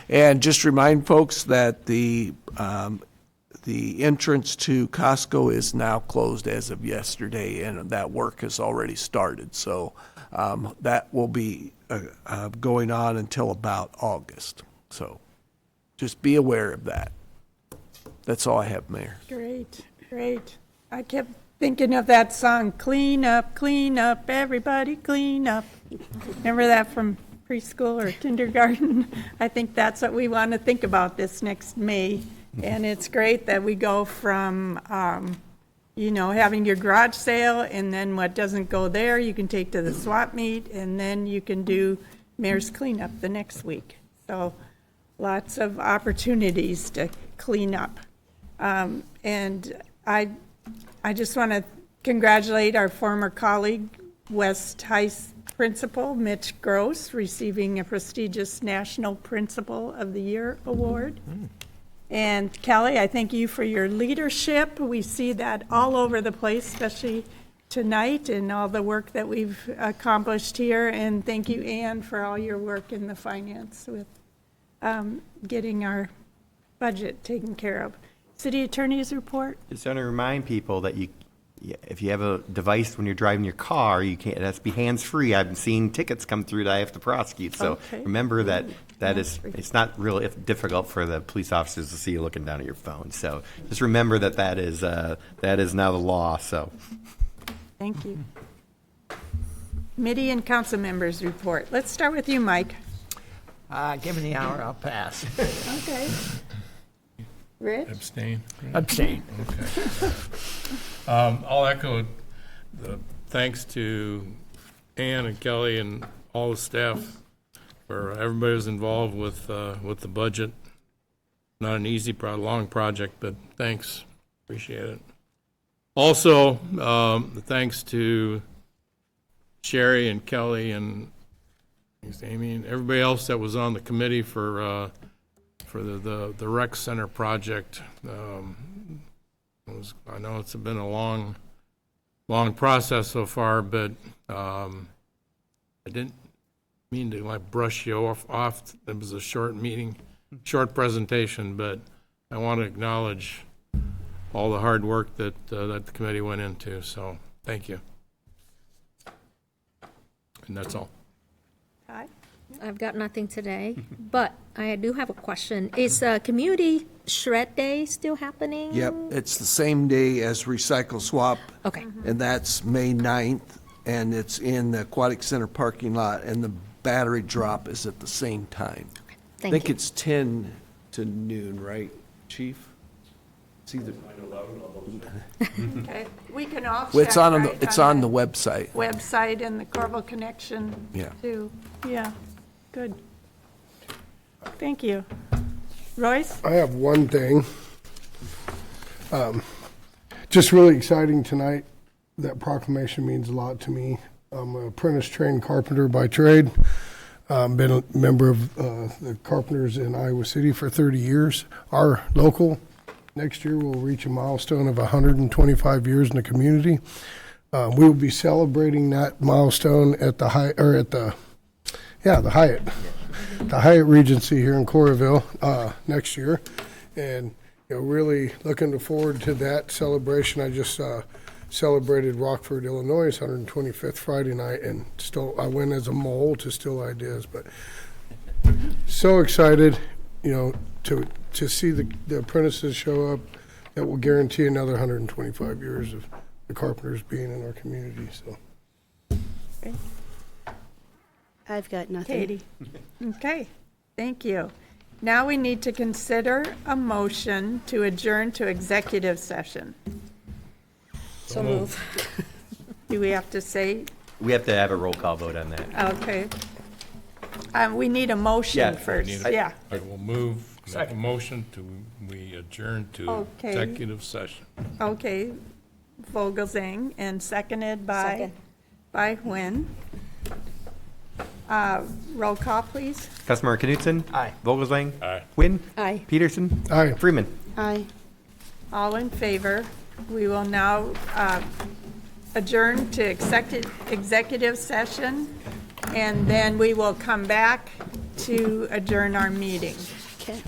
And just remind folks that the entrance to Costco is now closed as of yesterday, and that work has already started. So that will be going on until about August. So just be aware of that. That's all I have, Mayor. Great, great. I kept thinking of that song, clean up, everybody clean up. Remember that from preschool or kindergarten? I think that's what we want to think about this next May. And it's great that we go from, having your garage sale, and then what doesn't go there, you can take to the swap meet, and then you can do Mayor's Cleanup the next week. So lots of opportunities to clean up. And I just want to congratulate our former colleague, West High Principal Mitch Gross, receiving a prestigious National Principal of the Year award. And Kelly, I thank you for your leadership. We see that all over the place, especially tonight, and all the work that we've accomplished here. And thank you, Ann, for all your work in the finance with getting our budget taken care of. City Attorney's report. Just want to remind people that if you have a device when you're driving your car, it has to be hands-free. I've seen tickets come through that I have to prosecute. So remember that it's not really difficult for the police officers to see you looking down at your phone. So just remember that is now the law. So thank you. Committee and council members report. Let's start with you, Mike. Given the hour, I'll pass. Okay. Rich? Abstain? Right? Abstain. Okay. I'll echo the thanks to Ann and Kelly and all the staff for everybody who's involved with the budget. Not an easy, long project, but thanks. Appreciate it. Also, thanks to Sherry and Kelly and Amy and everybody else that was on the committee for the rec center project. I know it's been a long process so far, but I didn't mean to brush you off. It was a short meeting, short presentation, but I want to acknowledge all the hard work that the committee went into. So thank you. And that's all. Hi. I've got nothing today, but I do have a question. Is Community Shred Day still happening? Yep, it's the same day as Recycle Swap. Okay. And that's May 9th, and it's in the Aquatic Center parking lot. And the battery drop is at the same time. I Thank think you. it's 10 to noon, right, Chief? It's either, Okay, we can all check, well, it's on, right, it's on the website. website and the Coralville Connection Yeah. too. Yeah, good. Thank you. Royce? I have one thing. Just really exciting tonight. That proclamation means a lot to me. I'm an apprentice-trained carpenter by trade. Been a member of the carpenters in Iowa City for 30 years. Our local, next year, will reach a milestone of 125 years in the community. We will be celebrating that milestone at the Hyatt, the Hyatt Regency here in Coralville next year, and really looking forward to that celebration. I just celebrated Rockford, Illinois' 125th Friday night, and I went as a mole to Still Ideas, but so excited, to see the apprentices show up. That will guarantee another 125 years of the carpenters being in our community. So. Okay. I've got nothing. Katie? Okay, thank you. Now we need to consider a motion to adjourn to executive session. So move. Do we have to say, We have to have a roll call vote on that. okay. We need a motion Yeah. first, Need a- yeah. I will make a motion we adjourn to Okay. executive session. Okay, Vogelzang, and seconded by Nguyen. Roll call, please. Councilmember Knutson? Aye. Vogelsang? Aye. Quinn? Aye. Peterson? Aye. Freeman? Aye. All in favor. We will now adjourn to executive session, and then we will come back to adjourn our meeting. Okay.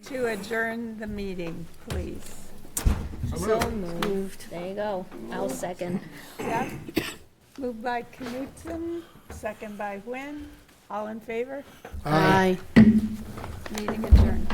To adjourn the meeting, please. So moved. There you go. I'll second. Yep. Moved by Knutson, second by Nguyen. All in favor? Aye. Meeting adjourned.